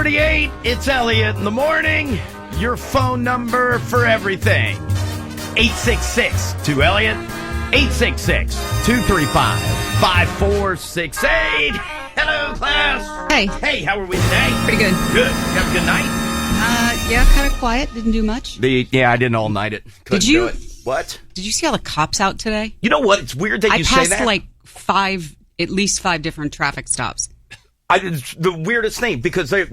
6:38, it's Elliot in the morning. Your phone number for everything. 866-2-ELLIOT. 866-235-5468. Hello, class. Hey. Hey, how are we today? Pretty good. Good. You have a good night? Yeah, kind of quiet. Didn't do much. Yeah, I didn't all night it. Couldn't do it. What? Did you see all the cops out today? You know what? It's weird that you say that. I passed at least five different traffic stops. It's the weirdest thing because there,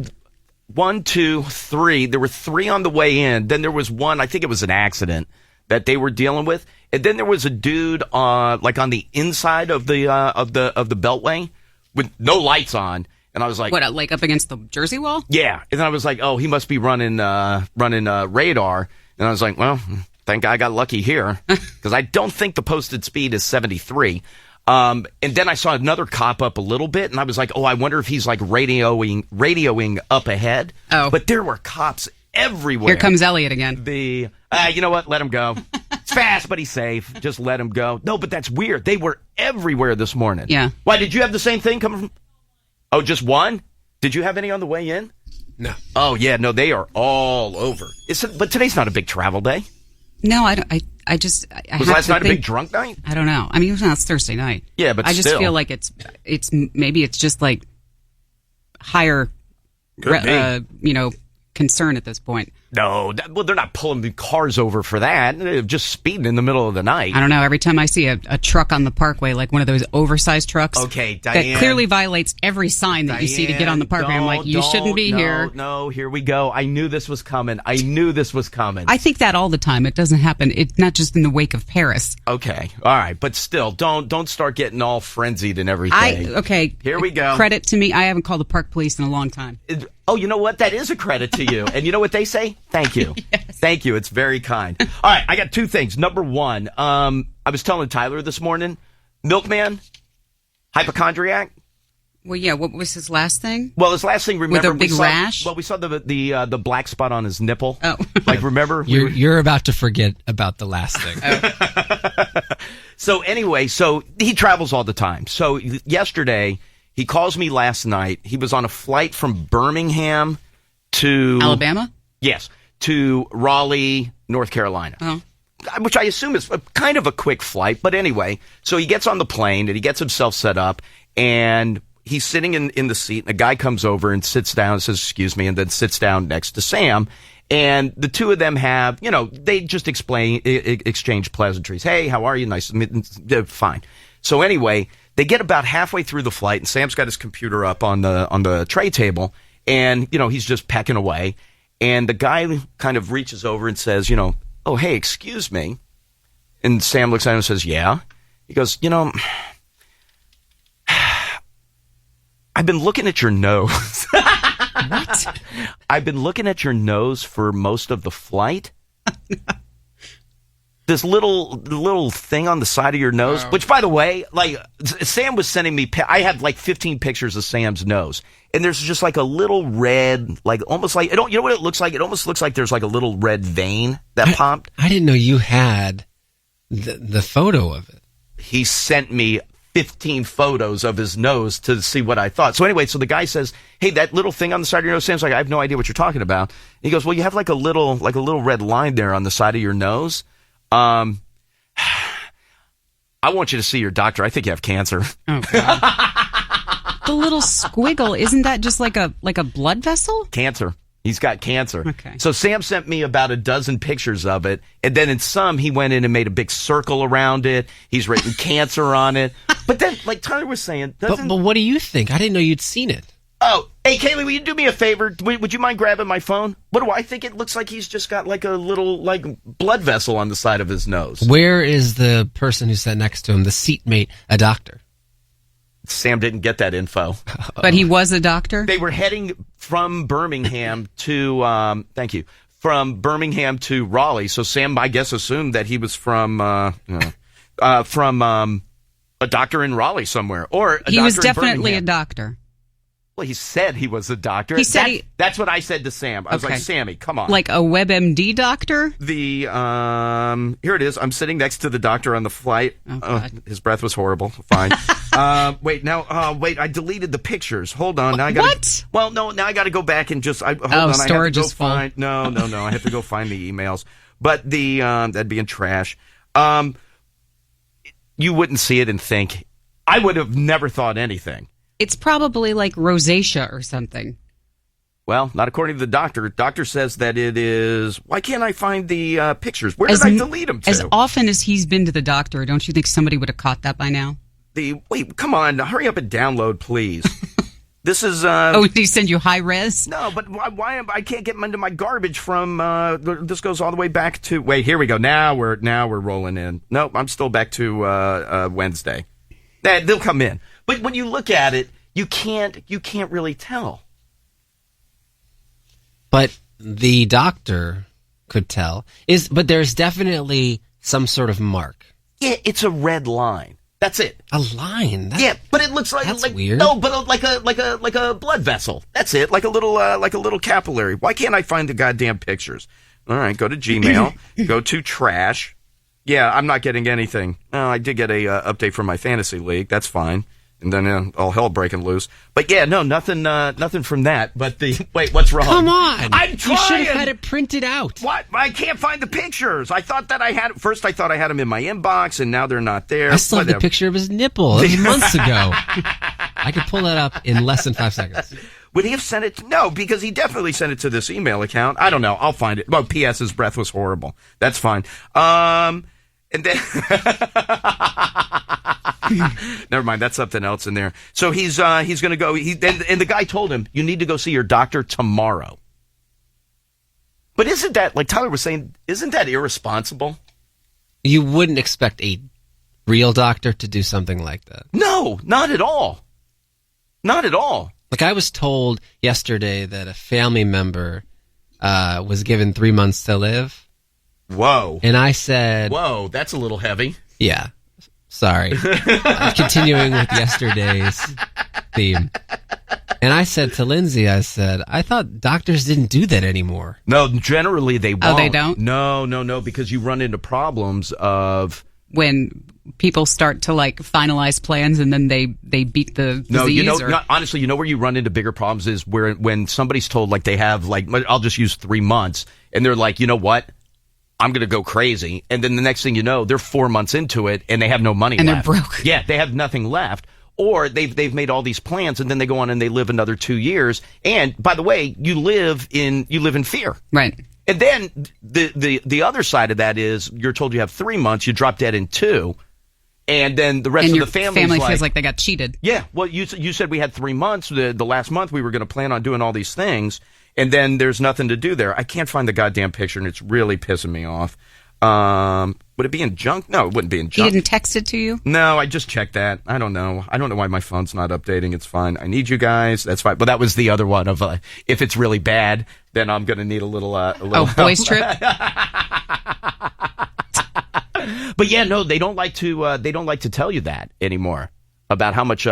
1, 2, 3. There were 3 on the way in. Then there was one. I think it was an accident that they were dealing with, and then there was a dude on the inside of the beltway with no lights on, and I was like, what? Like up against the Jersey wall? Yeah, and then I was like, oh, he must be running radar, and I was like, well, thank God I got lucky here because I don't think the posted speed is 73. And then I saw another cop up a little bit, and I was like, oh, I wonder if he's like radioing up ahead. Oh. But there were cops everywhere. Here comes Elliot again. You know what? Let him go. It's fast, but he's safe. Just let him go. No, but that's weird. They were everywhere this morning. Yeah. Why, did you have the same thing coming from? Oh, just one? Did you have any on the way in? No. Oh, yeah. No, they are all over. But today's not a big travel day. No, I don't. Was last night a big drunk night? I don't know. I mean, it's Thursday night. Yeah, but I just still feel like it's just like higher, concern at this point. No, they're not pulling the cars over for that. They're just speeding in the middle of the night. I don't know. Every time I see a truck on the parkway, like one of those oversized trucks, Diane, that clearly violates every sign that you see to get on the parkway. I'm like, you shouldn't be here. No, here we go. I knew this was coming. I think that all the time. It doesn't happen. It's not just in the wake of Paris. Okay, all right, but still, don't start getting all frenzied and everything. Here we go. Credit to me. I haven't called the park police in a long time. Oh, you know what? That is a credit to you. And you know what they say? Thank you. Yes. Thank you. It's very kind. All right, I got 2 things. Number 1, I was telling Tyler this morning, Milkman, Hypochondriac. Well, yeah. What was his last thing? Well, his last thing, remember, with a big rash. Well, we saw the black spot on his nipple. Oh, remember? You're about to forget about the last thing. Oh. So anyway, he travels all the time. So yesterday, he calls me last night. He was on a flight from Birmingham to Alabama. Yes, to Raleigh, North Carolina. Oh. Which I assume is kind of a quick flight, but anyway. So he gets on the plane and he gets himself set up, and he's sitting in the seat, and a guy comes over and sits down and says, excuse me, and then sits down next to Sam. And the two of them have, they just exchange pleasantries. Hey, how are you? Nice to meet you. Fine. So anyway, they get about halfway through the flight, and Sam's got his computer up on the tray table, and, he's just pecking away. And the guy kind of reaches over and says, oh, hey, excuse me. And Sam looks at him and says, yeah. He goes, I've been looking at your nose. What? I've been looking at your nose for most of the flight. This little thing on the side of your nose, which, by the way, Sam was sending me, I have 15 pictures of Sam's nose, and there's just a little red, almost you know what it looks like? It almost looks like there's a little red vein that popped. I didn't know you had the photo of it. He sent me 15 photos of his nose to see what I thought. So anyway, so the guy says, hey, that little thing on the side of your nose, Sam's like, I have no idea what you're talking about. And he goes, well, you have a little red line there on the side of your nose. I want you to see your doctor. I think you have cancer. Oh, God. The little squiggle, isn't that just like a blood vessel? Cancer. He's got cancer. Okay. So Sam sent me about a dozen pictures of it, and then in some, he went in and made a big circle around it. He's written cancer on it. But then, like Tyler was saying, but what do you think? I didn't know you'd seen it. Oh, hey, Kaylee, will you do me a favor? Would you mind grabbing my phone? What do I think? It looks like he's just got a little blood vessel on the side of his nose. Where is the person who sat next to him, the seatmate, a doctor? Sam didn't get that info. But he was a doctor? They were heading from Birmingham to, from Birmingham to Raleigh. So Sam, I guess, assumed that he was from a doctor in Raleigh somewhere. Or a he doctor was in definitely Birmingham. a doctor. Well, he said he was a doctor. He said that's what I said to Sam. I was like, Sammy, come on. Like a WebMD doctor? Here it is. I'm sitting next to the doctor on the flight. Oh, God. His breath was horrible. Fine. Wait, I deleted the pictures. Hold on. Now I gotta, what? Well, no, now I got to go back and just, hold on. Storage is full. No. I have to go find the emails. But that'd be in trash. You wouldn't see it and think, I would have never thought anything. It's probably like rosacea or something. Well, not according to the doctor. Doctor says that it is. Why can't I find the pictures? Where did I delete them to? As often as he's been to the doctor, don't you think somebody would have caught that by now? Wait, come on. Hurry up and download, please. This is. Did he send you high res? No, but why I can't get into my garbage from. This goes all the way back to. Wait, here we go. Now we're rolling in. Nope, I'm still back to Wednesday. They'll come in. But when you look at it, you can't really tell. But the doctor could tell. But there's definitely some sort of mark. Yeah, it's a red line. That's it. A line. Yeah, but it looks like weird. No, but like a blood vessel. That's it. Like a little capillary. Why can't I find the goddamn pictures? All right, go to Gmail. Go to trash. Yeah, I'm not getting anything. Oh, I did get a update from my fantasy league. That's fine. And then all hell breaking loose. But yeah, no, nothing from that. But wait, what's wrong? Come on. I'm trying. You should have had it printed out. What? I can't find the pictures. I thought that I had, first I thought I had them in my inbox, and now they're not there. I still have the picture of his nipple. It was months ago. I could pull that up in less than 5 seconds. Would he have sent it? No, because he definitely sent it to this email account. I don't know. I'll find it. Well, P.S. His breath was horrible. That's fine. And then, never mind. That's something else in there. So he's going to go. And the guy told him, you need to go see your doctor tomorrow. But isn't that, like Tyler was saying, isn't that irresponsible? You wouldn't expect a real doctor to do something like that. No, not at all. Not at all. Like I was told yesterday that a family member was given 3 months to live. Whoa. And I said... Whoa, that's a little heavy. Yeah. Sorry. Continuing with yesterday's theme. And I said to Lindsay, I thought doctors didn't do that anymore. No, generally they won't. Oh, they don't? No, because you run into problems of... When people start to like finalize plans and then they beat the disease? Honestly, you know where you run into bigger problems is when somebody's told like they have like, I'll just use 3 months, and they're like, you know what? I'm going to go crazy. And then the next thing you know, they're 4 months into it and they have no money left. And they're broke. Yeah, they have nothing left. Or they've made all these plans and then they go on and they live another 2 years. And by the way, you live in fear. Right. And then the other side of that is you're told you have 3 months, you drop dead in 2. And then the rest of the family feels like they got cheated. Yeah. Well, you said we had 3 months. The last month we were going to plan on doing all these things. And then there's nothing to do there. I can't find the goddamn picture, and it's really pissing me off. Would it be in junk? No, it wouldn't be in junk. He didn't text it to you? No, I just checked that. I don't know. I don't know why my phone's not updating. It's fine. I need you guys. That's fine. But that was the other one of if it's really bad, then I'm going to need a little boys trip? But yeah, no, they don't like to tell you that anymore. About how much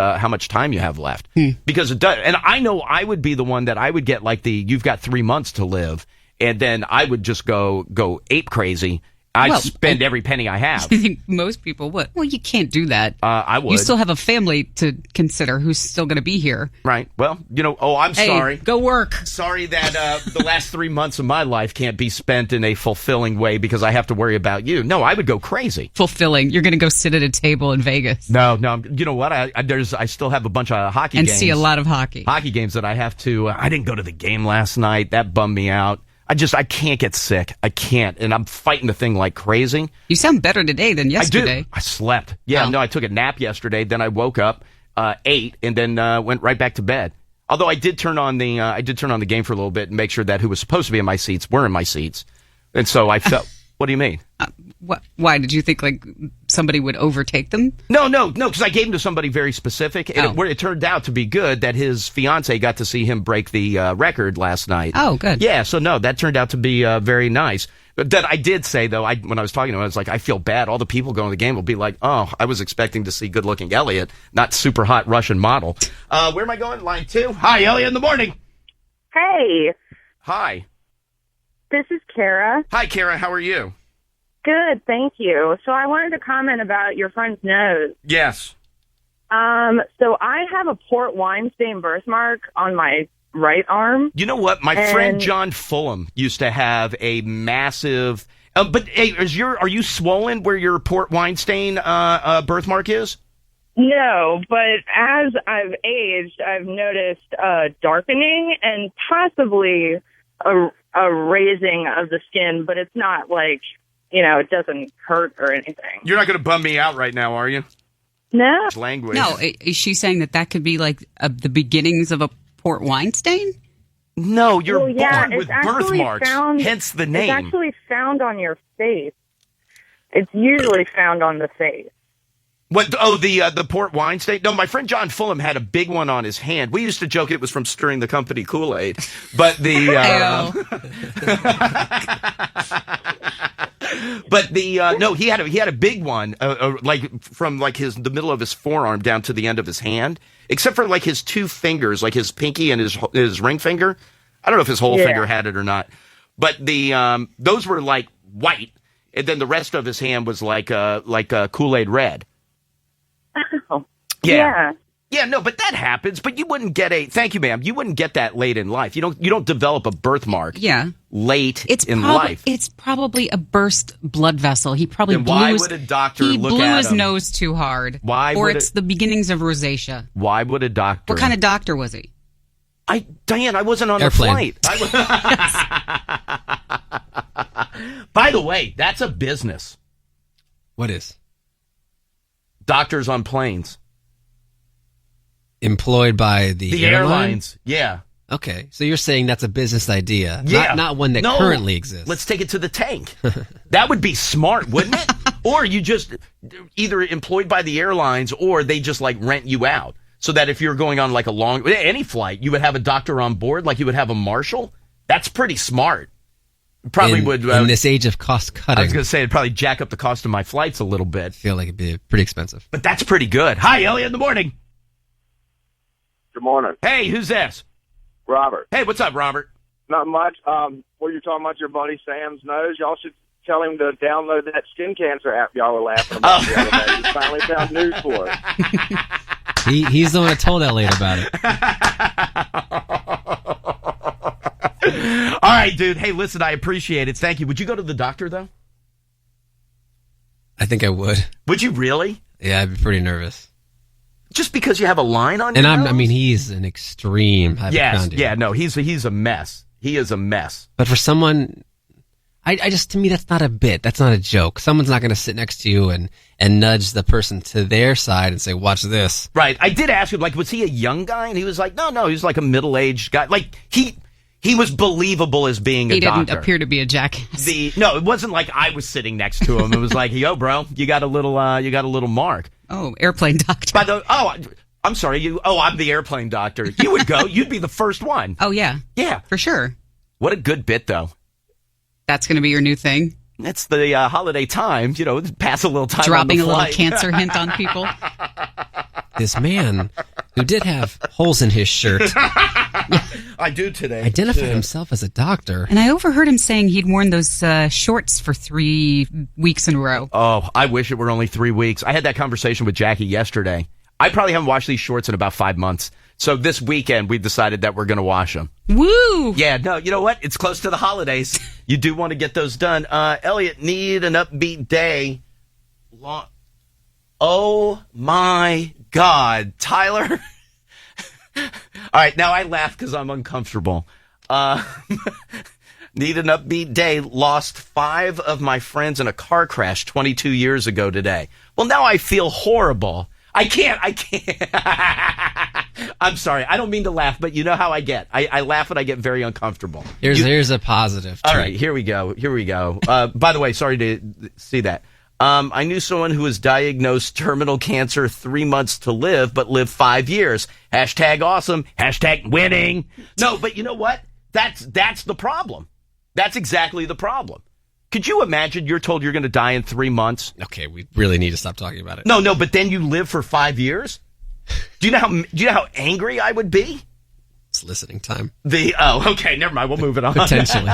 time you have left. Because it does, and I know I would be the one that I would get like you've got 3 months to live, and then I would just go ape crazy. I'd spend every penny I have. I think most people would. Well, you can't do that. I would. You still have a family to consider who's still going to be here. Right. Well, I'm sorry. Go work. Sorry that the last 3 months of my life can't be spent in a fulfilling way because I have to worry about you. No, I would go crazy. Fulfilling. You're going to go sit at a table in Vegas. No. You know what? I still have a bunch of hockey games. And see a lot of hockey. Hockey games that I have to. I didn't go to the game last night. That bummed me out. I can't get sick. I can't. And I'm fighting the thing like crazy. You sound better today than yesterday. I do. I slept. Yeah, no, I took a nap yesterday. Then I woke up, ate, and then went right back to bed. Although I did turn on the game for a little bit and make sure that who was supposed to be in my seats were in my seats. And so I felt, what do you mean? Why did you think like somebody would overtake them? No, because I gave them to somebody very specific, and it turned out to be good that his fiance got to see him break the record last night. Oh, good. Yeah, so no, that turned out to be very nice. But that I did say though, when I was talking to him, I was like, I feel bad. All the people going to the game will be like, oh, I was expecting to see good-looking Elliot, not super hot Russian model. Where am I going? Line 2. Hi, Elliot in the morning. Hey, Hi. this is Kara. Hi, Kara. How are you? Good, thank you. So I wanted to comment about your friend's nose. Yes. So I have a port wine stain birthmark on my right arm. You know what? My friend John Fulham used to have a massive. But hey, are you swollen where your port wine stain birthmark is? No, but as I've aged, I've noticed darkening and possibly a raising of the skin, but it's not like, it doesn't hurt or anything. You're not going to bum me out right now, are you? No. Language. No, is she saying that could be like the beginnings of a port wine stain? No, you're born with birthmarks, hence the name. It's actually found on your face. It's usually found on the face. What? Oh, the port wine stain? No, my friend John Fulham had a big one on his hand. We used to joke it was from stirring the company Kool-Aid, but no, he had a big one, like from like the middle of his forearm down to the end of his hand, except for like his two fingers, like his pinky and his ring finger. I don't know if his whole finger had it or not, but those were like white, and then the rest of his hand was like a Kool-Aid red. Oh. Yeah. Yeah, no, but that happens. But you wouldn't get thank you, ma'am. You wouldn't get that late in life. You don't develop a birthmark. Late in life. It's probably a burst blood vessel. He probably why would a doctor look at him? He blew his nose too hard. Or it's the beginnings of rosacea. Why would a doctor? What kind of doctor was he? Diane, I wasn't on Airplane. the flight. By the way, that's a business. What is? Doctors on planes. Employed by the airlines. Yeah. Okay, so you're saying that's a business idea, not one that currently exists. Let's take it to the tank. That would be smart, wouldn't it? Or you just either employed by the airlines or they just like rent you out so that if you're going on like any flight, you would have a doctor on board, like you would have a marshal. That's pretty smart. Probably would. In this age of cost cutting. I was going to say it'd probably jack up the cost of my flights a little bit. I feel like it'd be pretty expensive. But that's pretty good. Hi, Elliot in the morning. Good morning. Hey, who's this? Robert. Hey, what's up, Robert? Not much. What you're talking about your buddy Sam's nose, y'all should tell him to download that skin cancer app y'all were laughing about the other day. He finally found news for it. He's the one that told Elliot about it. All right, dude. Hey, listen, I appreciate it. Thank you. Would you go to the doctor, though? I think I would. Would you really? Yeah, I'd be pretty nervous. Just because you have a line on your nose? I mean, he's an extreme hypochondriac. Yeah, no, he's a mess. He is a mess. But for someone, to me, that's not a bit. That's not a joke. Someone's not going to sit next to you and nudge the person to their side and say, watch this. Right. I did ask him, like, was he a young guy? And he was like, no, he was like a middle-aged guy. Like, he was believable as being a doctor. He didn't appear to be a jackass. No, it wasn't like I was sitting next to him. It was like, yo, bro, you got a little mark. Oh, airplane doctor. I'm sorry. I'm the airplane doctor. You would go. You'd be the first one. Oh, yeah. Yeah. For sure. What a good bit, though. That's going to be your new thing? It's the holiday time. Pass a little time dropping on the a flight. little cancer hint on people. This man, who did have holes in his shirt. I do today. Identified himself as a doctor. And I overheard him saying he'd worn those shorts for 3 weeks in a row. Oh, I wish it were only 3 weeks. I had that conversation with Jackie yesterday. I probably haven't washed these shorts in about 5 months. So this weekend, we decided that we're going to wash them. Woo! Yeah, no, you know what? It's close to the holidays. You do want to get those done. Elliot, need an upbeat day. Oh, my God. Tyler? All right, now I laugh because I'm uncomfortable. Need an upbeat day. Lost 5 of my friends in a car crash 22 years ago today. Well, now I feel horrible. I can't. I'm sorry. I don't mean to laugh, but you know how I get. I laugh and I get very uncomfortable. Here's a positive treat. All right, here we go. By the way, sorry to see that. I knew someone who was diagnosed terminal cancer, 3 months to live, but lived 5 years. Hashtag awesome. Hashtag winning. No, but you know what? That's the problem. That's exactly the problem. Could you imagine you're told you're going to die in 3 months? Okay, we really need to stop talking about it. No, but then you live for 5 years? Do you know how angry I would be? It's listening time. Okay, never mind. We'll move it on. Potentially.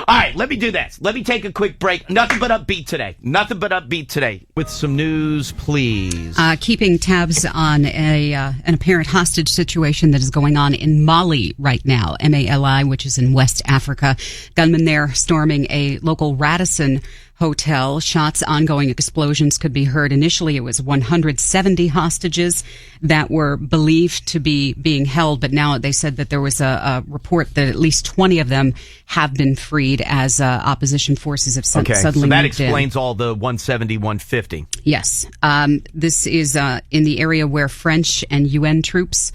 All right, let me do this. Let me take a quick break. Nothing but upbeat today. With some news, please. Keeping tabs on an apparent hostage situation that is going on in Mali right now, Mali, which is in West Africa. Gunmen there storming a local Radisson hotel. Shots, ongoing explosions could be heard. Initially, it was 170 hostages that were believed to be being held, but now they said that there was a report that at least 20 of them have been freed as opposition forces have suddenly moved in. So that explains all the 170, 150. Yes. This is in the area where French and UN troops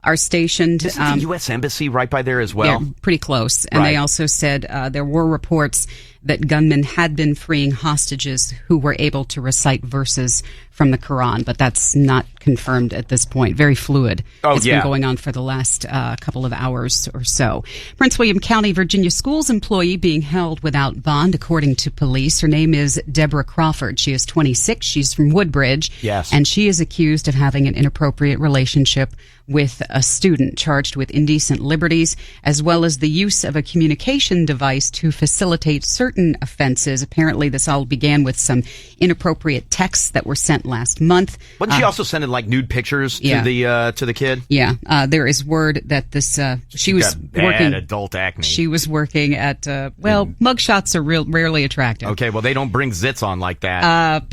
are stationed. Isn't the U.S. Embassy right by there as well? They're pretty close. And They also said there were reports that gunmen had been freeing hostages who were able to recite verses from the Quran, but that's not confirmed at this point. Very fluid. It's been going on for the last couple of hours or so. Prince William County, Virginia schools employee being held without bond, according to police. Her name is Deborah Crawford. She is 26. She's from Woodbridge. Yes. And she is accused of having an inappropriate relationship with a student charged with indecent liberties, as well as the use of a communication device to facilitate certain offenses. Apparently, this all began with some inappropriate texts that were sent last month. Wasn't she also sending like nude pictures to the kid? Yeah, there is word that this she was got bad working adult acne. She was working at mugshots are rarely attractive. Okay, well they don't bring zits on like that.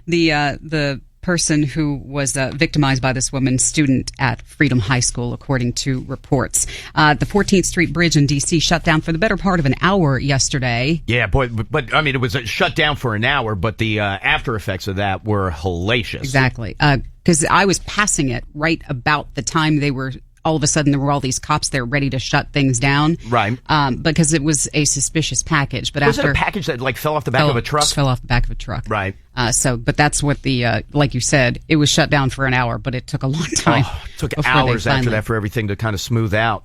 The person who was victimized by this woman, student at Freedom High School, according to reports. The 14th Street Bridge in D.C. shut down for the better part of an hour yesterday. Yeah, boy, but I mean, it was shut down for an hour, but the after effects of that were hellacious. Exactly. Because I was passing it right about the time they were, all of a sudden there were all these cops there ready to shut things down. Right. Because it was a suspicious package. But was it a package that like fell off the back of a truck? Just fell off the back of a truck. Right. But that's what the, like you said, it was shut down for an hour, but it took a long time. It took hours after that for everything to kind of smooth out.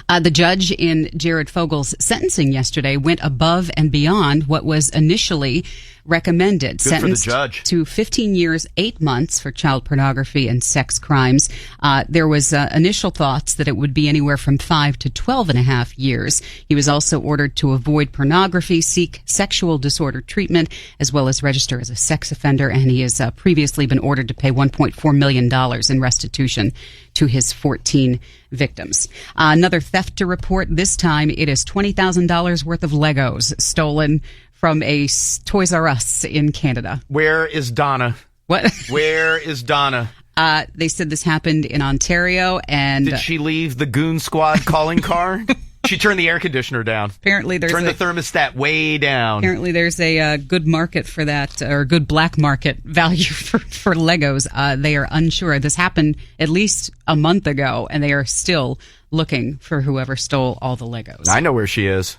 The judge in Jared Fogel's sentencing yesterday went above and beyond what was initially recommended. Good sentenced for the judge. to 15 years, 8 months for child pornography and sex crimes. There was initial thoughts that it would be anywhere from 5 to 12 and a half years. He was also ordered to avoid pornography, seek sexual disorder treatment, as well as register as a sex offender. And he has previously been ordered to pay $1.4 million in restitution to his 14 victims. Another theft to report. This time it is $20,000 worth of Legos stolen from a Toys R Us in Canada. Where is Donna? What? Where is Donna? They said this happened in Ontario, and did she leave the goon squad calling car? She turned the air conditioner down. Apparently, there's the thermostat way down. Apparently, there's a good market for that, or good black market value for Legos. They are unsure. This happened at least a month ago, and they are still looking for whoever stole all the Legos. I know where she is.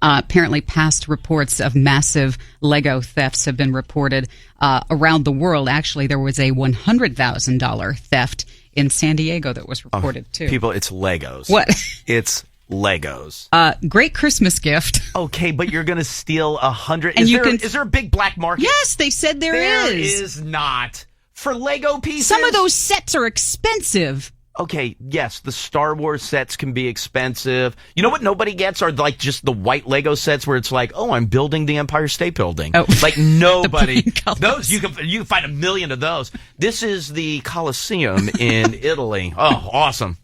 Apparently, past reports of massive Lego thefts have been reported around the world. Actually, there was a $100,000 theft in San Diego that was reported, too. People, it's Legos. What? It's Legos. Great Christmas gift. Okay, but you're going to steal 100. And Is there a big black market? Yes, they said there is. There is not. For Lego pieces? Some of those sets are expensive. Okay, yes, the Star Wars sets can be expensive. You know what nobody gets are like just the white Lego sets where it's like, oh, I'm building the Empire State Building. Oh. Like nobody. Those you can find 1 million of those. This is the Colosseum in Italy. Oh, awesome.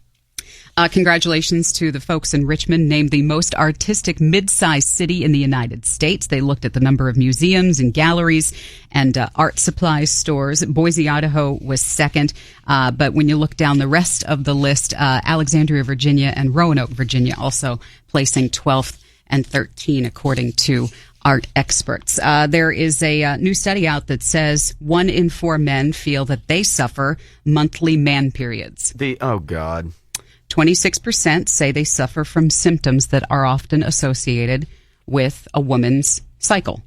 Congratulations to the folks in Richmond, named the most artistic mid-sized city in the United States. They looked at the number of museums and galleries and art supplies stores. Boise, Idaho was second. But when you look down the rest of the list, Alexandria, Virginia, and Roanoke, Virginia, also placing 12th and 13th, according to art experts. There is a new study out that says 1 in 4 men feel that they suffer monthly man periods. Oh, God. 26% say they suffer from symptoms that are often associated with a woman's cycle.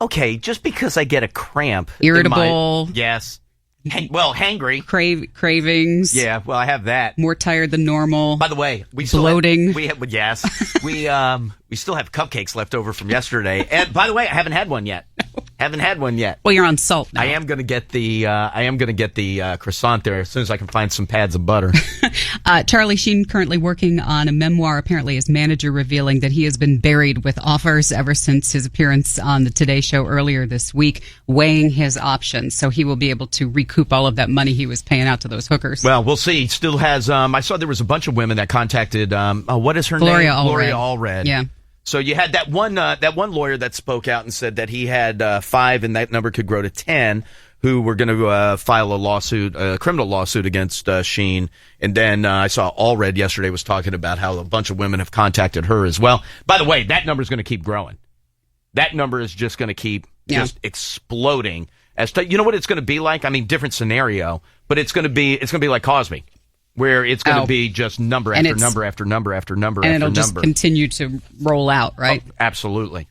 Okay, just because I get a cramp. Irritable. Yes. Hangry. Cravings. Yeah, well, I have that. More tired than normal. By the way, we bloating. We still have cupcakes left over from yesterday. And by the way, I haven't had one yet. Haven't had one yet. Well, you're on salt now. I am going to get the croissant there as soon as I can find some pads of butter. Charlie Sheen currently working on a memoir. Apparently, his manager revealing that he has been buried with offers ever since his appearance on the Today Show earlier this week, weighing his options. So he will be able to recoup all of that money he was paying out to those hookers. Well, we'll see. He still has. I saw there was a bunch of women that contacted. What is her Gloria name? Allred. Gloria Allred. Yeah. So you had that one lawyer that spoke out and said that he had 5 and that number could grow to 10 who were going to file a criminal lawsuit against Sheen. And then I saw Allred yesterday was talking about how a bunch of women have contacted her as well. By the way, that number is going to keep growing. That number is just going to keep just exploding. You know what it's going to be like? I mean, different scenario, but it's going to be like Cosby, where it's going to be just number after number after number after number and after it'll number. just continue to roll out, right? Oh, absolutely.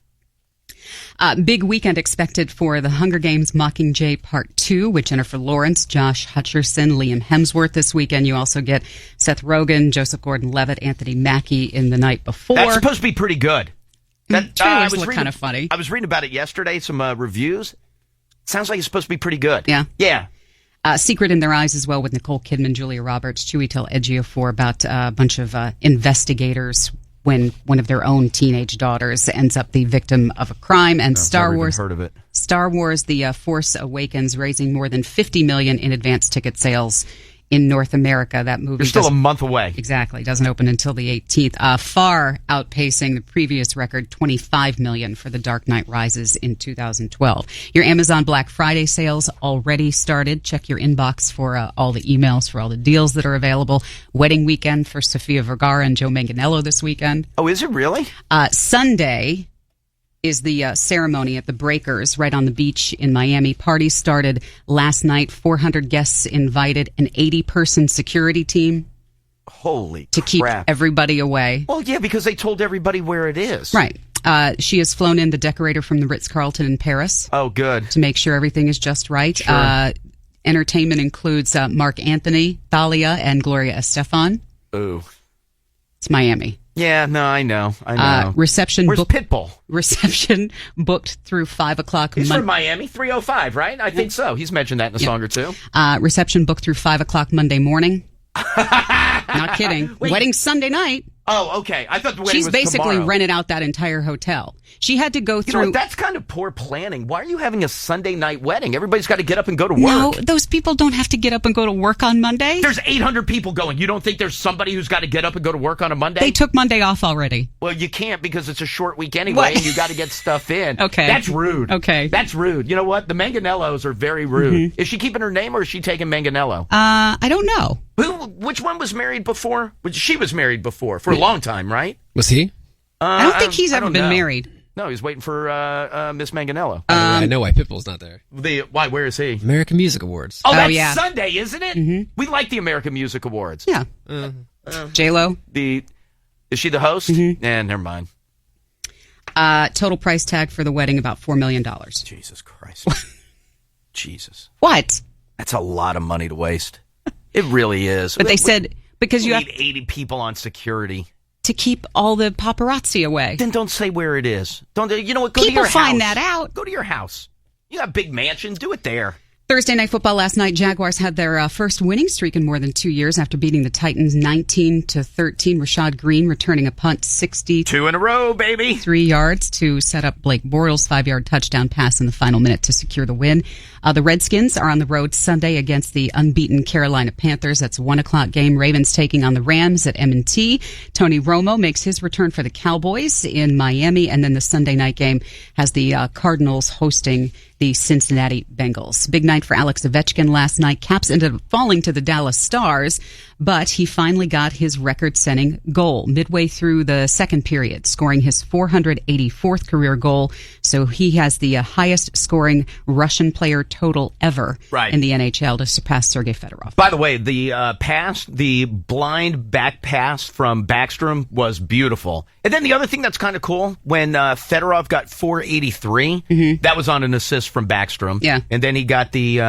Big weekend expected for The Hunger Games Mockingjay Part 2 with Jennifer Lawrence, Josh Hutcherson, Liam Hemsworth this weekend. You also get Seth Rogen, Joseph Gordon-Levitt, Anthony Mackie in the night before. That's supposed to be pretty good. Trailers look kind of funny. I was reading about it yesterday, some reviews. Sounds like it's supposed to be pretty good. Yeah. Yeah. Secret in Their Eyes as well with Nicole Kidman, Julia Roberts, Chiwetel Ejiofor about a bunch of investigators when one of their own teenage daughters ends up the victim of a crime. And Star Wars, heard of it. Star Wars: The Force Awakens, raising more than $50 million in advance ticket sales in North America. That movie You're still a month away. Exactly. Doesn't open until the 18th. Far outpacing the previous record, $25 million for The Dark Knight Rises in 2012. Your Amazon Black Friday sales already started. Check your inbox for all the emails for all the deals that are available. Wedding weekend for Sofia Vergara and Joe Manganiello this weekend. Oh, is it really? Sunday is the ceremony at the Breakers right on the beach in Miami. Party started last night. 400 guests invited, an 80-person security team. Holy to keep everybody away. Well, yeah, because they told everybody where it is. Right. She has flown in the decorator from the Ritz-Carlton in Paris. Oh, good. To make sure everything is just right. Sure. Entertainment includes Mark Anthony, Thalia, and Gloria Estefan. Ooh. It's Miami. Yeah, no, I know. Reception. Where's Pitbull? Reception booked through 5 o'clock. He's from Miami, 305, right? I think so. He's mentioned that in a song or two. Reception booked through 5 o'clock Monday morning. Not kidding. Wait. Wedding Sunday night. Oh, okay. I thought the wedding She's was basically tomorrow. rented out that entire hotel. She had to go through. You know, that's kind of poor planning. Why are you having a Sunday night wedding? Everybody's got to get up and go to work. No, those people don't have to get up and go to work on Monday. There's 800 people going. You don't think there's somebody who's got to get up and go to work on a Monday? They took Monday off already. Well, you can't because it's a short week anyway, What? and you got to get stuff in. Okay. That's rude. Okay. That's rude. You know what? The Manganellos are very rude. Is she keeping her name or is she taking Manganello? I don't know. Which one was married before? She was married before for a long time, right? Was he? I don't think he's ever been know. married. No, he's waiting for Miss Manganello. I know why Pitbull's not there. Why? Where is he? American Music Awards. Oh, that's yeah. Sunday, isn't it? Mm-hmm. We like the American Music Awards. Yeah. J-Lo. Is she the host? Mm-hmm. Never mind. Total price tag for the wedding about $4 million. Jesus Christ. Jesus. What? That's a lot of money to waste. It really is. But they said because you have need 80 people on security to keep all the paparazzi away. Then don't say where it is. Don't. You know what? Go to People your find house. that out. Go to your house. You got big mansions. Do it there. Thursday Night Football last night, Jaguars had their first winning streak in more than 2 years after beating the Titans 19-13. Rashad Green returning a punt 2 in a row, baby. 3 yards to set up Blake Bortles' 5-yard touchdown pass in the final minute to secure the win. The Redskins are on the road Sunday against the unbeaten Carolina Panthers. That's a 1 o'clock game. Ravens taking on the Rams at M&T. Tony Romo makes his return for the Cowboys in Miami. And then the Sunday night game has the Cardinals hosting the Cincinnati Bengals. Big night for Alex Ovechkin last night. Caps ended up falling to the Dallas Stars, but he finally got his record-setting goal midway through the second period, scoring his 484th career goal. So he has the highest scoring Russian player total ever in the NHL to surpass Sergei Fedorov. By the way, the pass, the blind back pass from Backstrom was beautiful. And then the other thing that's kind of cool, when Fedorov got 483, that was on an assist from Backstrom. Yeah. And then he got the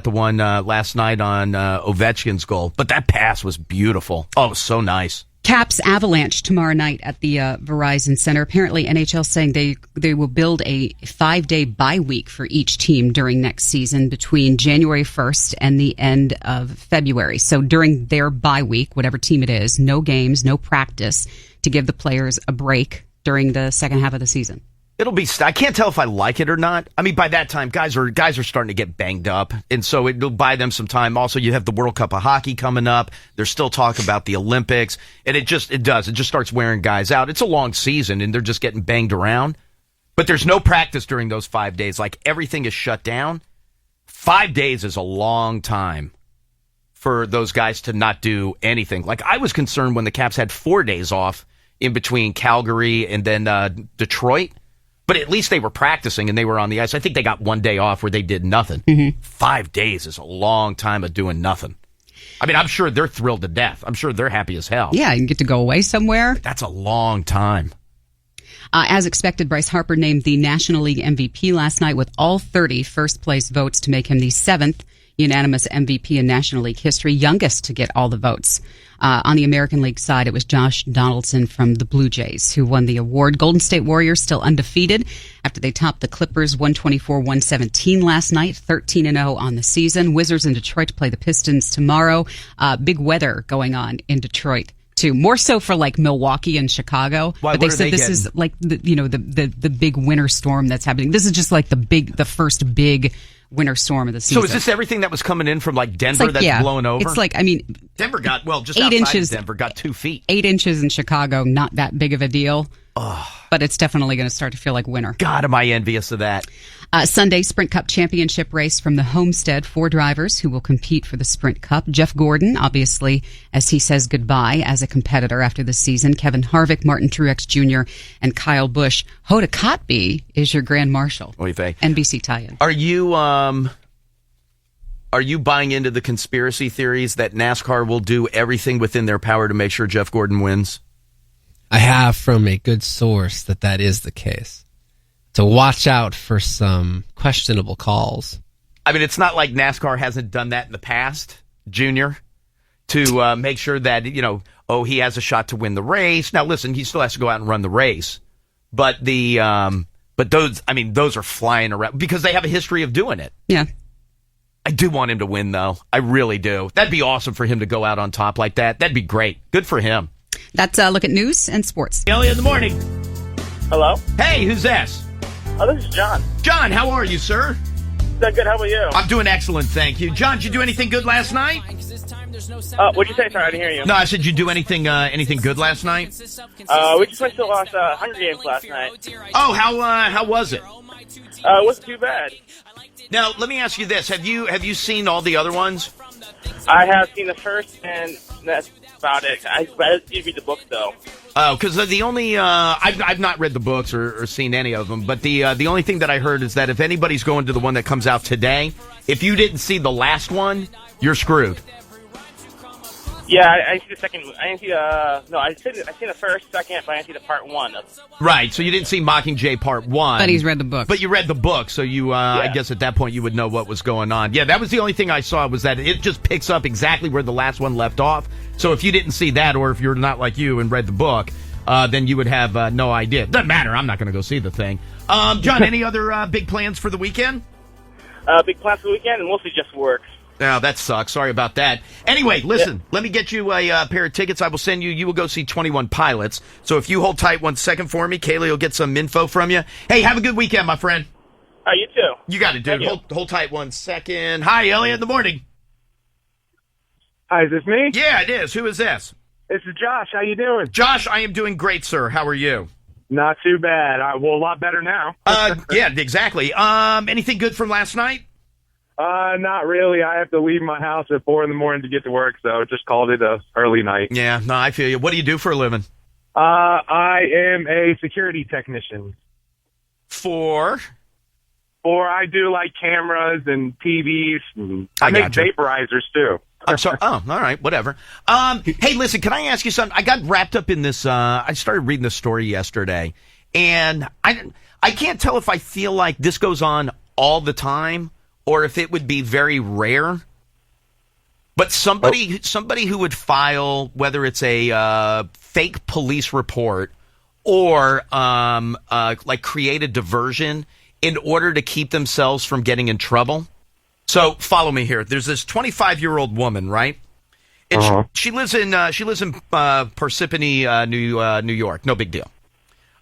one last night on Ovechkin's goal. But that pass was beautiful. Oh, it was so nice. Caps Avalanche tomorrow night at the Verizon Center. Apparently, NHL saying they will build a 5-day bye week for each team during next season between January 1st and the end of February. So during their bye week, whatever team it is, no games, no practice, to give the players a break during the second half of the season. It'll be. I can't tell if I like it or not. I mean, by that time, guys are starting to get banged up, and so it'll buy them some time. Also, you have the World Cup of Hockey coming up. There's still talk about the Olympics, and it just starts wearing guys out. It's a long season, and they're just getting banged around. But there's no practice during those 5 days. Like, everything is shut down. 5 days is a long time for those guys to not do anything. Like, I was concerned when the Caps had 4 days off in between Calgary and then Detroit. But at least they were practicing and they were on the ice. I think they got 1 day off where they did nothing. 5 days is a long time of doing nothing. I mean, I'm sure they're thrilled to death. I'm sure they're happy as hell. Yeah, you can get to go away somewhere. That's a long time. As expected, Bryce Harper named the National League MVP last night with all 30 first-place votes to make him the seventh unanimous MVP in National League history, youngest to get all the votes. On the American League side, it was Josh Donaldson from the Blue Jays who won the award. Golden State Warriors still undefeated after they topped the Clippers 124-117 last night, 13-0 on the season. Wizards in Detroit play the Pistons tomorrow. Big weather going on in Detroit too, more so for like Milwaukee and Chicago. Why, but they said this is like the big winter storm that's happening. This is just like the first big winter storm of the season. So is this everything that was coming in from like Denver that's blowing over? It's like, I mean, Denver got, just 8 outside inches, of Denver, got 2 feet. 8 inches in Chicago, not that big of a deal. But it's definitely going to start to feel like winter. God, am I envious of that. Sunday, Sprint Cup championship race from the Homestead. 4 drivers who will compete for the Sprint Cup. Jeff Gordon, obviously, as he says goodbye as a competitor after the season. Kevin Harvick, Martin Truex Jr., and Kyle Busch. Hoda Kotb is your Grand Marshal. What do you think? NBC tie-in. Are you buying into the conspiracy theories that NASCAR will do everything within their power to make sure Jeff Gordon wins? I have from a good source that is the case. To watch out for some questionable calls. I mean, it's not like NASCAR hasn't done that in the past, Junior, to make sure that, he has a shot to win the race. Now, listen, he still has to go out and run the race. But those are flying around because they have a history of doing it. Yeah. I do want him to win, though. I really do. That'd be awesome for him to go out on top like that. That'd be great. Good for him. That's a look at news and sports. Elliot in the morning. Hello? Hey, who's this? Oh, this is John. John, how are you, sir? Good, how about you? I'm doing excellent, thank you. John, did you do anything good last night? What'd you say? Sorry, I didn't hear you. No, I said, did you do anything good last night? We just went to watch Hunger Games last night. Oh, how was it? It wasn't too bad. Now, let me ask you this. Have you seen all the other ones? I have seen the first, and that's about it. I did read the book, though. Oh, because the only I've not read the books or seen any of them, but the only thing that I heard is that if anybody's going to the one that comes out today, if you didn't see the last one, you're screwed. Yeah, I see the second. I didn't see I seen the first, second, but I didn't see the part 1. Right, so you didn't see Mockingjay Part 1. But he's read the book. But you read the book, so you, I guess at that point you would know what was going on. Yeah, that was the only thing I saw, was that it just picks up exactly where the last one left off. So if you didn't see that, or if you're not like you and read the book, then you would have no idea. Doesn't matter, I'm not going to go see the thing. John, any other big plans for the weekend? Big plans for the weekend, and mostly just work. Oh, that sucks. Sorry about that. Anyway, listen, let me get you a pair of tickets. I will send you. You will go see 21 Pilots. So if you hold tight 1 second for me, Kaylee will get some info from you. Hey, have a good weekend, my friend. You too. You got it, dude. Hold tight 1 second. Hi, Elliot in the morning. Hi, is this me? Yeah, it is. Who is this? This is Josh. How you doing? Josh, I am doing great, sir. How are you? Not too bad. A lot better now. Yeah, exactly. Anything good from last night? Not really. I have to leave my house at 4 in the morning to get to work, so just called it a early night. Yeah, no, I feel you. What do you do for a living? I am a security technician. I do like cameras and TVs. And I make vaporizers too. I'm sorry. Oh, all right, whatever. Hey, listen, can I ask you something? I got wrapped up in this. I started reading this story yesterday, and I can't tell if I feel like this goes on all the time or if it would be very rare. But somebody who would file, whether it's a fake police report or like create a diversion in order to keep themselves from getting in trouble. So follow me here. There's this 25-year-old woman, right? And she lives in Parsippany, New York. No big deal.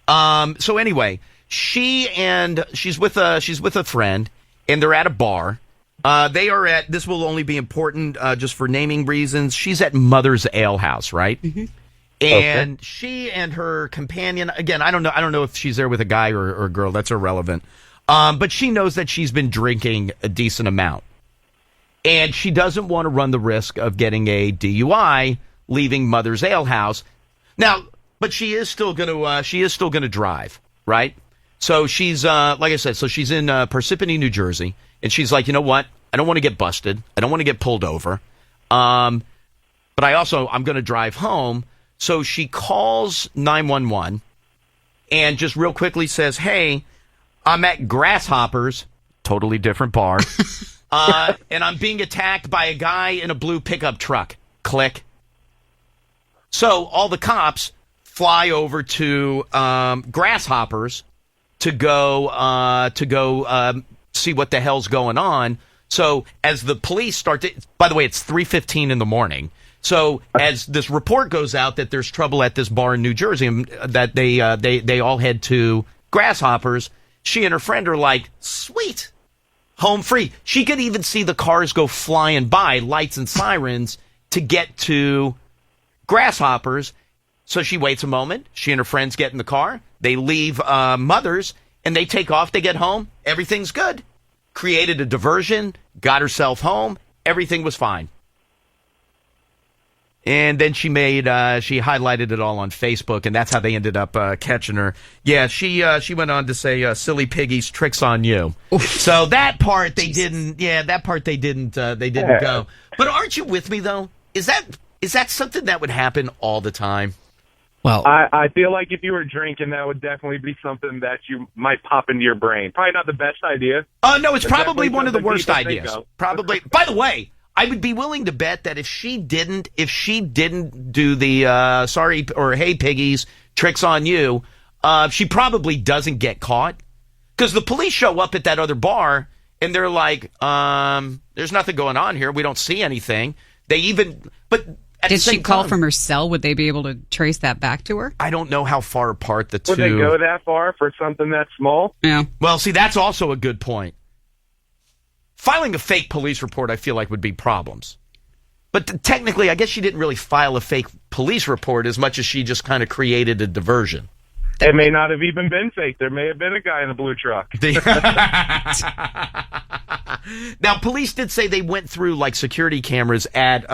So anyway, she's with a friend, and they're at a bar. They are at, this will only be important just for naming reasons. She's at Mother's Ale House, right? Mm-hmm. And she and her companion, again, I don't know if she's there with a guy or a girl. That's irrelevant. But she knows that she's been drinking a decent amount. And she doesn't want to run the risk of getting a DUI leaving Mother's Ale House. Now, but she is still going to drive, right? So she's, like I said, so she's in Parsippany, New Jersey. And she's like, you know what? I don't want to get busted. I don't want to get pulled over. But I'm going to drive home. So she calls 911 and just real quickly says, hey, I'm at Grasshoppers, totally different bar, and I'm being attacked by a guy in a blue pickup truck. Click. So all the cops fly over to Grasshoppers to go see what the hell's going on. So as the police start to, by the way, it's 3:15 in the morning. So as this report goes out that there's trouble at this bar in New Jersey, and that they all head to Grasshoppers, she and her friend are like, sweet, home free. She could even see the cars go flying by, lights and sirens, to get to Grasshoppers. So she waits a moment. She and her friends get in the car. They leave Mother's, and they take off. They get home. Everything's good. Created a diversion, got herself home. Everything was fine. And then she highlighted it all on Facebook, and that's how they ended up catching her. Yeah, she went on to say, "Silly piggies, tricks on you." Oof. So that part they didn't. Yeah, that part they didn't go. But aren't you with me though? Is that something that would happen all the time? Well, I feel like if you were drinking, that would definitely be something that you might pop into your brain. Probably not the best idea. No, it's probably one of the worst ideas. Probably. By the way, I would be willing to bet that if she didn't do the sorry or hey piggies, tricks on you, she probably doesn't get caught, because the police show up at that other bar and they're like, there's nothing going on here. We don't see anything. Did she call from her cell? Would they be able to trace that back to her? I don't know how far apart the two. Would they go that far for something that small? Yeah. Well, see, that's also a good point. Filing a fake police report, I feel like, would be problems. But technically, I guess she didn't really file a fake police report as much as she just kind of created a diversion. It may not have even been fake. There may have been a guy in a blue truck. Now, police did say they went through like security cameras at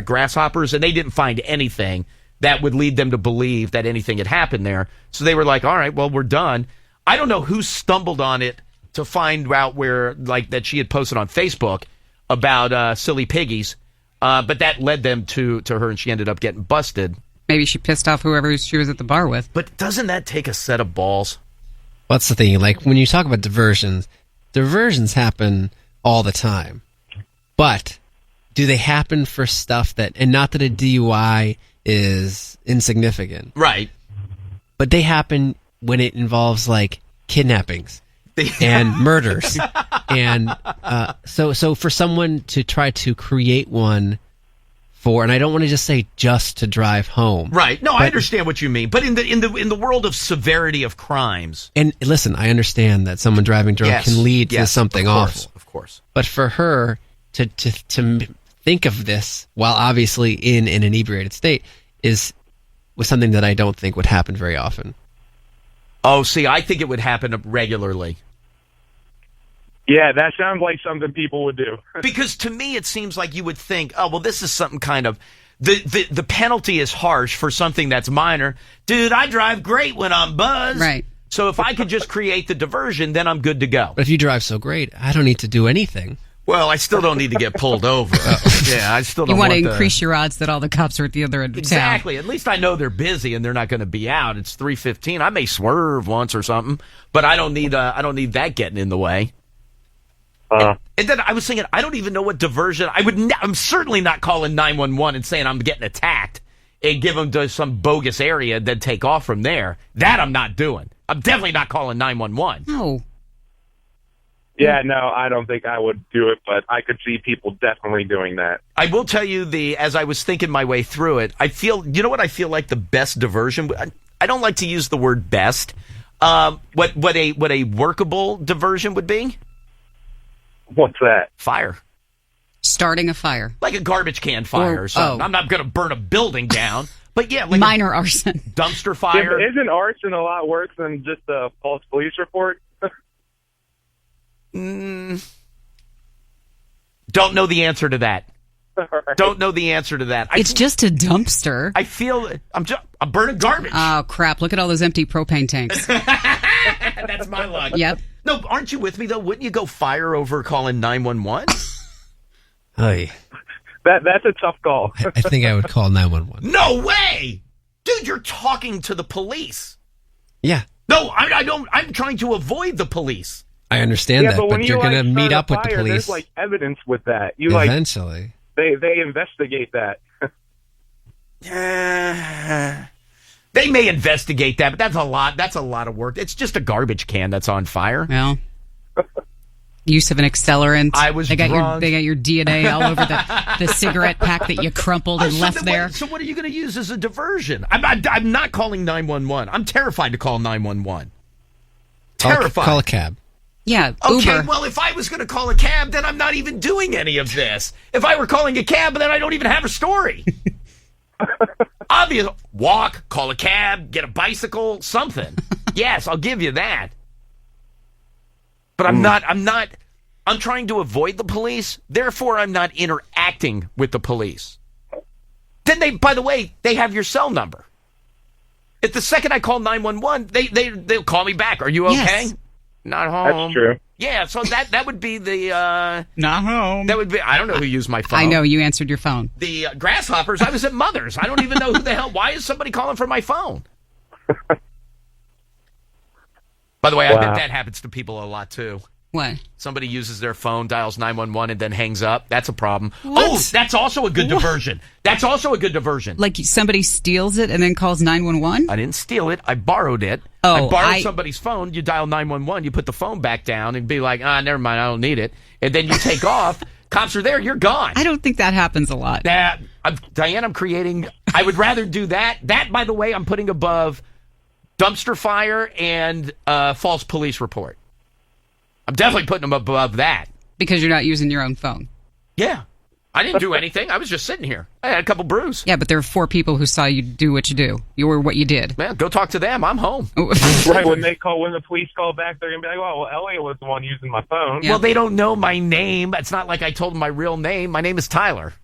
Grasshoppers, and they didn't find anything that would lead them to believe that anything had happened there. So they were like, all right, well, we're done. I don't know who stumbled on it to find out where, like, that she had posted on Facebook about silly piggies, but that led them to her, and she ended up getting busted. Maybe she pissed off whoever she was at the bar with. But doesn't that take a set of balls? What's the thing? Like, when you talk about diversions happen all the time. But do they happen for stuff that, and not that a DUI is insignificant. Right. But they happen when it involves, like, kidnappings and murders. And so for someone to try to create one and I don't want to just say just to drive home. Right. No, I understand what you mean. But in the world of severity of crimes. And listen, I understand that someone driving drunk can lead to something awful. Of course. But for her to think of this while obviously in an inebriated state was something that I don't think would happen very often. Oh, see, I think it would happen regularly. Yeah, that sounds like something people would do. Because to me, it seems like you would think, oh, well, this is something kind of, the penalty is harsh for something that's minor. Dude, I drive great when I'm buzzed. Right. So if I could just create the diversion, then I'm good to go. But if you drive so great, I don't need to do anything. Well, I still don't need to get pulled over. Yeah, I still don't want to increase your odds that all the cops are at the other end of town. Exactly. At least I know they're busy and they're not going to be out. It's 3:15. I may swerve once or something, but I don't need that getting in the way. And then I was thinking, I don't even know what diversion. I'm certainly not calling 911 and saying I'm getting attacked and give them to some bogus area and then take off from there. That I'm not doing. I'm definitely not calling 911. No. Yeah, no, I don't think I would do it, but I could see people definitely doing that. I will tell you as I was thinking my way through it, you know what I feel like the best diversion? I don't like to use the word best. What a workable diversion would be? What's that? Fire. Starting a fire. Like a garbage can fire or something. Oh. I'm not going to burn a building down, but yeah, like Minor arson. dumpster fire. Isn't arson a lot worse than just a false police report? Don't know the answer to that. Right. Don't know the answer to that. It's just a dumpster. I feel I'm burning garbage. Oh, crap. Look at all those empty propane tanks. That's my luck. Yep. No, aren't you with me, though? Wouldn't you go fire over calling 911? Hey, That's a tough call. I think I would call 911. No way! Dude, you're talking to the police. Yeah, No, I don't. I'm trying to avoid the police. I understand that, when but you're going to start meet a up with the fire, police There's like evidence with that. eventually. They investigate that. They may investigate that, but that's a lot. That's a lot of work. It's just a garbage can that's on fire. Well, use of an accelerant. I was they got drunk. your DNA all over the cigarette pack that you crumpled and left there. So what are you going to use as a diversion? I'm not calling 911. I'm terrified to call 911. Terrified. Call a cab. Yeah, Okay, Uber. well, if I was going to call a cab, then I'm not even doing any of this. If I were calling a cab, then I don't even have a story. Obvious. Walk, call a cab, get a bicycle, something. Yes, I'll give you that. But I'm trying to avoid the police. Therefore, I'm not interacting with the police. Then by the way, they have your cell number. If the second I call 911, they'll call me back. Are you okay? Yes. Not home. That's true. Yeah, so that would be the Not home. that would be. I don't know who used my phone. I know you answered your phone. The grasshoppers. I was at Mother's. I don't even know who the hell. Why is somebody calling from my phone? By the way, I bet that happens to people a lot too. What? Somebody uses their phone, dials 911, and then hangs up. That's a problem. What? Oh, that's also a good diversion. That's also a good diversion. Like somebody steals it and then calls 911? I didn't steal it. I borrowed it. Oh, I borrowed somebody's phone. You dial 911. You put the phone back down and be like, never mind. I don't need it. And then you take off. Cops are there. You're gone. I don't think that happens a lot. Diane, I'm creating. I would rather do that. That, by the way, I'm putting above dumpster fire and false police report. I'm definitely putting them above that. Because you're not using your own phone. Yeah. I didn't do anything. I was just sitting here. I had a couple brews. Yeah, but there are 4 people who saw you do what you do. You were what you did. Man, go talk to them. I'm home. Right, when the police call back, they're going to be like, well, Elliot was the one using my phone. Yeah. Well, they don't know my name. It's not like I told them my real name. My name is Tyler.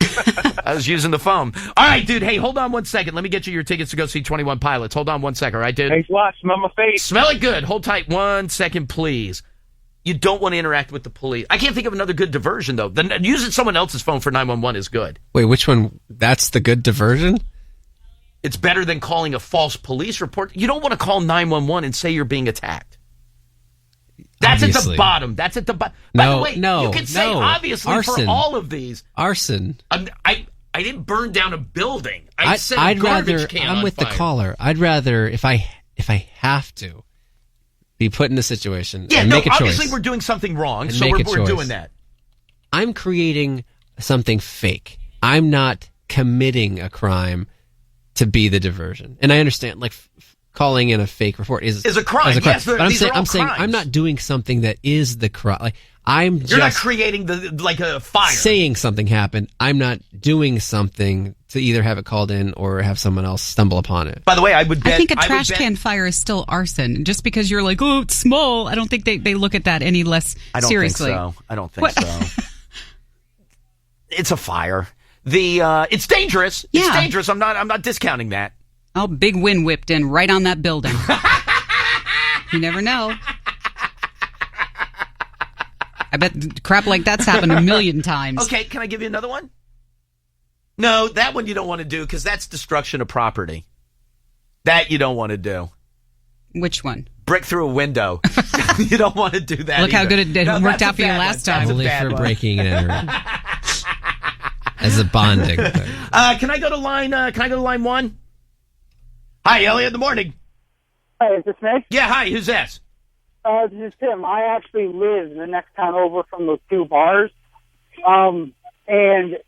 I was using the phone. All right, dude. Hey, hold on one second. Let me get you your tickets to go see 21 Pilots. Hold on one second, all right, dude? Thanks a lot. Smell my face. Smell it good. Hold tight 1 second, please. You don't want to interact with the police. I can't think of another good diversion, though. Using someone else's phone for 911 is good. Wait, which one? That's the good diversion? It's better than calling a false police report. You don't want to call 911 and say you're being attacked. That's Obviously. at the bottom. That's at the bottom. By the way, no, you can say obviously arson. for all of these. Arson. I didn't burn down a building. I set a I'd garbage rather. can I'm on with fire. the caller. I'd rather if I have to be put in a situation Yeah, and no, make a obviously choice. we're doing something wrong, And so make we're a choice. doing that. I'm creating something fake. I'm not committing a crime to be the diversion. And I understand, like, calling in a fake report is a crime. Yes, but these are all I'm saying crimes. I'm not doing something that is the crime. Like, You're not creating like a fire. saying something happened. I'm not doing something to either have it called in or have someone else stumble upon it. By the way, I would bet. I think a would trash bet- can fire is still arson. Just because you're like, oh, it's small, I don't think they look at that any less I don't seriously. think so. I don't think What? so. It's a fire. It's dangerous. It's Yeah. dangerous. I'm not discounting that. Oh, big wind whipped in right on that building. You never know. I bet crap like that's happened a million times. Okay, can I give you another one? No, that one you don't want to do because that's destruction of property. That you don't want to do. Which one? brick through a window. You don't want to do that. Look how either. good it worked out for you last time. Only for breaking and entering. As a bonding thing. Can I go to line 1? Hi, Elliot. In the morning. Hey, is this me? Yeah. Hi. Who's this? This is Tim. I actually live in the next town over from those two bars. And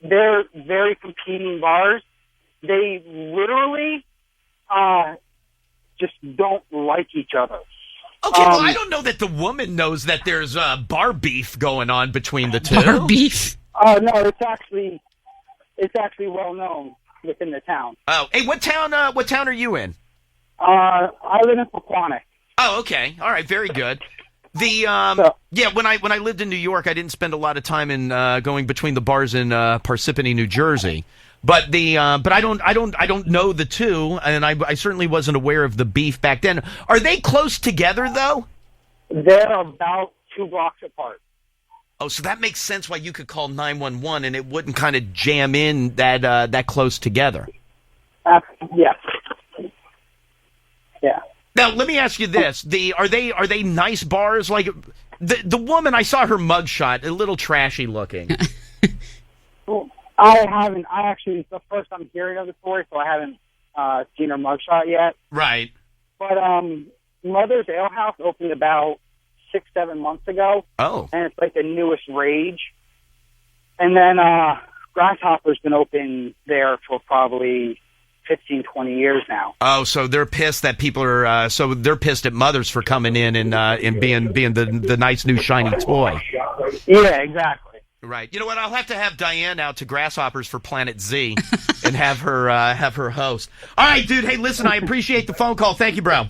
they're very competing bars. They literally just don't like each other. Okay, well, I don't know that the woman knows that there's bar beef going on between the two. Bar beef? Oh, no, it's actually well known within the town. Oh, hey, what town are you in? I live in Posehn. Oh, okay. All right, very good. When I lived in New York, I didn't spend a lot of time in going between the bars in Parsippany, New Jersey. But I don't know the two, and I certainly wasn't aware of the beef back then. Are they close together though? They're about 2 blocks apart. Oh, so that makes sense why you could call 911 and it wouldn't kind of jam in that close together. Yes. Yeah. Now, let me ask you this: are they nice bars? Like the woman, I saw her mugshot, a little trashy looking. Well, I haven't. It's the first I'm hearing of the story, so I haven't seen her mugshot yet. Right. But Mother's Ale House opened about 6-7 months ago. Oh. And it's like the newest rage. And then Grasshopper's been open there for probably 15-20 years now. Oh, so they're pissed that people are. So they're pissed at Mothers for coming in and being the nice new shiny toy. Yeah, exactly. Right. You know what? I'll have to have Diane out to Grasshoppers for Planet Z and have her host. All right, dude. Hey, listen, I appreciate the phone call. Thank you, bro.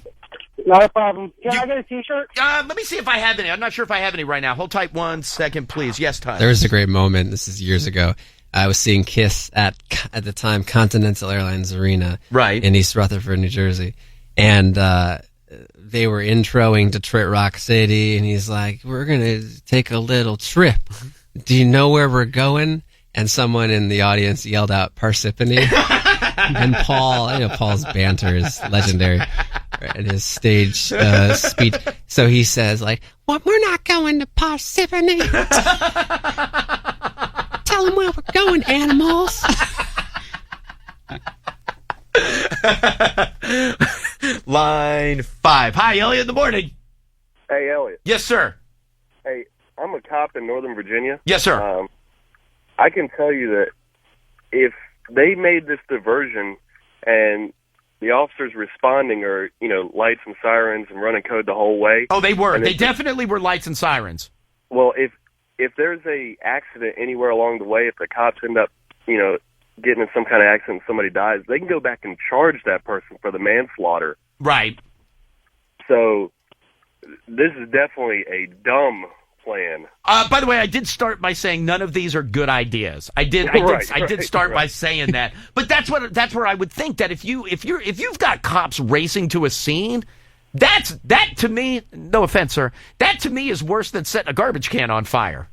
Not a problem. Can I get a T-shirt? Let me see if I have any. I'm not sure if I have any right now. Hold tight 1 second, please. Yes, Ty. There was a great moment. This is years ago. I was seeing Kiss at the time Continental Airlines Arena, right, in East Rutherford, New Jersey, and they were introing Detroit Rock City, and he's like, "We're gonna take a little trip. Do you know where we're going?" And someone in the audience yelled out Parsippany. And Paul's banter is legendary in his stage speech. So he says, like, "Well, we're not going to Parsippany. Tell them where we're going, animals." Line 5. Hi, Elliot in the morning. Hey, Elliot. Yes, sir. Hey, I'm a cop in Northern Virginia. Yes, sir. I can tell you that if they made this diversion and the officers responding are, lights and sirens and running code the whole way. Oh, they were. They definitely were lights and sirens. Well, if there's a accident anywhere along the way, if the cops end up, getting in some kind of accident and somebody dies, they can go back and charge that person for the manslaughter. Right. So this is definitely a dumb plan. By the way, I did start by saying none of these are good ideas. I did start by saying that. But that's where I would think that if you've got cops racing to a scene, that to me, no offense, sir, that to me is worse than setting a garbage can on fire.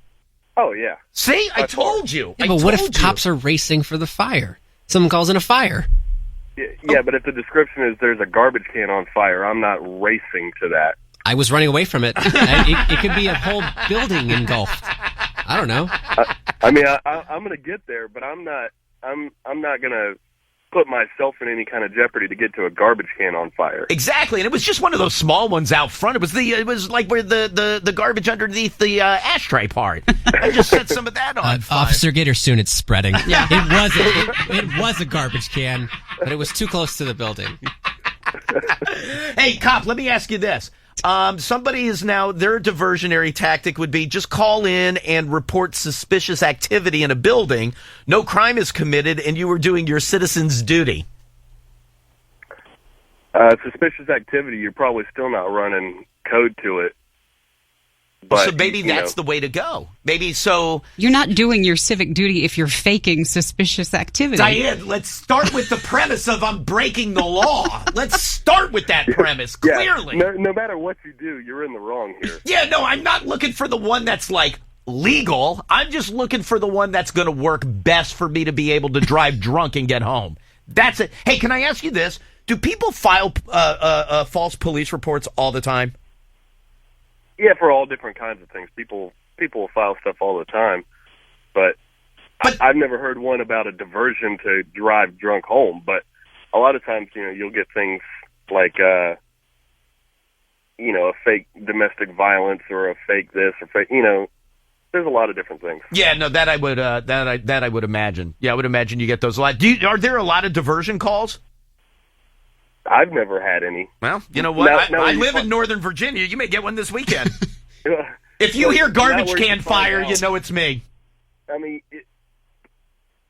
Oh yeah. See, I told you. Yeah, but what if cops are racing for the fire? Someone calls in a fire. Yeah, but if the description is there's a garbage can on fire, I'm not racing to that. I was running away from it. It could be a whole building engulfed. I don't know. I'm going to get there, but I'm not going to put myself in any kind of jeopardy to get to a garbage can on fire. Exactly, and it was just one of those small ones out front. It was like where the garbage underneath the ashtray part. I just set some of that on fire. Officer, get her soon. It's spreading. Yeah, it was a garbage can, but it was too close to the building. Hey, cop, let me ask you this. Somebody is now, their diversionary tactic would be just call in and report suspicious activity in a building. No crime is committed, and you were doing your citizen's duty. Suspicious activity, you're probably still not running code to it. But, so maybe that's the way to go. Maybe so. You're not doing your civic duty if you're faking suspicious activity. Diane, let's start with the premise of I'm breaking the law. Let's start with that premise, clearly. No matter what you do, you're in the wrong here. Yeah, no, I'm not looking for the one that's, like, legal. I'm just looking for the one that's going to work best for me to be able to drive drunk and get home. That's it. Hey, can I ask you this? Do people file false police reports all the time? Yeah, for all different kinds of things. People will file stuff all the time, but I've never heard one about a diversion to drive drunk home. But a lot of times, you'll get things like, a fake domestic violence or a fake this or fake, there's a lot of different things. Yeah, no, that I would I would imagine. Yeah, I would imagine you get those a lot. Are there a lot of diversion calls? I've never had any. Well, you know what? I live in Northern Virginia. You may get one this weekend. If you hear garbage can fire, you know it's me. I mean,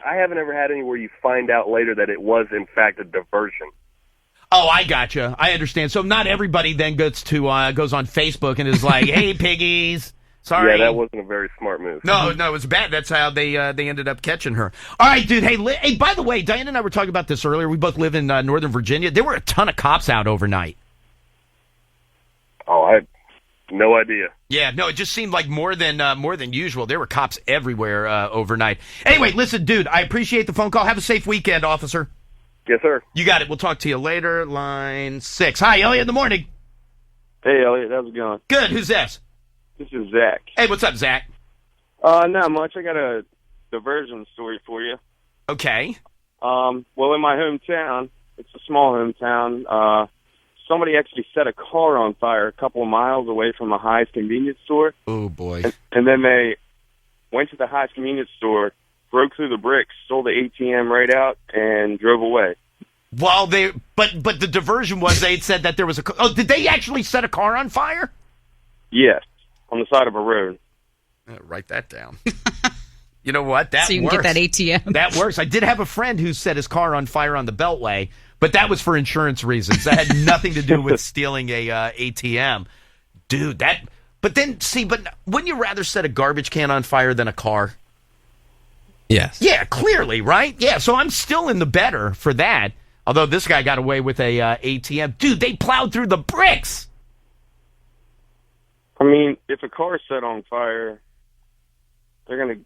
I haven't ever had any where you find out later that it was, in fact, a diversion. Oh, I gotcha. I understand. So not everybody then goes on Facebook and is like, "Hey, piggies, sorry." Yeah, that wasn't a very smart move. No, it was bad. That's how they ended up catching her. All right, dude. Hey, by the way, Diane and I were talking about this earlier. We both live in Northern Virginia. There were a ton of cops out overnight. Oh, I had no idea. Yeah, no, it just seemed like more than usual. There were cops everywhere overnight. Anyway, listen, dude, I appreciate the phone call. Have a safe weekend, officer. Yes, sir. You got it. We'll talk to you later. Line 6. Hi, Elliot in the morning. Hey, Elliot, how's it going? Good. Who's this? This is Zach. Hey, what's up, Zach? Not much. I got a diversion story for you. Okay. Well, in my hometown, it's a small hometown, somebody actually set a car on fire a couple of miles away from a High's convenience store. Oh, boy. And then they went to the High's convenience store, broke through the bricks, stole the ATM right out, and drove away. Well, but the diversion was they had said that there was did they actually set a car on fire? Yes, on the side of a road. Write that down. You know what? That so you can works. get that ATM. That works. I did have a friend who set his car on fire on the Beltway, but that was for insurance reasons. That had nothing to do with stealing a ATM. Dude, but wouldn't you rather set a garbage can on fire than a car? Yes. Yeah, clearly, right? Yeah, so I'm still in the better for that. Although this guy got away with a ATM. Dude, they plowed through the bricks. I mean, if a car is set on fire, they're going to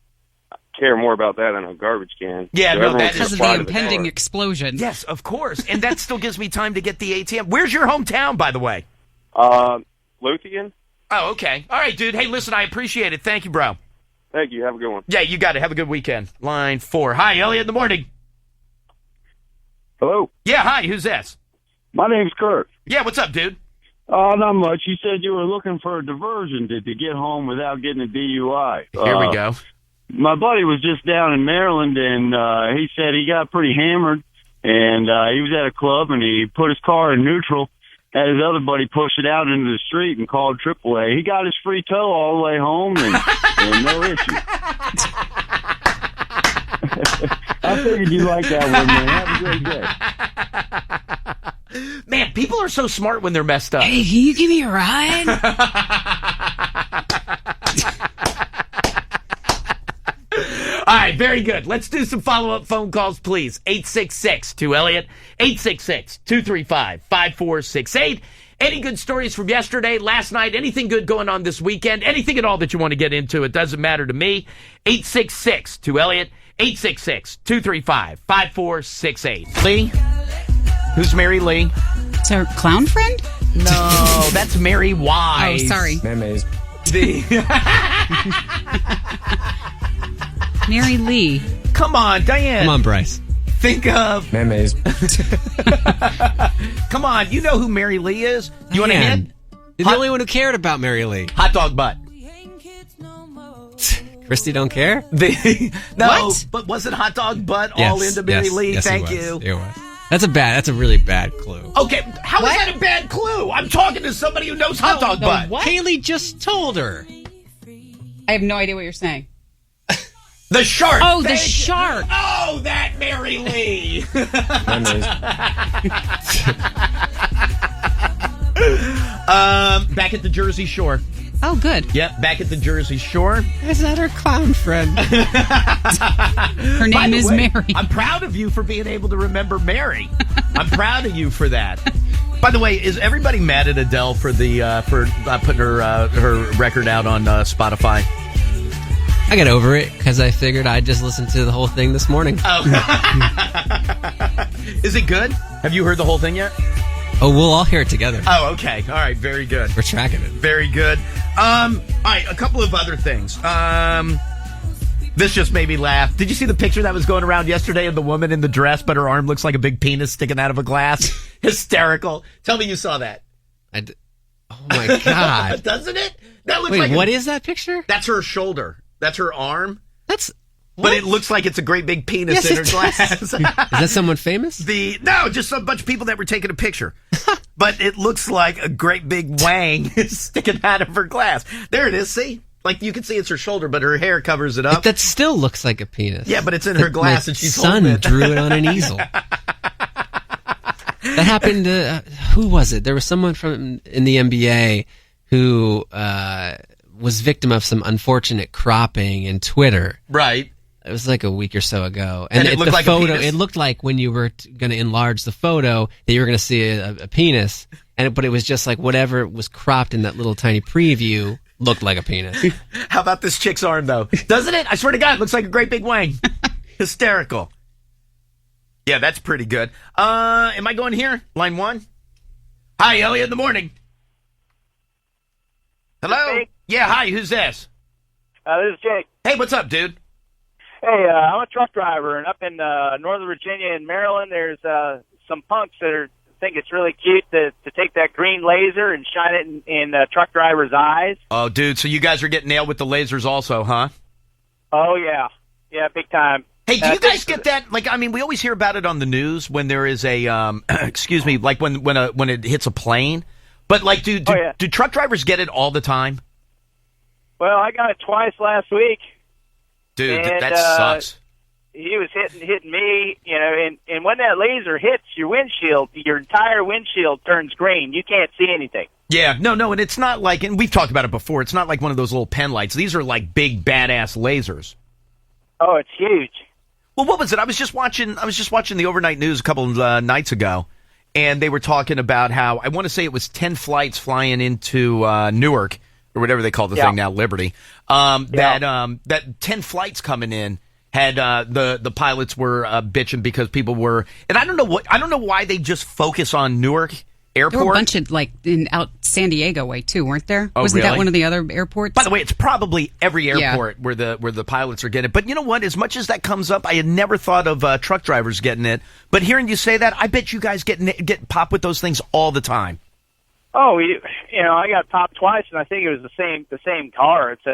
care more about that than a garbage can. Yeah, so no, that is because of the impending explosion. Yes, of course. And that still gives me time to get the ATM. Where's your hometown, by the way? Lothian. Oh, okay. All right, dude. Hey, listen, I appreciate it. Thank you, bro. Thank you. Have a good one. Yeah, you got it. Have a good weekend. Line 4. Hi, Elliot in the morning. Hello. Yeah, hi. Who's this? My name's Kurt. Yeah, what's up, dude? Not much. You said you were looking for a diversion to get home without getting a DUI. Here we go. My buddy was just down in Maryland, and he said he got pretty hammered, and he was at a club, and he put his car in neutral, had his other buddy push it out into the street and called AAA. He got his free tow all the way home, and no issue. I figured you liked that one, man. Have a great day. Man, people are so smart when they're messed up. Hey, can you give me a ride? All right, very good. Let's do some follow-up phone calls, please. 866-2-ELLIOT, 866-235-5468. Any good stories from yesterday, last night, anything good going on this weekend, anything at all that you want to get into, it doesn't matter to me. 866-2-ELLIOT, 866-235-5468. Lee? Who's Mary Lee? It's our clown friend? No, that's Mary Wise. Oh, sorry. Memes. Mary Lee. Come on, Diane. Come on, Bryce. Think of... Memes. Come on, you know who Mary Lee is? You want to hint? You're the only one who cared about Mary Lee. Hot dog butt. Christy don't care? No, What? but was it hot dog butt all into Mary Lee? Yes, Thank it was. you. It was. That's a really bad clue. Okay, how is that a bad clue? I'm talking to somebody who knows hot dog butt. What? Kaylee just told her. I have no idea what you're saying. The shark. Oh, the Thank you. shark. Oh, that Mary Lee. Back at the Jersey Shore. Oh, good. Yep, back at the Jersey Shore. Is that her clown friend? Her By name the is way, Mary. I'm proud of you for being able to remember Mary. I'm proud of you for that. By the way, is everybody mad at Adele for putting her record out on Spotify? I got over it because I figured I'd just listen to the whole thing this morning. Oh. Is it good? Have you heard the whole thing yet? Oh, we'll all hear it together. Oh, okay. All right. Very good. We're tracking it. Very good. All right. A couple of other things. This just made me laugh. Did you see the picture that was going around yesterday of the woman in the dress, but her arm looks like a big penis sticking out of a glass? Hysterical. Tell me you saw that. Oh, my God. Doesn't it? That looks Wait, what is that picture? That's her shoulder. That's her arm. What? But it looks like it's a great big penis in her glass. Is that someone famous? No, just a bunch of people that were taking a picture. But it looks like a great big wang sticking out of her glass. There it is, see? Like, you can see it's her shoulder, but her hair covers it up. That still looks like a penis. Yeah, but it's in her glass, and she's holding it. Son drew it on an easel. That happened to, who was it? There was someone in the NBA who was victim of some unfortunate cropping in Twitter. Right. It was like a week or so ago. And it looked like a penis? It looked like when you were going to enlarge the photo that you were going to see a penis. But it was just like whatever was cropped in that little tiny preview looked like a penis. How about this chick's arm, though? Doesn't it? I swear to God, it looks like a great big wang. Hysterical. Yeah, that's pretty good. Am I going here? Line 1? Hi, Elliot, in the morning. Hello? Yeah, hi, who's this? This is Jake. Hey, what's up, dude? Hey, I'm a truck driver, and up in Northern Virginia and Maryland, there's some punks that think it's really cute to take that green laser and shine it in truck drivers' eyes. Oh, dude, so you guys are getting nailed with the lasers also, huh? Oh, yeah. Yeah, big time. Hey, do you guys get that? Like, I mean, we always hear about it on the news when there is a, excuse me, like when it hits a plane. But, like, do truck drivers get it all the time? Well, I got it twice last week. Dude, that sucks. He was hitting me, you know, and when that laser hits your windshield, your entire windshield turns green. You can't see anything. Yeah, no, and it's not like, and we've talked about it before, it's not like one of those little pen lights. These are like big, badass lasers. Oh, it's huge. Well, what was it? I was just watching the overnight news a couple of nights ago, and they were talking about how, I want to say it was 10 flights flying into Newark, or whatever they call the thing now, Liberty, that 10 flights coming in had the pilots were bitching because people were, and I don't know why they just focus on Newark Airport. There were a bunch of, like, out San Diego way too, weren't there? Oh, Wasn't really? that one of the other airports? By the way, it's probably every airport where the pilots are getting it. But you know what? As much as that comes up, I had never thought of truck drivers getting it. But hearing you say that, I bet you guys get popped with those things all the time. Oh, you know, I got popped twice, and I think it was the same car. It's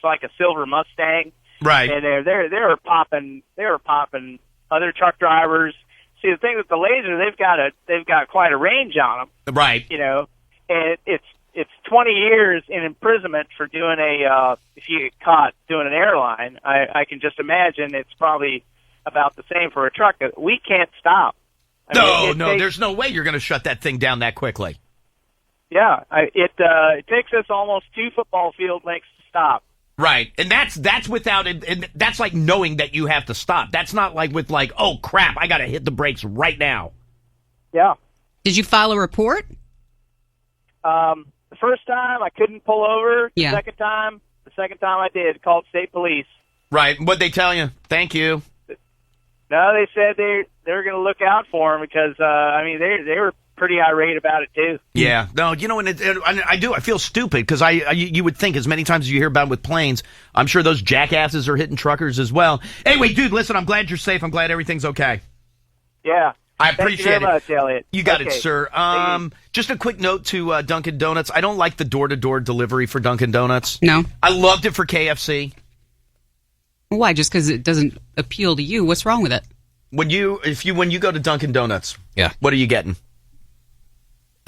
like a silver Mustang. Right. And they were popping other truck drivers. See, the thing with the laser, they've got quite a range on them. Right. You know, and it's 20 years in imprisonment for doing if you get caught doing an airline. I can just imagine it's probably about the same for a truck. We can't stop. There's no way you're going to shut that thing down that quickly. Yeah, it takes us almost 2 football field lengths to stop. Right, and that's without it, and that's like knowing that you have to stop. That's not like with like, oh crap, I got to hit the brakes right now. Yeah. Did you file a report? The first time I couldn't pull over. Yeah. The second time I did. Called state police. Right. What'd they tell you? Thank you. No, they said they were going to look out for him because they were pretty irate about it too. Yeah, no, you know, and I feel stupid because you would think as many times as you hear about it with planes, I'm sure those jackasses are hitting truckers as well. Anyway, dude, listen, I'm glad you're safe. I'm glad everything's okay. Yeah. I appreciate Thank you very much, Elliot. You got it, sir. Just a quick note to Dunkin' Donuts. I don't like the door-to-door delivery for Dunkin' Donuts. No. I loved it for KFC. Why? Just because it doesn't appeal to you? What's wrong with it? When you go to Dunkin' Donuts, what are you getting?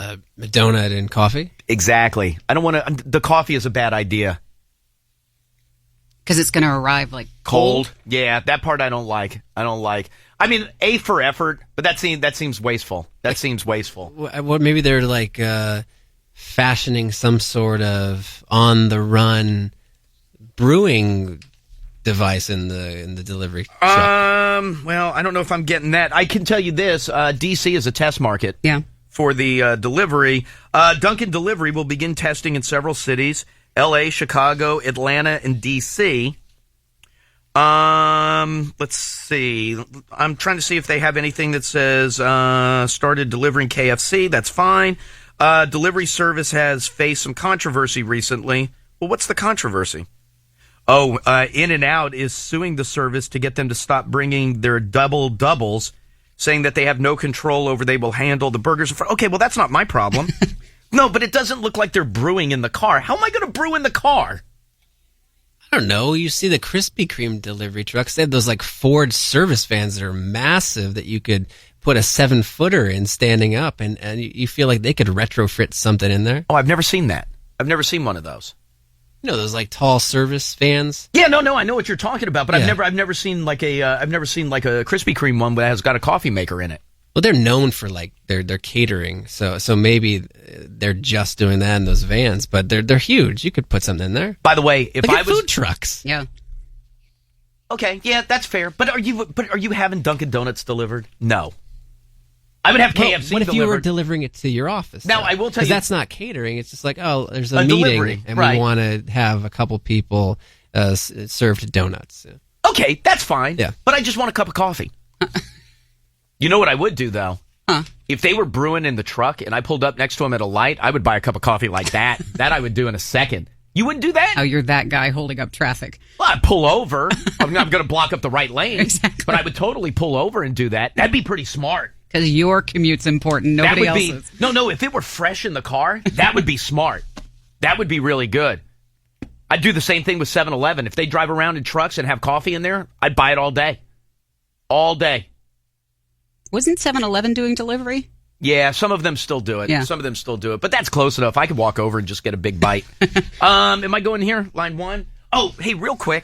A donut and coffee? Exactly. I don't want to. The coffee is a bad idea. Because it's going to arrive like cold? Yeah, that part I don't like. I mean, A for effort, but that seems wasteful. That seems wasteful. What? Maybe they're like fashioning some sort of on-the-run brewing device in the delivery truck. Well, I don't know if I'm getting that. I can tell you this: DC is a test market. Yeah. For the delivery. Dunkin' Delivery will begin testing in several cities, L.A., Chicago, Atlanta, and D.C. Let's see. I'm trying to see if they have anything that says started delivering KFC. That's fine. Delivery service has faced some controversy recently. Well, what's the controversy? Oh, In-N-Out is suing the service to get them to stop bringing their doubles, saying that they have no control over they will handle the burgers. Okay, well, that's not my problem. No, but it doesn't look like they're brewing in the car. How am I going to brew in the car? I don't know. You see the Krispy Kreme delivery trucks. They have those like Ford service vans that are massive that you could put a 7-footer in standing up, and you feel like they could retrofit something in there. Oh, I've never seen that. I've never seen one of those. You know those like tall service vans? Yeah, no, I know what you're talking about, but Yeah. I've never seen like a Krispy Kreme one that has got a coffee maker in it. Well, they're known for like their catering, so maybe they're just doing that in those vans, but they're huge. You could put something in there. By the way, if Look I at was food trucks. Yeah. okay, yeah, that's fair. But are you having Dunkin' Donuts delivered? No, I would have KFC. What if you were delivered. delivering it to your office? Now, though? I will tell 'Cause you, that's not catering. It's just like, oh, there's a A meeting, delivery, and right. we want to have a couple people served donuts. Okay, that's fine. Yeah. But I just want a cup of coffee. You know what I would do though? Huh. If they were brewing in the truck and I pulled up next to them at a light, I would buy a cup of coffee like that. That I would do in a second. You wouldn't do that? Oh, you're that guy holding up traffic. Well, I'd pull over. I'm going to block up the right lane. Exactly. But I would totally pull over and do that. That'd be pretty smart. Because your commute's important. Nobody that would else's. be no. If it were fresh in the car, that would be smart. That would be really good. I'd do the same thing with 7-Eleven. If they drive around in trucks and have coffee in there, I'd buy it all day. All day. Wasn't 7-Eleven doing delivery? Yeah, some of them still do it. Yeah. Some of them still do it. But that's close enough. I could walk over and just get a big bite. Am I going here? Line 1? Oh, hey, real quick.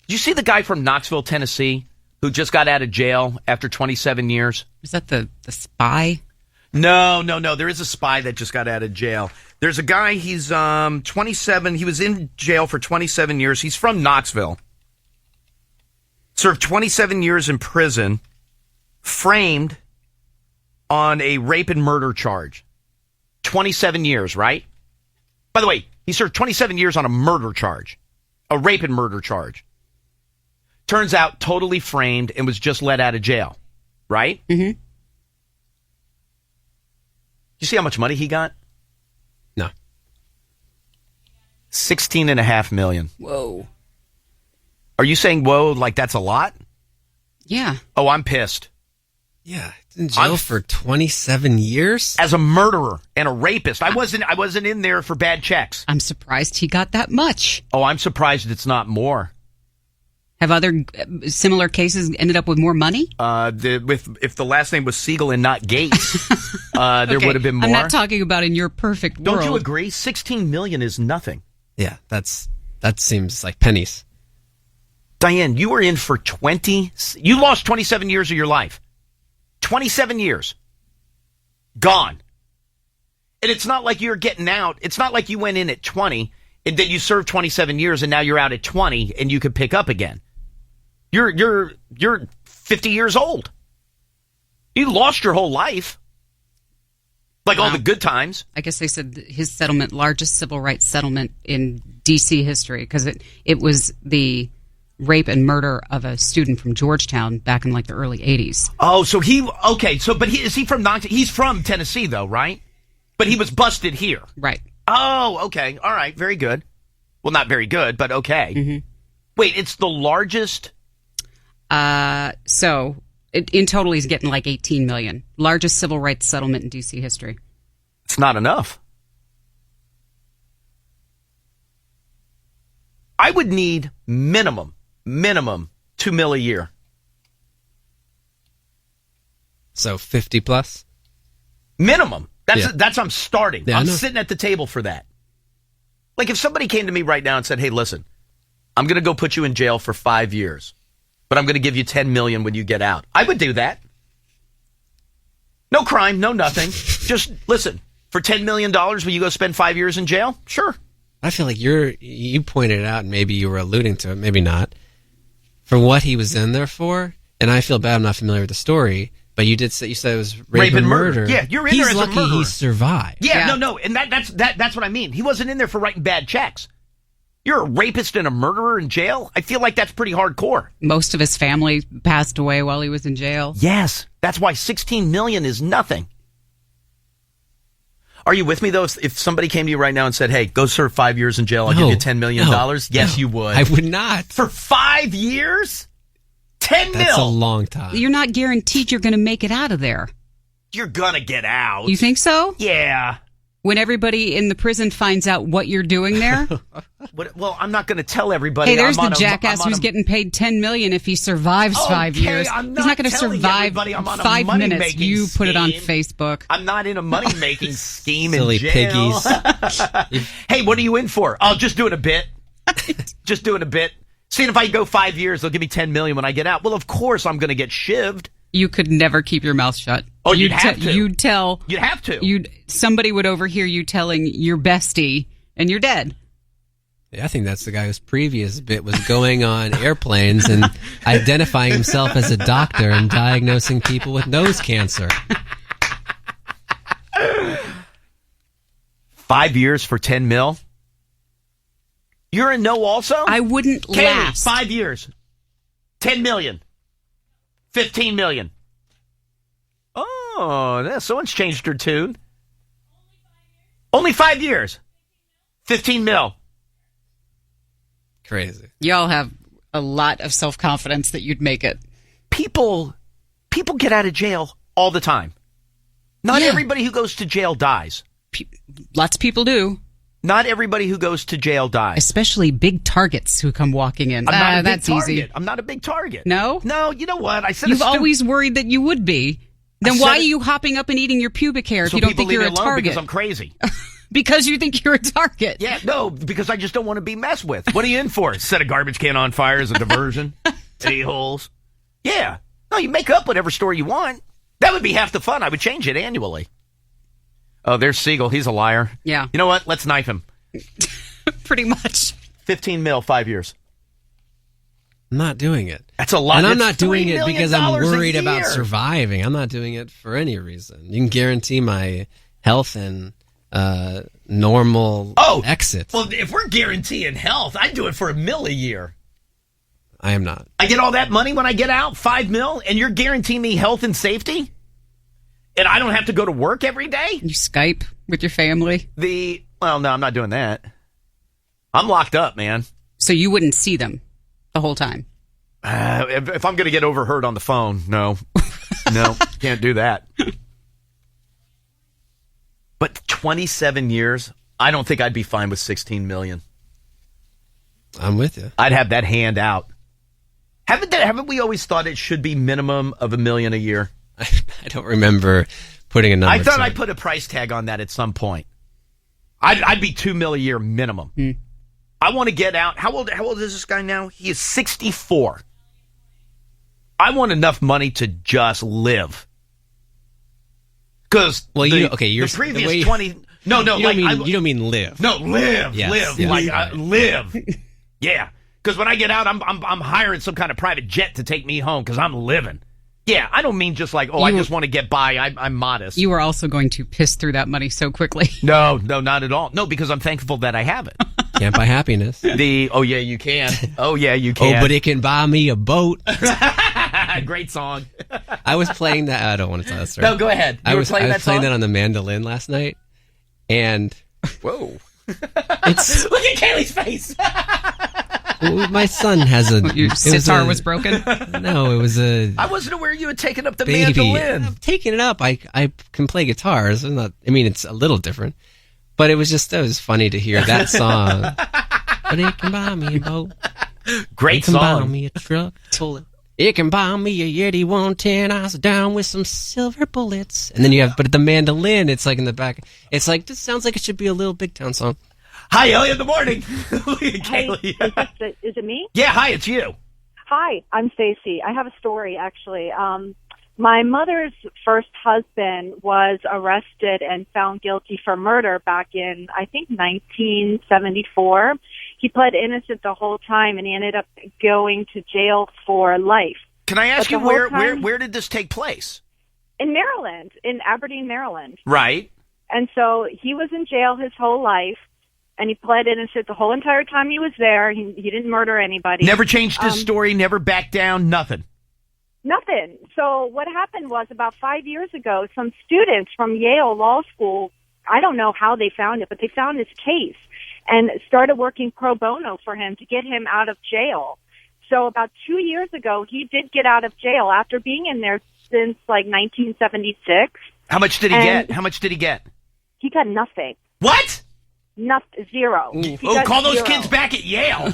Did you see the guy from Knoxville, Tennessee, who just got out of jail after 27 years? Was that the spy? No. There is a spy that just got out of jail. There's a guy, he's 27. He was in jail for 27 years. He's from Knoxville. Served 27 years in prison, framed on a rape and murder charge. 27 years, right? By the way, he served 27 years on a murder charge. A rape and murder charge. Turns out totally framed and was just let out of jail. Right? Mm-hmm. You see how much money he got? No. $16.5 million. Whoa. Are you saying whoa like that's a lot? Yeah. Oh, I'm pissed. Yeah, it's in jail for 27 years as a murderer and a rapist. I wasn't in there for bad checks. I'm surprised he got that much. Oh, I'm surprised it's not more. Have other similar cases ended up with more money? If the last name was Siegel and not Gates, there would have been more. I'm not talking about in your perfect world. Don't you agree? 16 million is nothing. Yeah, that seems like pennies. Diane, you were in for 20. You lost 27 years of your life. 27 years. Gone. And it's not like you're getting out. It's not like you went in at 20 and then you served 27 years and now you're out at 20 and you could pick up again. You're 50 years old. You lost your whole life. Like all the good times. I guess they said his settlement, largest civil rights settlement in D.C. history, because it was the rape and murder of a student from Georgetown back in like the early 80s. Oh, so is he from Knoxville? He's from Tennessee though, right? But he was busted here. Right. Oh, okay. All right. Very good. Well, not very good, but okay. Mm-hmm. Wait, it's the largest? So in total, he's getting like $18 million. Largest civil rights settlement in D.C. history. It's not enough. I would need minimum $2 million a year. So 50 plus? Minimum. That's I'm starting. Yeah, I'm sitting at the table for that. Like if somebody came to me right now and said, "Hey, listen, I'm going to go put you in jail for 5 years, but I'm going to give you $10 million when you get out." I would do that. No crime, no nothing. Just listen. For $10 million, will you go spend 5 years in jail? Sure. I feel like you pointed it out, and maybe you were alluding to it, maybe not, for what he was in there for. And I feel bad I'm not familiar with the story, but you said it was rape and murder. Yeah, you're in there as a murderer. He's lucky he survived. Yeah, no, and that's what I mean. He wasn't in there for writing bad checks. You're a rapist and a murderer in jail? I feel like that's pretty hardcore. Most of his family passed away while he was in jail. Yes. That's why $16 million is nothing. Are you with me, though? If somebody came to you right now and said, hey, go serve 5 years in jail, I'll give you $10 million. Yes, you would. I would not. For 5 years? 10 mil? That's a long time. You're not guaranteed you're going to make it out of there. You're gonna get out. You think so? Yeah. When everybody in the prison finds out what you're doing there? Well, I'm not going to tell everybody. Hey, there's the jackass who's getting paid $10 million if he survives 5 years. He's not going to survive 5 minutes. You put it on Facebook. I'm not in a money-making scheme Silly in jail. piggies. Hey, what are you in for? Oh, just doing a bit. Just doing a bit. Seeing if I go 5 years, they'll give me $10 million when I get out. Well, of course I'm going to get shivved. You could never keep your mouth shut. Oh, you'd have to. You'd tell. You'd have to. Somebody would overhear you telling your bestie, and you're dead. Yeah, I think that's the guy whose previous bit was going on airplanes and identifying himself as a doctor and diagnosing people with nose cancer. 5 years for 10 mil? You're a no also? I wouldn't last. 5 years. 10 million. 15 million. Oh, someone's changed her tune. Only 5 years. 15 mil. Crazy. Y'all have a lot of self-confidence that you'd make it. People get out of jail all the time. Not everybody who goes to jail dies. Lots of people do. Not everybody who goes to jail dies. Especially big targets who come walking in. That's easy. I'm not a big target. No? No, you know what? I said You've always worried that you would be. Then why are you hopping up and eating your pubic hair if you don't think you're a target? Because I'm crazy. Because you think you're a target. Yeah, no, because I just don't want to be messed with. What are you in for? Set a garbage can on fire as a diversion? A-holes? Yeah. No, you make up whatever story you want. That would be half the fun. I would change it annually. Oh, there's Siegel. He's a liar. Yeah. You know what? Let's knife him. Pretty much. 15 mil, 5 years. I'm not doing it. That's a lot. And I'm not doing it because I'm worried about about surviving. I'm not doing it for any reason. You can guarantee my health and normal exit. Well, if we're guaranteeing health, I'd do it for $1 million a year. I am not. I get all that money when I get out, $5 million, and you're guaranteeing me health and safety? And I don't have to go to work every day? You Skype with your family? Well, no, I'm not doing that. I'm locked up, man. So you wouldn't see them the whole time? If I'm going to get overheard on the phone, no. No, can't do that. But 27 years, I don't think I'd be fine with 16 million. I'm with you. I'd have that hand out. Haven't we always thought it should be minimum of $1 million a year? I don't remember putting a number. I thought I put a price tag on that at some point. I'd be $2 million a year minimum. I want to get out. How old is this guy now? He is 64. I want enough money to just live. Because the previous 20. No, you don't mean live. No, live, yes, live, yes. Live. Yeah, because when I get out, I'm hiring some kind of private jet to take me home because I'm living. Yeah, I don't mean just like, I just want to get by. I'm modest. You are also going to piss through that money so quickly. No, not at all. No, because I'm thankful that I have it. Can't buy happiness. Oh, yeah, you can. Oh, yeah, you can. Oh, but it can buy me a boat. Great song. I was playing that. I don't want to tell that story. No, go ahead. I was playing that on the mandolin last night. And whoa. Look at Kaylee's face. My son has your sitar was broken? No, it was I wasn't aware you had taken up the baby. mandolin. I'm taking it up. I can play guitars. It's a little different. But it was funny to hear that song. But it can buy me a boat. Great song. It can buy song. me a truck. It can buy me a Yeti 110 ounce down with some silver bullets. And then you have, but the mandolin, it's like in the back. It's like, this sounds like it should be a little Big Town song. Hi, Elliot. Good morning. Hey, is it me? Yeah, hi, it's you. Hi, I'm Stacy. I have a story, actually. My mother's first husband was arrested and found guilty for murder back in, I think, 1974. He pled innocent the whole time, and he ended up going to jail for life. Can I ask you where did this take place? In Maryland, in Aberdeen, Maryland. Right. And so he was in jail his whole life. And he pled innocent the whole entire time he was there. He didn't murder anybody. Never changed his story, never backed down, nothing. Nothing. So what happened was about 5 years ago, some students from Yale Law School, I don't know how they found it, but they found his case and started working pro bono for him to get him out of jail. So about 2 years ago, he did get out of jail after being in there since like 1976. How much did he get? How much did he get? He got nothing. What? Zero. Call those kids back at Yale.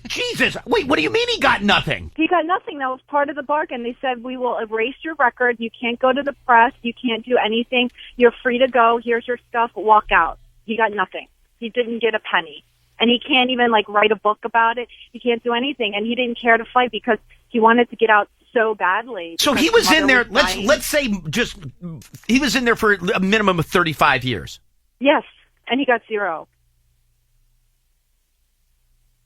Jesus. Wait, what do you mean he got nothing? He got nothing. That was part of the bargain. They said, we will erase your record. You can't go to the press. You can't do anything. You're free to go. Here's your stuff. Walk out. He got nothing. He didn't get a penny. And he can't even, like, write a book about it. He can't do anything. And he didn't care to fight because he wanted to get out so badly. So he was in there, let's say just, he was in there for a minimum of 35 years. Yes. And he got zero.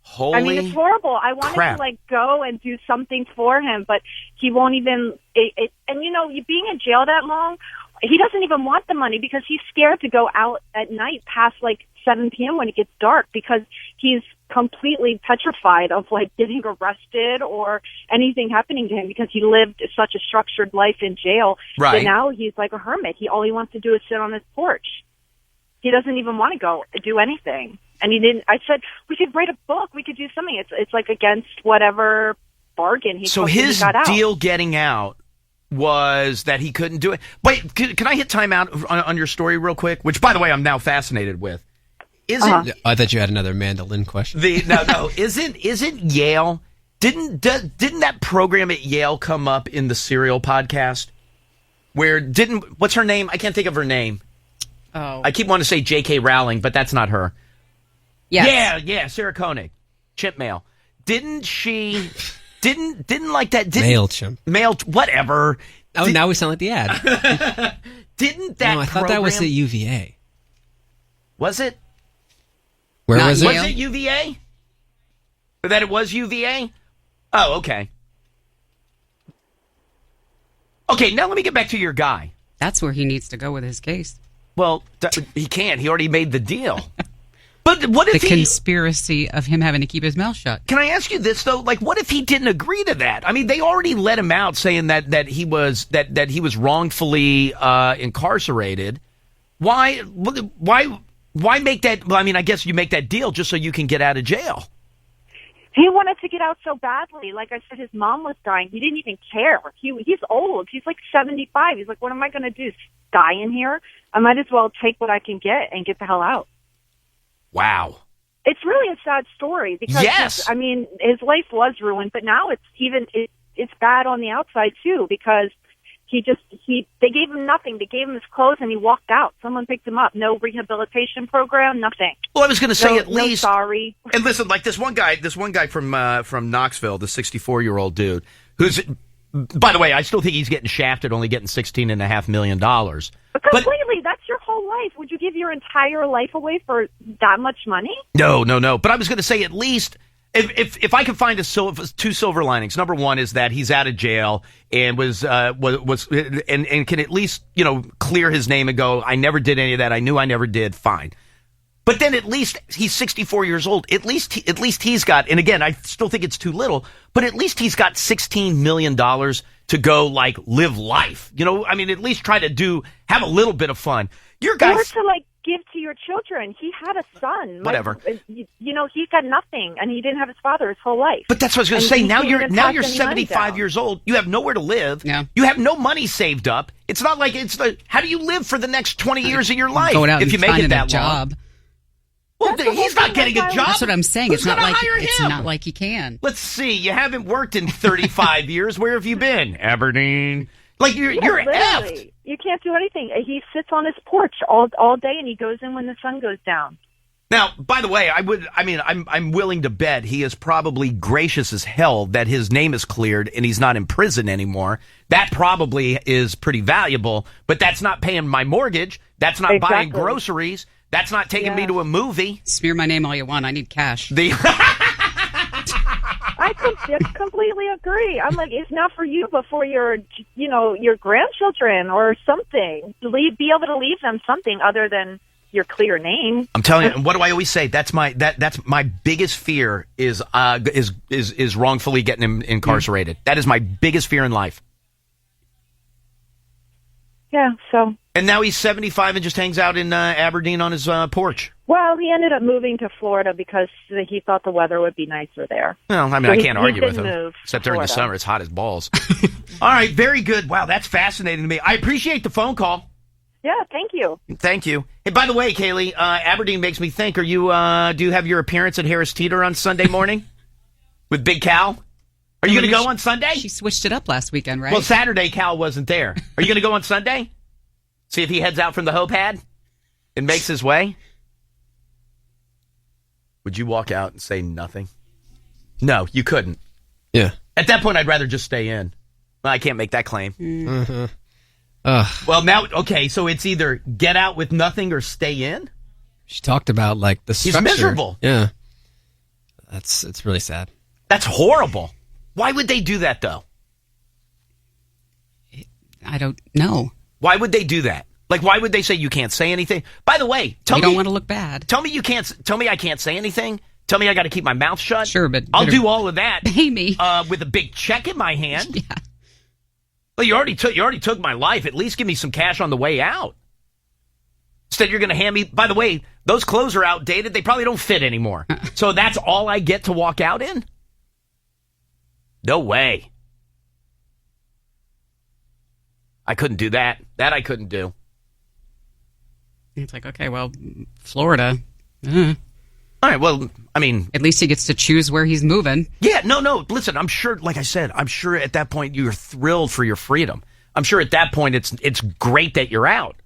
Holy I mean, it's horrible. I wanted crap. to, like, go and do something for him, but he won't even, and, you know, you being in jail that long, he doesn't even want the money because he's scared to go out at night past, like, 7 p.m. when it gets dark because he's completely petrified of, like, getting arrested or anything happening to him because he lived such a structured life in jail. Right. And now he's like a hermit. All he wants to do is sit on his porch. He doesn't even want to go do anything. And he didn't. I said, we could write a book. We could do something. It's like against whatever bargain he So took when his he got out. deal getting out was that he couldn't do it. Wait, can I hit time out on your story real quick? Which, by the way, I'm now fascinated with. Isn't I thought you had another mandolin question. no? Isn't Yale? Didn't that program at Yale come up in the Serial podcast? What's her name? I can't think of her name. Oh, I keep wanting to say J.K. Rowling, but that's not her. yes. Yeah, Sarah Koenig, chimp mail. Didn't she? Didn't like that? Mail, whatever. Oh, now we sound like the ad. Didn't that? No, I thought that was at UVA. Was it? Where was it? Was it UVA? Or that it was UVA? Oh, okay. Okay, now let me get back to your guy. That's where he needs to go with his case. Well, he can't. He already made the deal. But what if the conspiracy of him having to keep his mouth shut? Can I ask you this though? Like, what if he didn't agree to that? I mean, they already let him out, saying that he was wrongfully incarcerated. Why make that? Well, I mean, I guess you make that deal just so you can get out of jail. He wanted to get out so badly. Like I said, his mom was dying. He didn't even care. He's old. He's like 75. He's like, what am I going to do? Die in here? I might as well take what I can get and get the hell out. Wow. It's really a sad story because yes. His life was ruined, but now it's bad on the outside too because they gave him nothing. They gave him his clothes and he walked out. Someone picked him up. No rehabilitation program, nothing. Well, I was going to say at least. No sorry. And listen, like this one guy from Knoxville, the 64-year-old dude, who's, by the way, I still think he's getting shafted, only getting $16.5 million. Completely, that's your whole life. Would you give your entire life away for that much money? No. But I was going to say at least. If I can find two silver linings, number one is that he's out of jail and was and can at least clear his name and go, I never did any of that. I knew I never did. Fine, but then at least he's 64 years old. At least he's got, and again, I still think it's too little, but at least he's got $16 million to go like live life. I mean, at least try to have a little bit of fun. Your guy. Or to give to your children. He had a son. Whatever. He got nothing, and he didn't have his father his whole life. But that's what I was going to say. Now you're 75 years old. You have nowhere to live. Yeah. You have no money saved up. It's not like how do you live for the next 20 years of your life if you make it that job? Long? Well, he's not getting a job. That's what I'm saying. Who's It's him? not like he can. Let's see. You haven't worked in 35 years. Where have you been? Aberdeen. Like you're effed. You can't do anything. He sits on his porch all day, and he goes in when the sun goes down. Now, by the way, I'm willing to bet he is probably gracious as hell that his name is cleared and he's not in prison anymore. That probably is pretty valuable, but that's not paying my mortgage. That's not buying groceries. That's not taking me to a movie. Smear my name all you want. I need cash. I completely agree. I'm like, it's not for you, but for your grandchildren or something. Be able to leave them something other than your clear name. I'm telling you, and what do I always say? That's my biggest fear is wrongfully getting him incarcerated. That is my biggest fear in life. Yeah, so. And now he's 75 and just hangs out in Aberdeen on his porch. Well, he ended up moving to Florida because he thought the weather would be nicer there. Well, I mean, So I he can't argue with did him. move Except during the Florida. summer, it's hot as balls. All right, very good. Wow, that's fascinating to me. I appreciate the phone call. Yeah, thank you. Thank you. Hey, by the way, Kaylee, Aberdeen makes me think. Do you have your appearance at Harris Teeter on Sunday morning with Big Cal? Are you going to go on Sunday? She switched it up last weekend, right? Well, Saturday Cal wasn't there. Are you going to go on Sunday? See if he heads out from the Hope Pad and makes his way? Would you walk out and say nothing? No, you couldn't. Yeah. At that point, I'd rather just stay in. Well, I can't make that claim. Mm-hmm. Well, now, okay, so it's either get out with nothing or stay in? She talked about, like, the structure. He's miserable. Yeah. It's really sad. That's horrible. Why would they do that, though? I don't know. Why would they do that? Like, why would they say you can't say anything? By the way, You don't want to look bad. Tell me I can't say anything. Tell me I got to keep my mouth shut. Sure, but I'll do all of that. Pay me with a big check in my hand. Yeah. Well, you already took my life. At least give me some cash on the way out. Instead, you're going to hand me. By the way, those clothes are outdated. They probably don't fit anymore. So that's all I get to walk out in? No way. I couldn't do that. That I couldn't do. It's like, okay, well, Florida. All right, well, I mean... At least he gets to choose where he's moving. Yeah, no, listen, I'm sure, like I said, I'm sure at that point you're thrilled for your freedom. I'm sure at that point it's great that you're out.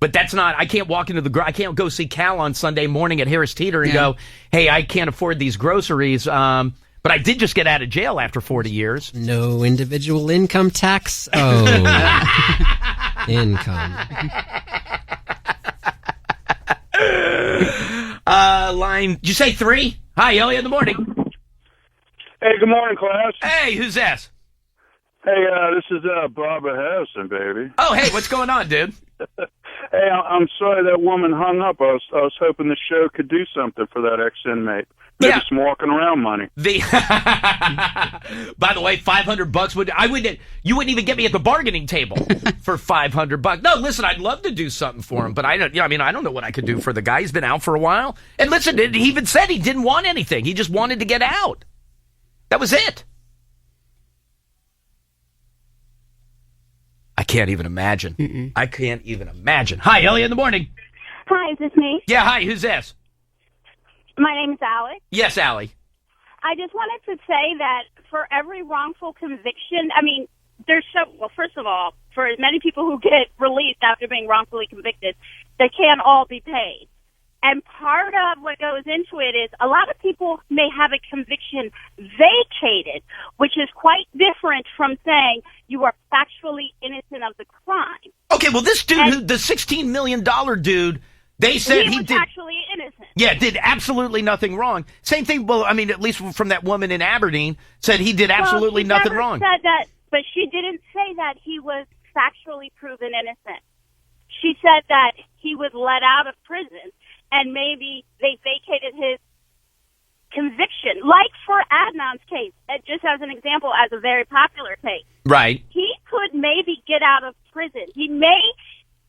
But that's not, I can't walk into I can't go see Cal on Sunday morning at Harris Teeter and go, hey, I can't afford these groceries, but I did just get out of jail after 40 years. No individual income tax. Oh. Income. Line, did you say 3? Hi, Elliot, in the morning. Hey, good morning, class. Hey, who's this? Hey, this is Barbara Harrison, baby. Oh, hey, what's going on, dude? Hey, I'm sorry that woman hung up. I was hoping the show could do something for that ex-inmate. Maybe some walking around money. By the way, $500 you wouldn't even get me at the bargaining table for $500. No, listen, I'd love to do something for him, but I don't know what I could do for the guy. He's been out for a while. And listen, he even said he didn't want anything. He just wanted to get out. That was it. I can't even imagine. Mm-mm. I can't even imagine. Hi, Elliot, in the morning. Hi, is this me? Yeah, hi, who's this? My name is Alex. Yes, Allie. I just wanted to say that for every wrongful conviction, first of all, for as many people who get released after being wrongfully convicted, they can't all be paid. And part of what goes into it is a lot of people may have a conviction vacated, which is quite different from saying you are factually innocent of the crime. Okay, well, this dude, the $16 million dude, they said he was did actually innocent. Yeah, did absolutely nothing wrong. Same thing. Well, I mean, at least from that woman in Aberdeen, said he did absolutely nothing wrong. Said that, but she didn't say that he was factually proven innocent. She said that he was let out of prison, and maybe they vacated his conviction. Like for Adnan's case, just as an example, as a very popular case. Right. He could maybe get out of prison.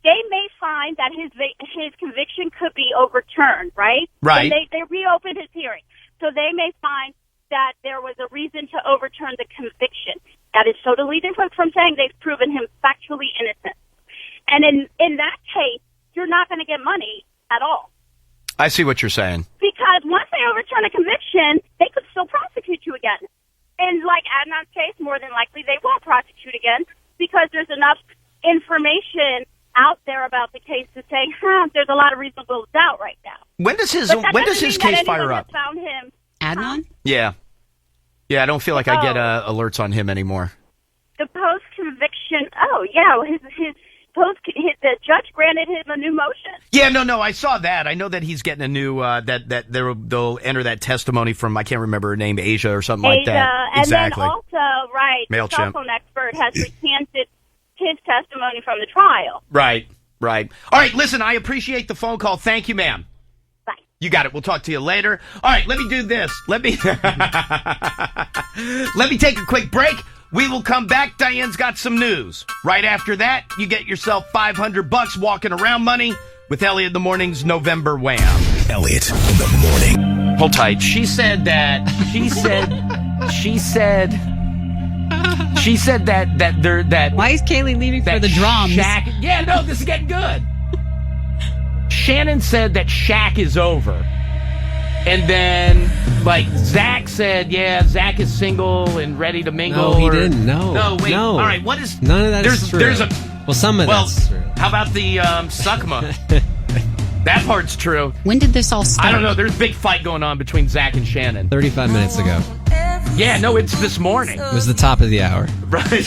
They may find that his conviction could be overturned, right? Right. And they reopened his hearing. So they may find that there was a reason to overturn the conviction. That is totally different from saying they've proven him factually innocent. And in that case, you're not going to get money at all. I see what you're saying. Because once they overturn a conviction, they could still prosecute you again. And like Adnan's case, more than likely they won't prosecute again because there's enough information out there about the case to say, there's a lot of reasonable doubt right now. When does his case fire up? Found him. Adnan? Yeah, I don't feel like I get alerts on him anymore. The post-conviction, the judge granted him a new motion. Yeah, no, I saw that. I know that he's getting a new, that they'll enter that testimony from, I can't remember her name, Asia or something like that. And Exactly. then also, right, the cell phone expert has recanted his testimony from the trial. Right. Right. All right, listen, I appreciate the phone call. Thank you, ma'am. Bye. You got it. We'll talk to you later. All right, let me do this. Let me take a quick break. We will come back. Diane's got some news. Right after that, you get yourself $500 walking around money with Elliot in the Morning's November Wham. Elliot in the morning. Hold tight. She said that Why is Kaylee leaving for the drums? Shaq, yeah, no, this is getting good. Shannon said that Shaq is over. And then, Zach said, yeah, Zach is single and ready to mingle. No, he didn't. No. No, wait. No. All right, what is... None of that is true. Some of that's true. How about the Suckma? That part's true. When did this all start? I don't know. There's a big fight going on between Zach and Shannon. 35 minutes ago. Yeah, no, it's this morning. It was the top of the hour. Right.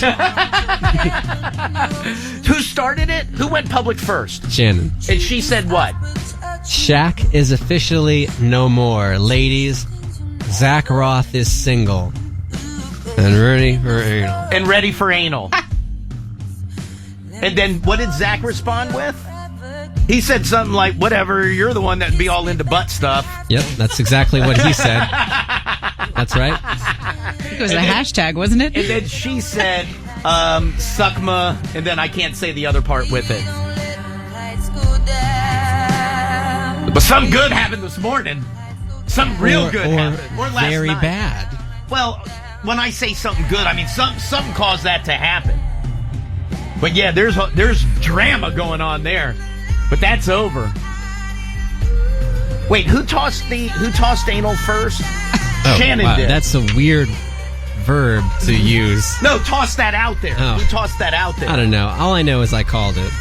Who started it? Who went public first? Shannon. And she said what? Shaq is officially no more. Ladies, Zach Roth is single. And ready for anal. And ready for anal. And then what did Zach respond with? He said something like, whatever, you're the one that'd be all into butt stuff. Yep, that's exactly what he said. That's right. I think it was a hashtag, wasn't it? And then she said, Suckma, and then I can't say the other part with it. But something good happened this morning. Something real good happened. Or last very night. bad. Well, when I say something good, I mean something caused that to happen. But yeah, there's drama going on there. But that's over. Wait, who tossed anal first? Oh, Shannon wow. did. That's a weird verb to use. No, toss that out there. Oh. Who tossed that out there? I don't know. All I know is I called it.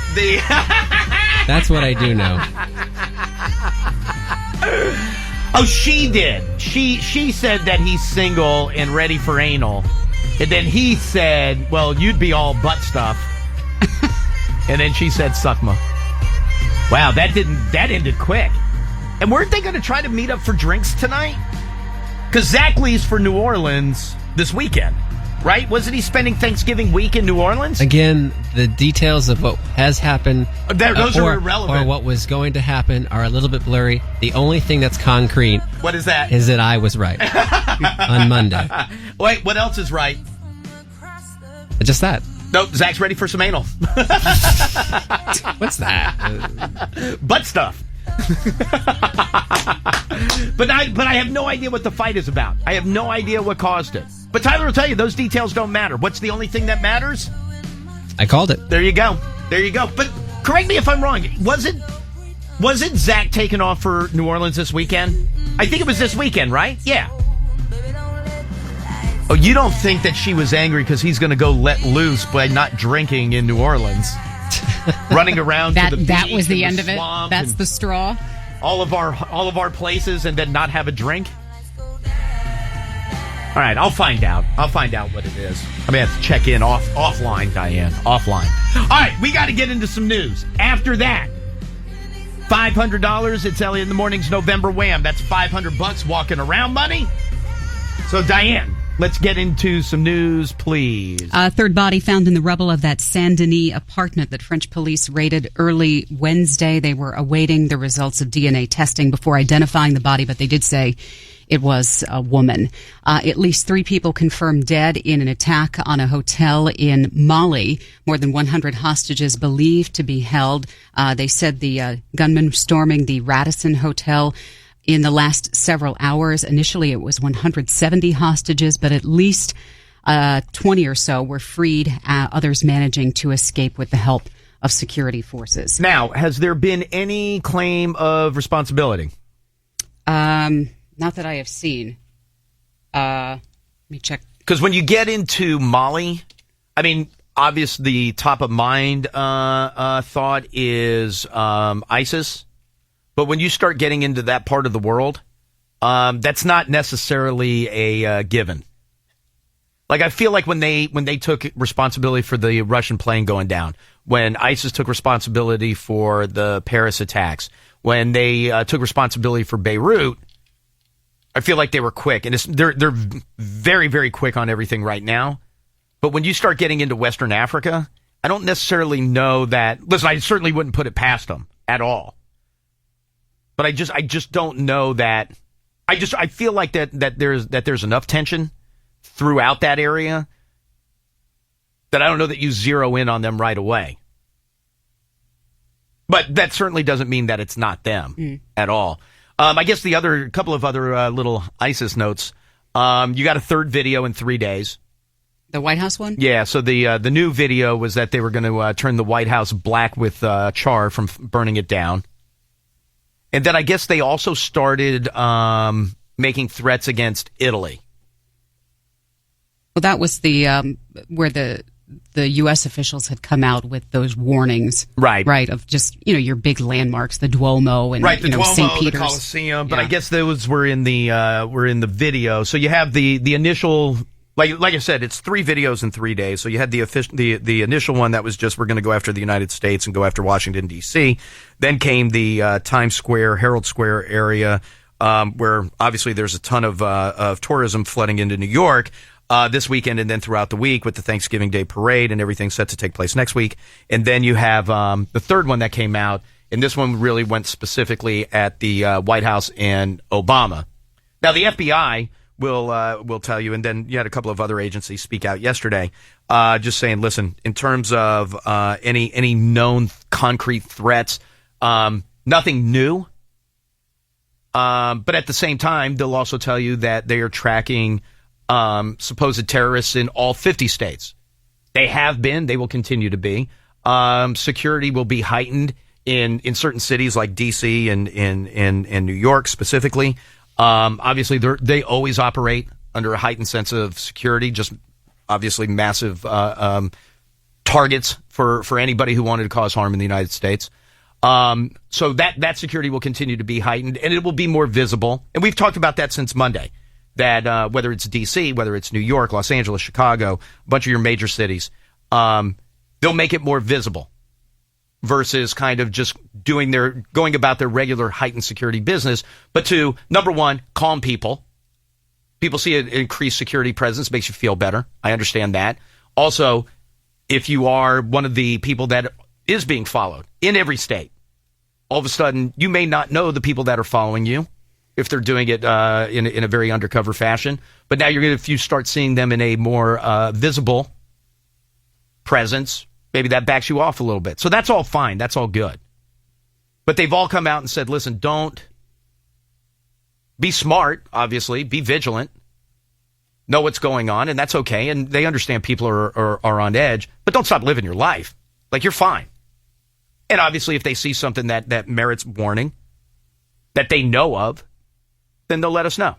That's what I do know. Oh, she did. She said that he's single and ready for anal. And then he said, well, you'd be all butt stuff. And then she said, Suckma. Wow, that ended quick. And weren't they going to try to meet up for drinks tonight? Because Zach leaves for New Orleans this weekend, right? Wasn't he spending Thanksgiving week in New Orleans? Again, the details of what has happened those are irrelevant. Or what was going to happen are a little bit blurry. The only thing that's concrete what is that? Is that I was right on Monday. Wait, what else is right? Just that. Nope, Zach's ready for some anal. What's that? Butt stuff. But I have no idea what the fight is about. I have no idea what caused it. But Tyler will tell you those details don't matter. What's the only thing that matters? I called it. There you go. But correct me if I'm wrong. Wasn't Zach taking off for New Orleans this weekend? I think it was this weekend, right? Yeah. Oh, you don't think that she was angry because he's going to go let loose by not drinking in New Orleans, running around to the beach. That was the end of it. That's the straw. All of our places, and then not have a drink. All right, I'll find out. I'll find out what it is. I may have to check in offline, Diane. Offline. All right, we got to get into some news. After that, $500. It's Elliot in the Morning's November Wham. That's $500 walking around money. So, Diane, let's get into some news, please. A third body found in the rubble of that Saint-Denis apartment that French police raided early Wednesday. They were awaiting the results of DNA testing before identifying the body, but they did say it was a woman. At least 3 people confirmed dead in an attack on a hotel in Mali. More than 100 hostages believed to be held. They said the gunman storming the Radisson Hotel in the last several hours. Initially, it was 170 hostages, but at least 20 or so were freed, others managing to escape with the help of security forces. Now, has there been any claim of responsibility? Not that I have seen. Let me check. Because when you get into Mali, I mean, obviously the top of mind thought is ISIS. But when you start getting into that part of the world, that's not necessarily a given. Like, I feel like when they took responsibility for the Russian plane going down, when ISIS took responsibility for the Paris attacks, when they took responsibility for Beirut, I feel like they were quick. And they're very, very quick on everything right now. But when you start getting into Western Africa I don't necessarily know that. Listen, I certainly wouldn't put it past them at all. But I just don't know that. I feel like that there's enough tension throughout that area that I don't know that you zero in on them right away. But that certainly doesn't mean that it's not them at all. I guess a couple of other little ISIS notes. You got a third video in 3 days. The White House one? Yeah, so the new video was that they were going to turn the White House black with char from burning it down. And then I guess they also started making threats against Italy. Well, that was the where the U.S. officials had come out with those warnings, right, of just your big landmarks, the Duomo and the Duomo, St. Peter's, the Colosseum. But I guess those were in the video. So you have the initial. Like I said, it's 3 videos in 3 days. So you had the initial one that was just we're going to go after the United States and go after Washington, D.C. Then came the Times Square, Herald Square area, where obviously there's a ton of tourism flooding into New York this weekend and then throughout the week with the Thanksgiving Day parade and everything set to take place next week. And then you have the third one that came out, and this one really went specifically at the White House and Obama. Now, the FBI will tell you, and then you had a couple of other agencies speak out yesterday, just saying, listen, in terms of any known concrete threats, nothing new. But at the same time, they'll also tell you that they are tracking supposed terrorists in all 50 states. They have been. They will continue to be. Security will be heightened in certain cities like D.C. and New York specifically. Obviously, they always operate under a heightened sense of security, just obviously massive targets for anybody who wanted to cause harm in the United States. So that security will continue to be heightened, and it will be more visible. And we've talked about that since Monday, that whether it's D.C., whether it's New York, Los Angeles, Chicago, a bunch of your major cities, they'll make it more visible versus kind of just going about their regular heightened security business. But to, number one, calm people. People see an increased security presence, makes you feel better. I understand that. Also, if you are one of the people that is being followed in every state, all of a sudden you may not know the people that are following you if they're doing it in a very undercover fashion. But now if you start seeing them in a more visible presence, maybe that backs you off a little bit. So that's all fine. That's all good. But they've all come out and said, listen, don't be smart, obviously. Be vigilant. Know what's going on, and that's okay. And they understand people are on edge. But don't stop living your life. Like, you're fine. And obviously, if they see something that merits warning, that they know of, then they'll let us know.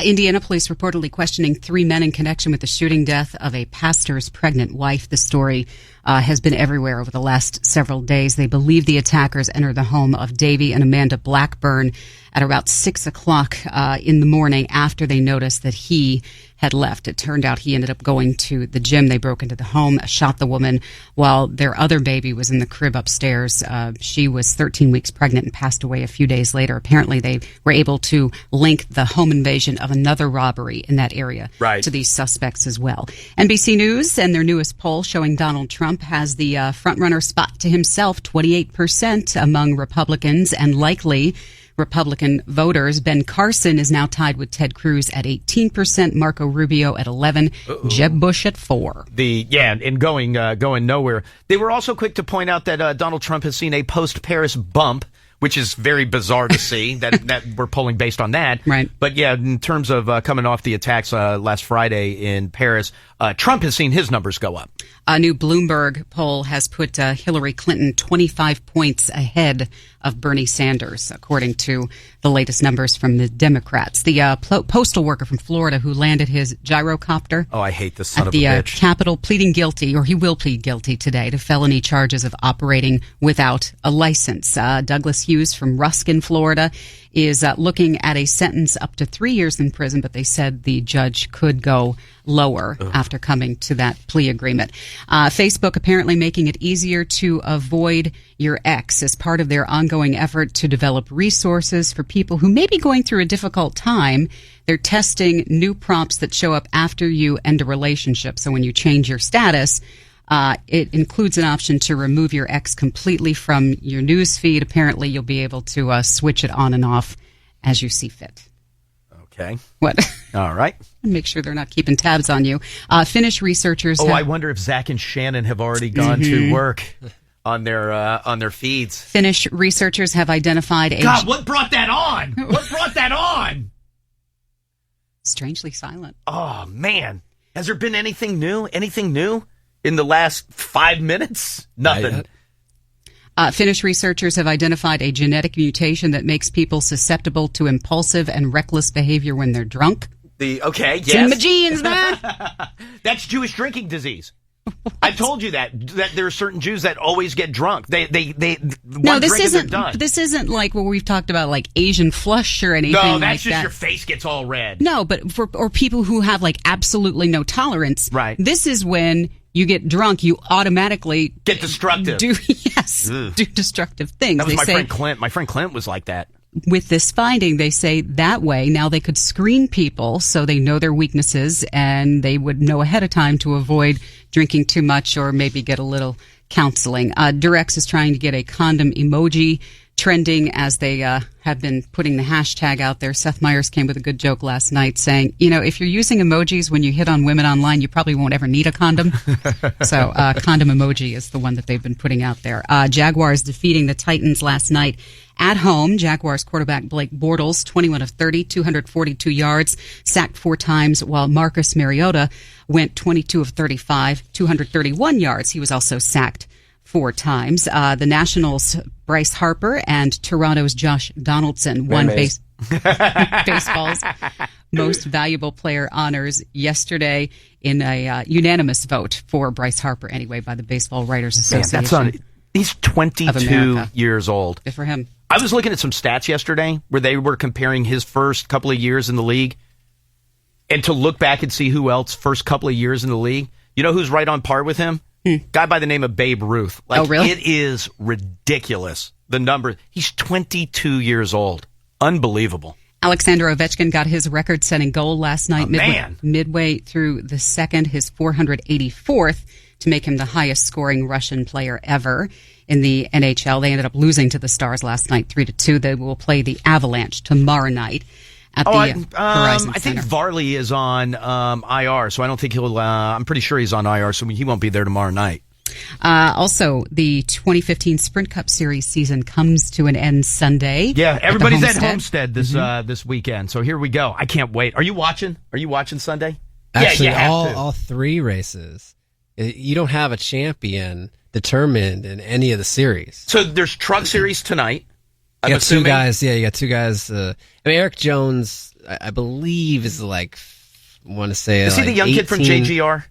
Indiana police reportedly questioning 3 men in connection with the shooting death of a pastor's pregnant wife. The story has been everywhere over the last several days. They believe the attackers entered the home of Davy and Amanda Blackburn at about 6 o'clock in the morning after they noticed that he had left. It turned out he ended up going to the gym. They broke into the home, shot the woman while their other baby was in the crib upstairs. She was 13 weeks pregnant and passed away a few days later. Apparently, they were able to link the home invasion of another robbery in that area to these suspects as well. NBC News and their newest poll showing Donald Trump has the front-runner spot to himself, 28% among Republicans and likely Republican voters. Ben Carson is now tied with Ted Cruz at 18%, Marco Rubio at 11%, Jeb Bush at 4%. And going nowhere. They were also quick to point out that Donald Trump has seen a post-Paris bump, which is very bizarre to see that we're polling based on that. Right. But yeah, in terms of coming off the attacks last Friday in Paris, Trump has seen his numbers go up. A new Bloomberg poll has put Hillary Clinton 25 points ahead of Bernie Sanders, according to the latest numbers from the Democrats. The postal worker from Florida who landed his gyrocopter. Oh, I hate this son at of a the bitch. Capitol, pleading guilty, or he will plead guilty today to felony charges of operating without a license. Douglas Hughes from Ruskin, Florida, is looking at a sentence up to 3 years in prison, but they said the judge could go lower after coming to that plea agreement. Facebook apparently making it easier to avoid your ex as part of their ongoing effort to develop resources for people who may be going through a difficult time. They're testing new prompts that show up after you end a relationship. So when you change your status, It includes an option to remove your ex completely from your news feed. Apparently, you'll be able to switch it on and off as you see fit. Okay. What? All right. Make sure they're not keeping tabs on you. Finnish researchers. I wonder if Zach and Shannon have already gone to work on their feeds. Finnish researchers have identified a. God, what brought that on? What brought that on? Strangely silent. Oh man, has there been anything new? Anything new in the last 5 minutes? Nothing. Finnish researchers have identified a genetic mutation that makes people susceptible to impulsive and reckless behavior when they're drunk. Yes. It's in my genes, man. That's Jewish drinking disease. I told you that there are certain Jews that always get drunk. They no, this drink isn't. and they're done. This isn't like what we've talked about, like Asian flush or anything. No, that's like just that. your face gets all red. No, but or people who have like absolutely no tolerance. Right. This is when you get drunk, you automatically get destructive. Do destructive things. That was my friend Clint. My friend Clint was like that. With this finding, they say that way now they could screen people so they know their weaknesses and they would know ahead of time to avoid drinking too much or maybe get a little counseling. Durex is trying to get a condom emoji trending as they have been putting the hashtag out there. Seth Meyers came with a good joke last night saying, if you're using emojis when you hit on women online, you probably won't ever need a condom. So condom emoji is the one that they've been putting out there. Jaguars defeating the Titans last night at home. Jaguars quarterback Blake Bortles, 21 of 30, 242 yards, sacked 4 times, while Marcus Mariota went 22 of 35, 231 yards. He was also sacked 4 times. The Nationals' Bryce Harper and Toronto's Josh Donaldson won baseball's most valuable player honors yesterday in a unanimous vote for Bryce Harper, anyway, by the Baseball Writers Association. He's 22 years old. Good for him. I was looking at some stats yesterday where they were comparing his first couple of years in the league and to look back and see who else first couple of years in the league. You know who's right on par with him? Guy by the name of Babe Ruth. Really? It is ridiculous. The number. He's 22 years old. Unbelievable. Alexander Ovechkin got his record-setting goal last night midway through the second, his 484th, to make him the highest-scoring Russian player ever in the NHL. They ended up losing to the Stars last night, 3-2. They will play the Avalanche tomorrow night at the Verizon I think Center. Varley is on IR, so I don't think he'll. I'm pretty sure he's on IR, so he won't be there tomorrow night. Also, the 2015 Sprint Cup Series season comes to an end Sunday. Yeah, everybody's at Homestead this weekend, so here we go. I can't wait. Are you watching? Are you watching Sunday? Actually, yeah, all 3 races. You don't have a champion determined in any of the series. So there's Truck Series tonight. You got 2 guys. Yeah, you got 2 guys. Eric Jones, I believe, is want to say, is he the young kid from JGR?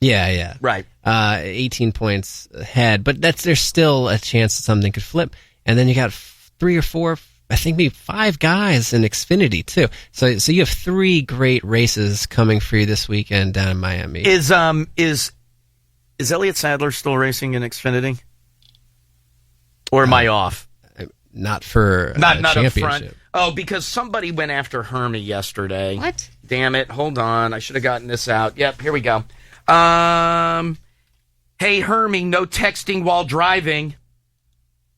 Yeah. Right. 18 points ahead, but there's still a chance that something could flip. And then you got 3 or 4, I think maybe 5 guys in Xfinity too. So you have 3 great races coming for you this weekend down in Miami. Is Elliot Sadler still racing in Xfinity? Or am I off? Not for not up championship. front. Oh, because somebody went after Hermie yesterday. What? Damn it. Hold on. I should have gotten this out. Yep, here we go. Hey, Hermie, no texting while driving.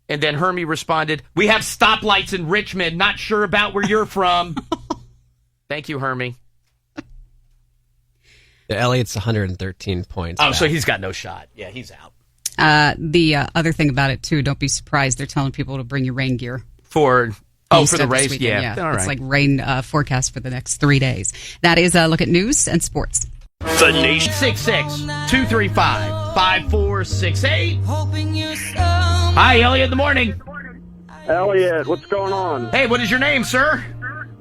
And then Hermie responded, we have stoplights in Richmond. Not sure about where you're from. Thank you, Hermie. Elliot's 113 points. Oh, back. so he's got no shot. Yeah, he's out. The other thing about it, too, don't be surprised. They're telling people to bring your rain gear. For the race? Yeah. All right. It's like rain forecast for the next 3 days. That is a look at news and sports. The Nation. 662-355-5468. Hi, Elliot in the morning. Elliot, what's going on? Hey, what is your name, sir?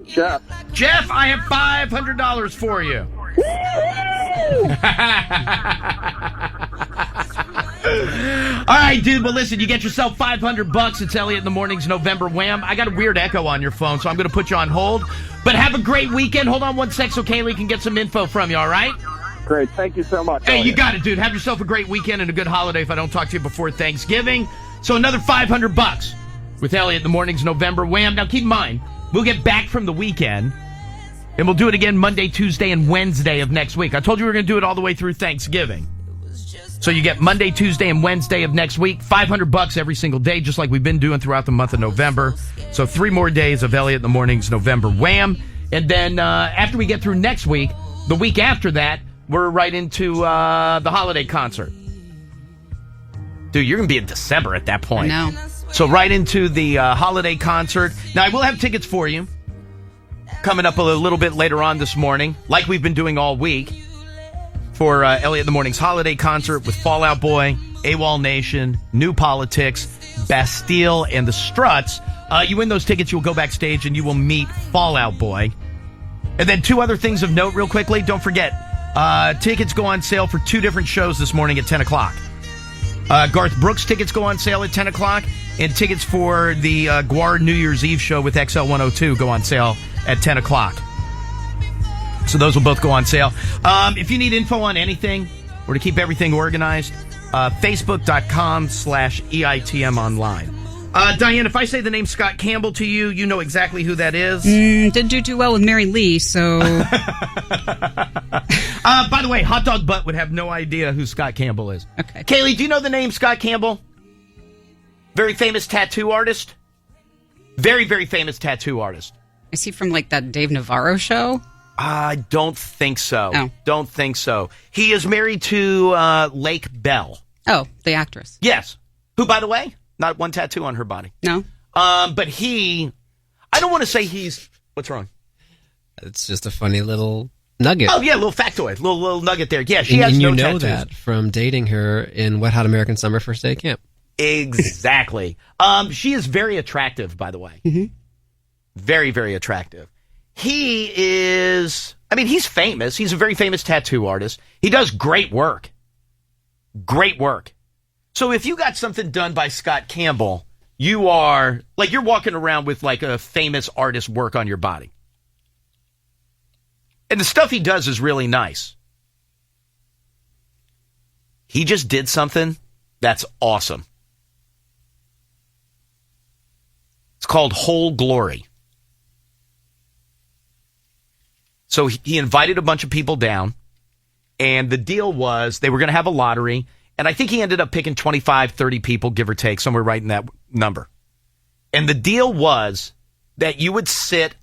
Jeff. Jeff, I have $500 for you. All right, dude. Well, listen, you get yourself $500. It's Elliot in the Morning's November Wham. I got a weird echo on your phone, so I'm going to put you on hold. But have a great weekend. Hold on 1 sec so Kaylee can get some info from you, all right? Great. Thank you so much. Hey, Elliot. you got it, dude. Have yourself a great weekend and a good holiday if I don't talk to you before Thanksgiving. So another $500 with Elliot in the Morning's November Wham. Now, keep in mind, we'll get back from the weekend, and we'll do it again Monday, Tuesday, and Wednesday of next week. I told you we were going to do it all the way through Thanksgiving. So you get Monday, Tuesday, and Wednesday of next week, $500 every single day, just like we've been doing throughout the month of November. So 3 more days of Elliot in the Morning's November Wham. And then after we get through next week, the week after that, we're right into the holiday concert. Dude, you're going to be in December at that point. I know. So right into the holiday concert. Now, I will have tickets for you coming up a little bit later on this morning, like we've been doing all week, for Elliot in the Morning's holiday concert with Fall Out Boy, AWOL Nation, New Politics, Bastille, and the Struts. You win those tickets, you'll go backstage and you will meet Fall Out Boy. And then 2 other things of note real quickly. Don't forget, tickets go on sale for 2 different shows this morning at 10 o'clock. Garth Brooks tickets go on sale at 10 o'clock, and tickets for the Guar New Year's Eve show with XL 102 go on sale at 10 o'clock. So those will both go on sale. If you need info on anything or to keep everything organized, Facebook.com/EITM online. Diane, if I say the name Scott Campbell to you, you know exactly who that is. Didn't do too well with Mary Lee, so... By the way, Hot Dog Butt would have no idea who Scott Campbell is. Okay. Kaylee, do you know the name Scott Campbell? Very famous tattoo artist. Very, very famous tattoo artist. Is he from, like, that Dave Navarro show? I don't think so. Oh. Don't think so. He is married to Lake Bell. Oh, the actress. Yes. Who, by the way, not one tattoo on her body. No. But I don't want to say he's, what's wrong? It's just a funny little nugget. Oh, yeah, little factoid, little nugget there. Yeah, she and, has and no you know tattoos. that from dating her in Wet Hot American Summer First Day at Camp. Exactly. She is very attractive, by the way. Mm-hmm. Very, very attractive. He is, he's famous. He's a very famous tattoo artist. He does great work. Great work. So if you got something done by Scott Campbell, you are, like, you're walking around with, like, a famous artist's work on your body. And the stuff he does is really nice. He just did something that's awesome. It's called Whole Glory. So he invited a bunch of people down, and the deal was they were going to have a lottery, and I think he ended up picking 25, 30 people, give or take, somewhere right in that number. And the deal was that you would sit,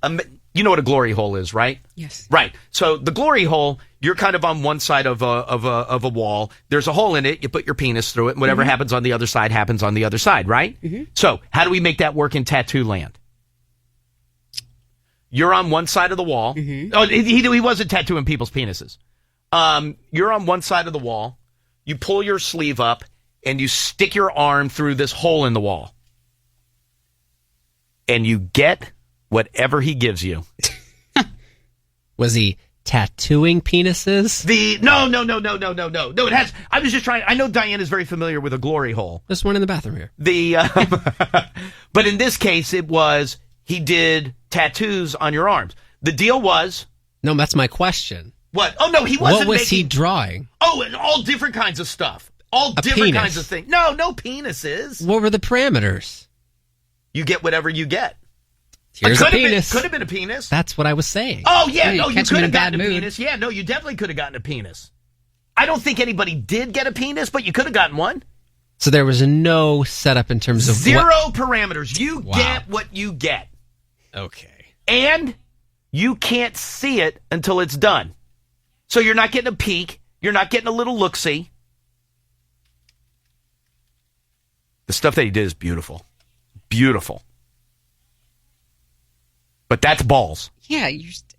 you know what a glory hole is, right? Yes. Right. So the glory hole, you're kind of on one side of a wall. There's a hole in it. You put your penis through it, and whatever happens on the other side happens on the other side, right? Mm-hmm. So how do we make that work in tattoo land? You're on one side of the wall. Mm-hmm. Oh, he wasn't tattooing people's penises. You're on one side of the wall. You pull your sleeve up, and you stick your arm through this hole in the wall. And you get whatever he gives you. Was he tattooing penises? No. No, it has. I was just trying. I know Diane is very familiar with a glory hole. There's one in the bathroom here. But in this case, it was he did tattoos on your arms. The deal was. No, that's my question. What? Oh no, he wasn't. What was he drawing? Oh, and all different kinds of stuff. All different kinds of things. No penises. What were the parameters? You get whatever you get. Here's a penis. Could have been a penis. That's what I was saying. Oh, yeah. You No, you could have gotten a mood. penis. Yeah, no, you definitely could have gotten a penis. I don't think anybody did get a penis, but you could have gotten one. So there was no setup in terms of Zero parameters. You get what you get. Okay. And you can't see it until it's done. So you're not getting a peek. You're not getting a little look-see. The stuff that he did is beautiful. Beautiful. But that's balls. Yeah.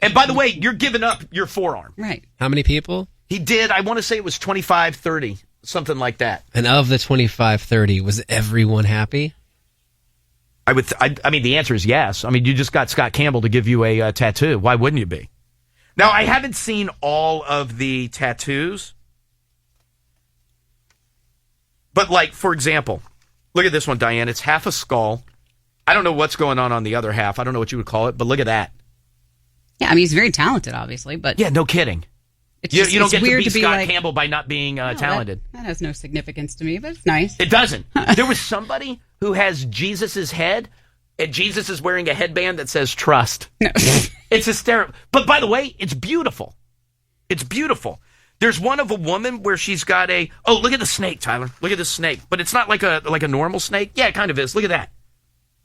And by the way, you're giving up your forearm. Right. How many people? He did. I want to say it was 25, 30, something like that. And of the 25, 30, was everyone happy? I mean, the answer is yes. I mean, you just got Scott Campbell to give you a tattoo. Why wouldn't you be? Now, I haven't seen all of the tattoos. But, like, for example, look at this one, Diane. It's half a skull. I don't know what's going on the other half. I don't know what you would call it, but look at that. Yeah, I mean, he's very talented, obviously, but... Yeah, no kidding. You don't get to be Scott Campbell by not being talented. That has no significance to me, but it's nice. It doesn't. There was somebody who has Jesus' head, and Jesus is wearing a headband that says trust. No. It's hysterical. But by the way, it's beautiful. It's beautiful. There's one of a woman where she's got a... Oh, look at the snake, Tyler. Look at the snake. But it's not like a normal snake. Yeah, it kind of is. Look at that.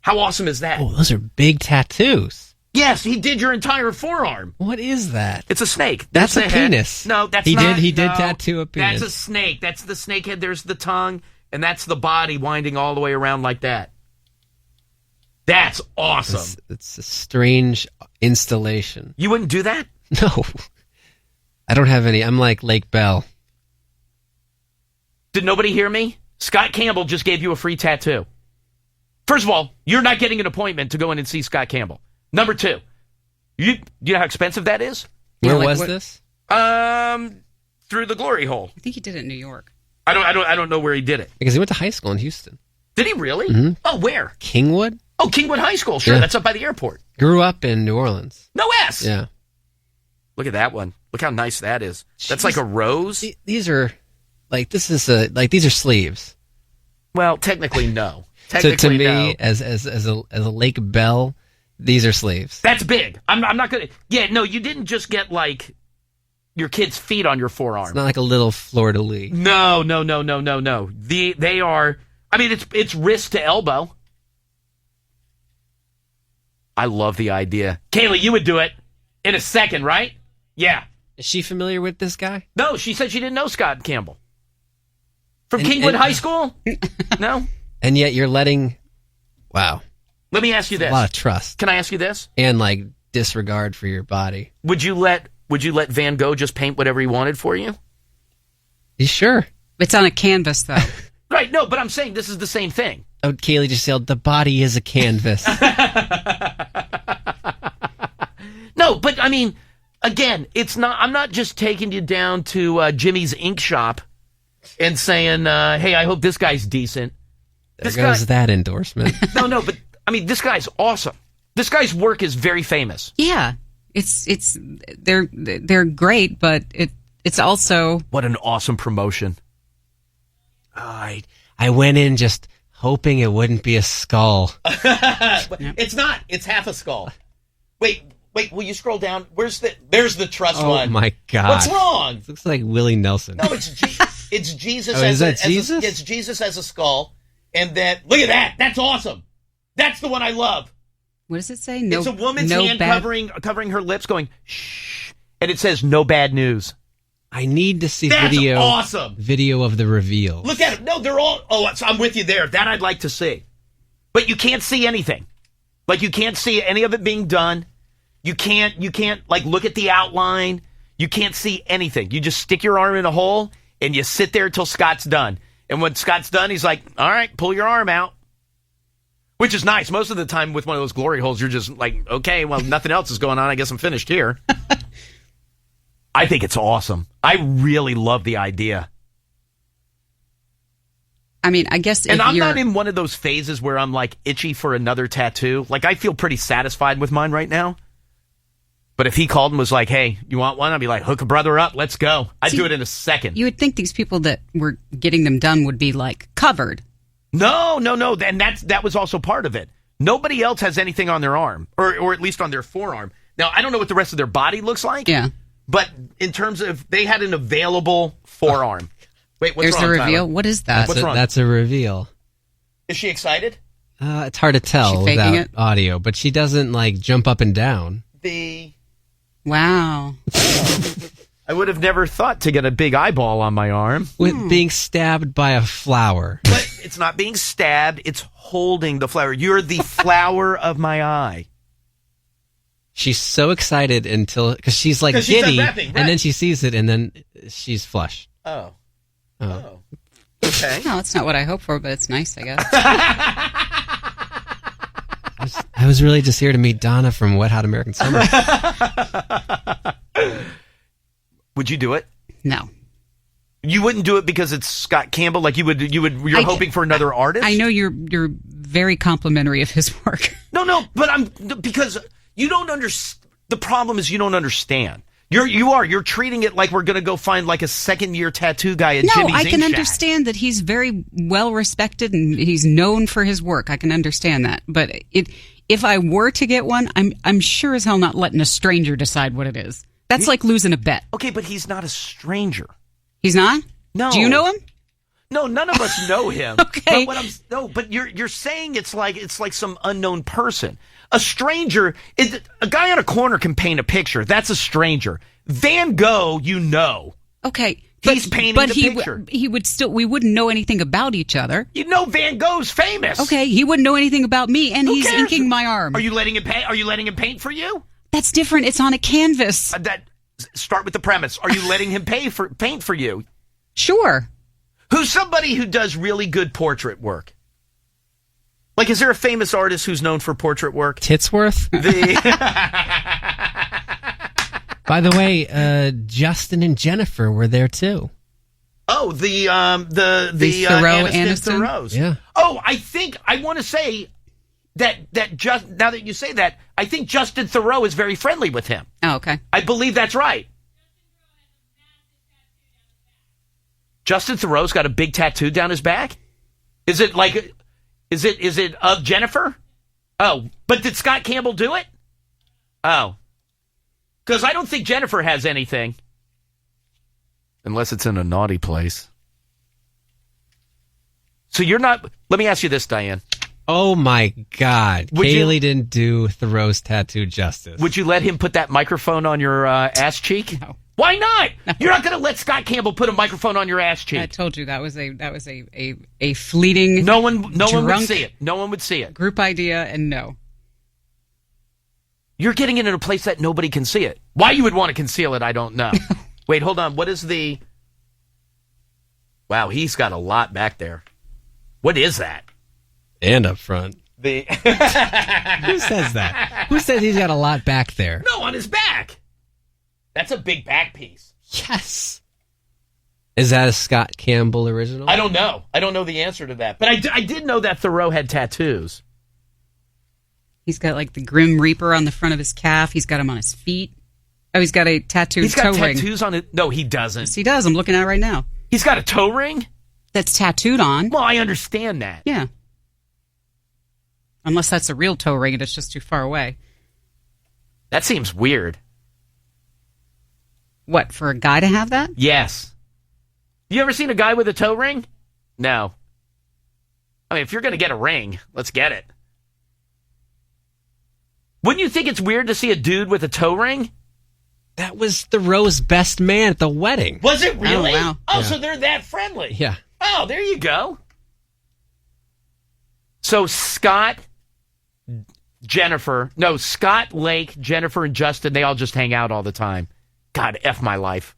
How awesome is that? Oh, those are big tattoos. Yes, he did your entire forearm. What is that? It's a snake. That's There's a the head. penis. No, that's he not. He did no, tattoo a penis. That's a snake. That's the snake head. There's the tongue, and that's the body winding all the way around like that. That's awesome. It's a strange installation. You wouldn't do that? No. I don't have any. I'm like Lake Bell. Did nobody hear me? Scott Campbell just gave you a free tattoo. First of all, you're not getting an appointment to go in and see Scott Campbell. Number two, you know how expensive that is? Where was this? Through the glory hole. I think he did it in New York. I don't know where he did it. Because he went to high school in Houston. Did he really? Mm-hmm. Oh, where? Kingwood? Oh, Kingwood High School. Sure, Yeah. that's up by the airport. Grew up in New Orleans. No S. Yeah. Look at that one. Look how nice that is. That's like a rose. These are like these are sleeves. Well, technically no. To Technically me, no. as a Lake Bell, these are sleeves. That's big. I'm not gonna. Yeah, no, you didn't just get like your kid's feet on your forearm. It's not like a little fleur de lis. No. They are. I mean, it's wrist to elbow. I love the idea. Kaylee, you would do it in a second, right? Yeah. Is she familiar with this guy? No, she said she didn't know Scott Campbell. From Kingwood High School? No? And yet you're letting... Wow. Let me ask you this. A lot of trust. Can I ask you this? And, like, disregard for your body. Would you let Van Gogh just paint whatever he wanted for you? You sure? It's on a canvas, though. Right, no, but I'm saying this is the same thing. Oh, Kaylee just yelled, the body is a canvas. No, but I mean, again, it's not. I'm not just taking you down to Jimmy's Ink Shop and saying, "Hey, I hope this guy's decent." There goes that endorsement. No, but I mean, this guy's awesome. This guy's work is very famous. Yeah, they're great, but it's also what an awesome promotion. I went in just hoping it wouldn't be a skull. It's not. It's half a skull. Wait. Will you scroll down? There's the trust one. Oh my God! What's wrong? It looks like Willie Nelson. No, it's Jesus. Oh, is that Jesus? It's Jesus as a skull, and then look at that. That's awesome. That's the one I love. What does it say? It's a woman's hand covering her lips, going shh, and it says "No bad news." I need to see That's video. Awesome. Video of the reveal. Look at it. No, they're all. Oh, I'm with you there. That I'd like to see, but you can't see anything. Like you can't see any of it being done. You can't like look at the outline. You can't see anything. You just stick your arm in a hole and you sit there until Scott's done. And when Scott's done, he's like, "All right, pull your arm out." Which is nice. Most of the time with one of those glory holes, you're just like, "Okay, well, nothing else is going on. I guess I'm finished here." I think it's awesome. I really love the idea. I mean, I guess and I'm not in one of those phases where I'm like itchy for another tattoo. Like I feel pretty satisfied with mine right now. But if he called and was like, "Hey, you want one?" I'd be like, "Hook a brother up, let's go." I'd do it in a second. You would think these people that were getting them done would be like covered. No. And that was also part of it. Nobody else has anything on their arm, or at least on their forearm. Now, I don't know what the rest of their body looks like. Yeah. But in terms of, they had an available forearm. Wait, what's There's wrong, the reveal. Tyler? What is that? What's wrong? That's a reveal. Is she excited? It's hard to tell She faking without it? audio, but she doesn't like jump up and down. Wow. I would have never thought to get a big eyeball on my arm. With being stabbed by a flower. But it's not being stabbed, it's holding the flower. You're the flower of my eye. She's so excited because she's like 'Cause she's giddy, unwrapping, right. and then she sees it, and then she's flush. Oh. Oh. Okay. No, it's not what I hoped for, but it's nice, I guess. I was really just here to meet Donna from Wet Hot American Summer. Would you do it? No. You wouldn't do it because it's Scott Campbell? Like you're hoping for another artist? I know you're very complimentary of his work. No, but because you don't understand. The problem is you don't understand. You're treating it like we're going to go find like a second-year tattoo guy at Jimmy's I Ink can Shack. understand that he's very well respected and he's known for his work. I can understand that. But if I were to get one, I'm sure as hell not letting a stranger decide what it is. That's like losing a bet. Okay, but he's not a stranger. He's not? No. Do you know him? No, none of us know him. Okay. But you're saying it's like some unknown person. A stranger, a guy on a corner can paint a picture. That's a stranger. Van Gogh, you know. Okay. He's painting the picture. He would still. We wouldn't know anything about each other. You know, Van Gogh's famous. Okay, he wouldn't know anything about me, and he's inking my arm. Are you letting him paint? Are you letting him paint for you? That's different. It's on a canvas. Start with the premise. Are you letting him paint for you? Sure. Who's somebody who does really good portrait work? Like, is there a famous artist who's known for portrait work? Titsworth? By the way, Justin and Jennifer were there too. Oh, the Aniston Thoreaus. Yeah. Oh, I want to say that just now that you say that, I think Justin Thoreau is very friendly with him. Oh, okay. I believe that's right. Justin Thoreau's got a big tattoo down his back? Is it of Jennifer? Oh, but did Scott Campbell do it? Oh. Because I don't think Jennifer has anything. Unless it's in a naughty place. So you're not... Let me ask you this, Diane. Oh, my God. Kaylee didn't do Thoreau's tattoo justice. Would you let him put that microphone on your ass cheek? No. Why not? No. You're not going to let Scott Campbell put a microphone on your ass cheek. I told you that was a fleeting. No one would see it. No one would see it. Group idea, and no. You're getting it in a place that nobody can see it. Why you would want to conceal it, I don't know. Wait, hold on. What is the... Wow, he's got a lot back there. What is that? And up front. Who says that? Who says he's got a lot back there? No, on his back. That's a big back piece. Yes. Is that a Scott Campbell original? I don't know. I don't know the answer to that. But I did know that Thoreau had tattoos. He's got like the Grim Reaper on the front of his calf. He's got him on his feet. Oh, he's got a tattooed toe ring. He's got tattoos on it. No, he doesn't. Yes, he does. I'm looking at it right now. He's got a toe ring? That's tattooed on. Well, I understand that. Yeah. Unless that's a real toe ring and it's just too far away. That seems weird. What, for a guy to have that? Yes. You ever seen a guy with a toe ring? No. I mean, if you're going to get a ring, let's get it. Wouldn't you think it's weird to see a dude with a toe ring? That was Thoreau's best man at the wedding. Was it really? Oh, wow. Oh, Yeah. so they're that friendly. Yeah. Oh, there you go. So Scott, Lake, Jennifer, and Justin, they all just hang out all the time. God, F my life.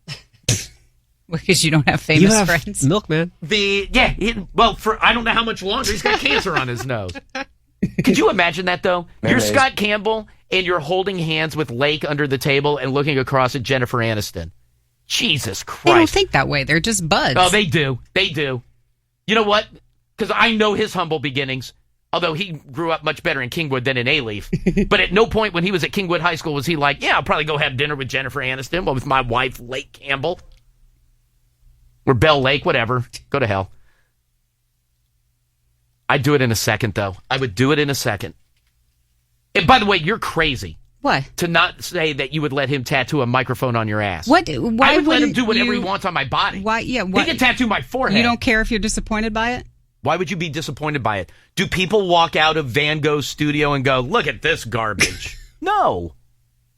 Because you don't have famous friends. Milkman. I don't know how much longer. He's got cancer on his nose. Could you imagine that, though? You're Scott Campbell, and you're holding hands with Lake under the table and looking across at Jennifer Aniston. Jesus Christ. They don't think that way. They're just buds. Oh, they do. They do. You know what? Because I know his humble beginnings, although he grew up much better in Kingwood than in A-Leaf. But at no point when he was at Kingwood High School was he like, yeah, I'll probably go have dinner with Jennifer Aniston, or with my wife, Lake Campbell. Or Belle Lake, whatever. Go to hell. I'd do it in a second, though. I would do it in a second. And by the way, you're crazy. What? To not say that you would let him tattoo a microphone on your ass. What? Why I would let him do wouldn't whatever you- he wants on my body. Why? Yeah. He can tattoo my forehead. You don't care if you're disappointed by it? Why would you be disappointed by it? Do people walk out of Van Gogh's studio and go, look at this garbage? No.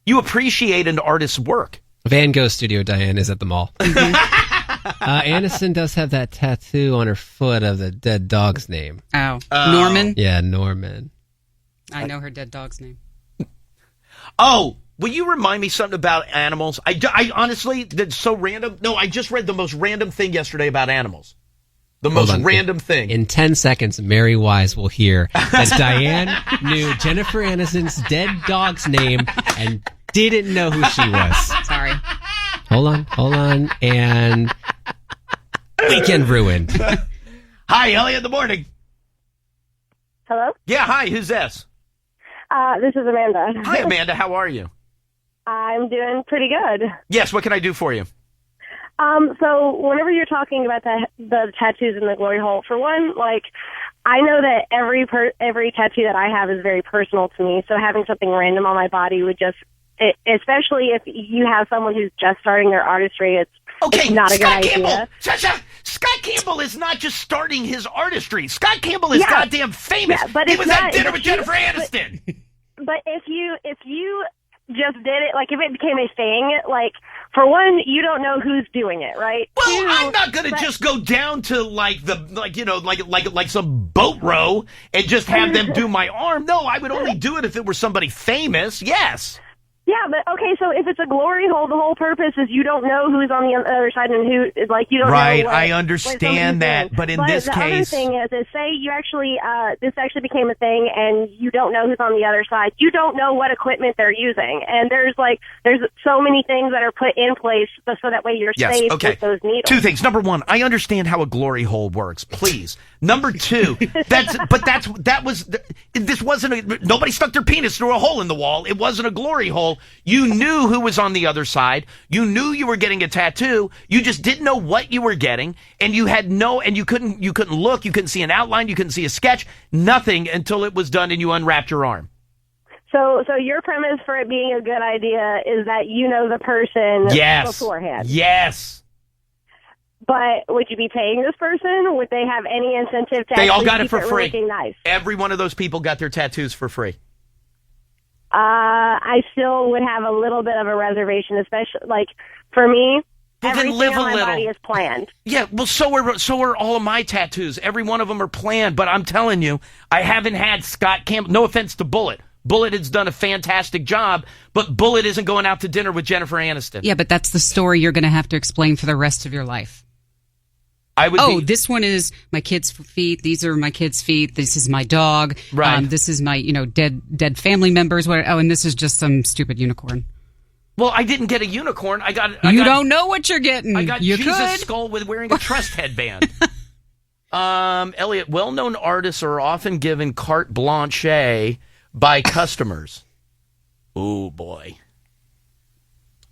You appreciate an artist's work. Van Gogh's studio, Diane, is at the mall. Aniston does have that tattoo on her foot of the dead dog's name. Oh. Norman? Yeah, Norman. I know her dead dog's name. Oh, will you remind me something about animals? I honestly, that's so random. No, I just read the most random thing yesterday about animals. The Hold most on. random thing. In 10 seconds, Mary Wise will hear that Diane knew Jennifer Aniston's dead dog's name and didn't know who she was. Sorry. Hold on. And weekend ruined. Hi, Elliot in the morning. Hello? Yeah, hi, who's this? This is Amanda. Hi, Amanda, how are you? I'm doing pretty good. Yes, what can I do for you? So whenever you're talking about the tattoos in the glory hole, for one, like, I know that every tattoo that I have is very personal to me, so having something random on my body would just especially if you have someone who's just starting their artistry, it's not a good idea. Scott Campbell is not just starting his artistry. Scott Campbell is goddamn famous. Yeah, but he was at dinner with Jennifer Aniston. But if you just did it, like if it became a thing, like for one, you don't know who's doing it, right? Well, Two, I'm not going to just go down to like some boat row and just have them do my arm. No, I would only do it if it were somebody famous. Yes. Yeah, but okay, so if it's a glory hole, the whole purpose is you don't know who's on the other side and who, like, you don't know. Right, I understand that, but in this case... the other thing is say you actually, this actually became a thing and you don't know who's on the other side. You don't know what equipment they're using. And there's so many things that are put in place so that way you're safe with those needles. Two things. Number one, I understand how a glory hole works, please. Number two, nobody stuck their penis through a hole in the wall. It wasn't a glory hole. You knew who was on the other side. You knew you were getting a tattoo. You just didn't know what you were getting, and you couldn't look. You couldn't see an outline. You couldn't see a sketch. Nothing until it was done and you unwrapped your arm. So your premise for it being a good idea is that you know the person beforehand. Yes. But would you be paying this person? Would they have any incentive to? They all got it for really free. Nice. Every one of those people got their tattoos for free. I still would have a little bit of a reservation, especially like for me. Everything on my body is planned. Yeah, well, so are all of my tattoos. Every one of them are planned. But I'm telling you, I haven't had Scott Campbell. No offense to Bullet. Bullet has done a fantastic job, but Bullet isn't going out to dinner with Jennifer Aniston. Yeah, but that's the story you're going to have to explain for the rest of your life. This one is my kid's feet. These are my kid's feet. This is my dog. Right. This is my, dead family members. And this is just some stupid unicorn. Well, I didn't get a unicorn. You don't know what you're getting. I got you Jesus could. skull with wearing a trust headband. Elliot, well-known artists are often given carte blanche by customers. Oh boy.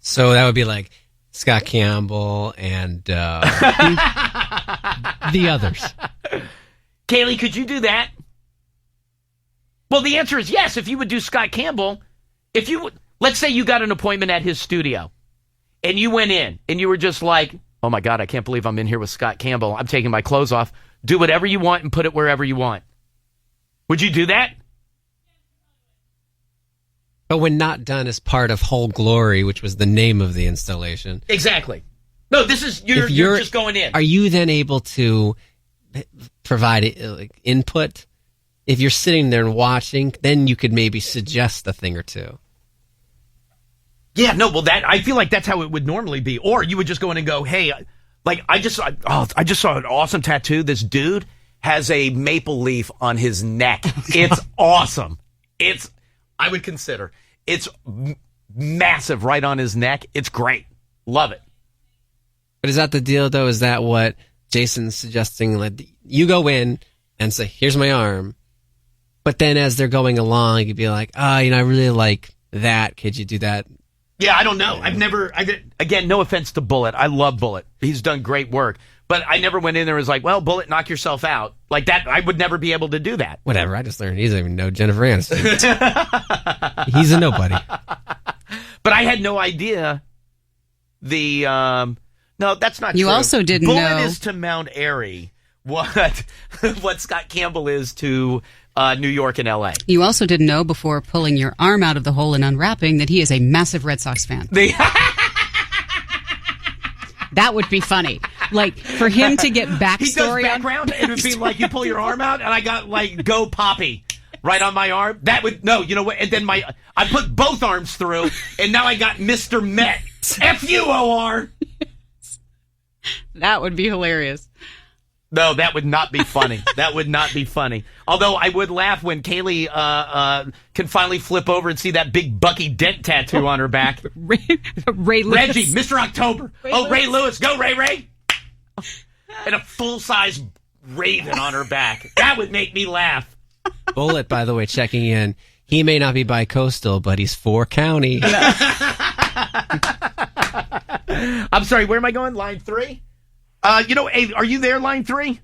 So that would be like Scott Campbell and the others. Kaylee, could you do that? Well, the answer is yes. If you would do Scott Campbell, let's say you got an appointment at his studio and you went in and you were just like, oh my God, I can't believe I'm in here with Scott Campbell. I'm taking my clothes off. Do whatever you want and put it wherever you want. Would you do that? But when not done as part of Whole Glory, which was the name of the installation. Exactly. No, this is, you're just going in. Are you then able to provide input? If you're sitting there and watching, then you could maybe suggest a thing or two. Yeah, no, well, I feel like that's how it would normally be. Or you would just go in and go, hey, like, I just saw an awesome tattoo. This dude has a maple leaf on his neck. It's awesome. I would consider. It's massive right on his neck. It's great. Love it. But is that the deal, though? Is that what Jason's suggesting? Like, you go in and say, here's my arm. But then as they're going along, you'd be like, I really like that. Could you do that? Yeah, I don't know. Again, no offense to Bullet. I love Bullet. He's done great work. But I never went in there and was like, well, Bullet, knock yourself out. Like that, I would never be able to do that. Whatever. I just learned he doesn't even know Jennifer Aniston. He's a nobody. But I had no idea no, that's not true. You also didn't know. Bullet is to Mount Airy what Scott Campbell is to New York and L.A. You also didn't know before pulling your arm out of the hole and unwrapping that he is a massive Red Sox fan. That would be funny. Like, for him to get backstory. He does background, and it would be like you pull your arm out, and I got, like, Go Poppy right on my arm. You know what? And then I put both arms through, and now I got Mr. Met. F-U-O-R. That would be hilarious. No, that would not be funny. That would not be funny. Although I would laugh when Kaylee can finally flip over and see that big Bucky Dent tattoo on her back. Ray Lewis. Reggie, Mr. October. Ray Lewis. Go, Ray. And a full-size raven on her back. That would make me laugh. Bullet, by the way, checking in. He may not be bi-coastal, but he's 4-county. I'm sorry, where am I going? Line 3? Hey, are you there, line 3?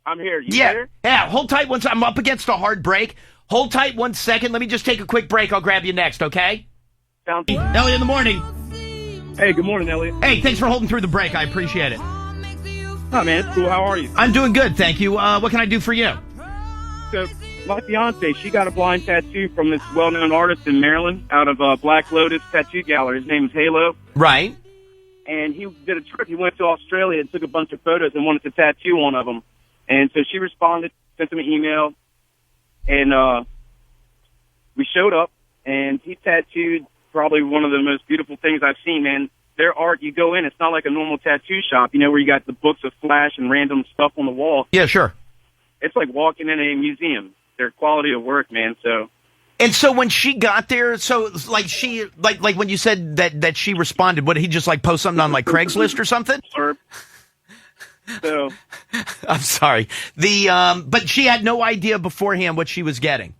I'm here. You there? Yeah, hold tight one second. I'm up against a hard break. Hold tight 1 second. Let me just take a quick break. I'll grab you next, okay? found Elliot in the morning. Hey, good morning, Elliot. Hey, thanks for holding through the break. I appreciate it. Oh, man, it's cool. How are you? I'm doing good, thank you. What can I do for you? So, my fiance, she got a blind tattoo from this well-known artist in Maryland out of Black Lotus Tattoo Gallery. His name is Halo. Right. And he did a trip. He went to Australia and took a bunch of photos and wanted to tattoo one of them. And so she responded, sent him an email, and we showed up, and he tattooed probably one of the most beautiful things I've seen, man. Their art, you go in, it's not like a normal tattoo shop, you know, where you got the books of flash and random stuff on the wall. Yeah, sure. It's like walking in a museum. Their quality of work, man, so... And so when she got there, so like she, like when you said that she responded, what, did he just like post something on like Craigslist or something? So... I'm sorry. But she had no idea beforehand what she was getting.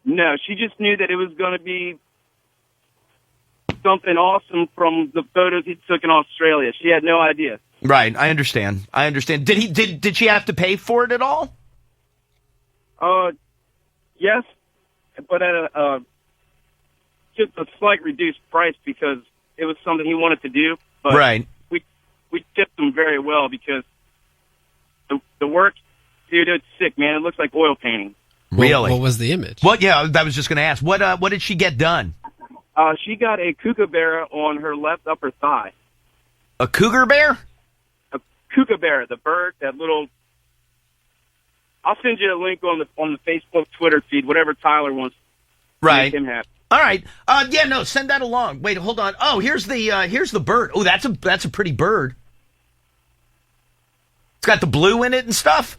No, she just knew that it was going to be something awesome from the photos he took in Australia. She had no idea. Right, I understand. Did she have to pay for it at all? Yes, but at just a slight reduced price because it was something he wanted to do. But right. We tipped him very well because the work, dude, it's sick, man. It looks like oil painting. Really? What was the image? What? Yeah, I was just going to ask. What did she get done? She got a kookaburra on her left upper thigh. A cougar bear? A kookaburra, the bird, that little... I'll send you a link on the Facebook, Twitter feed, whatever Tyler wants to make him happy. All right. Yeah, no, send that along. Wait, hold on. Oh, here's the bird. Oh, that's a pretty bird. It's got the blue in it and stuff.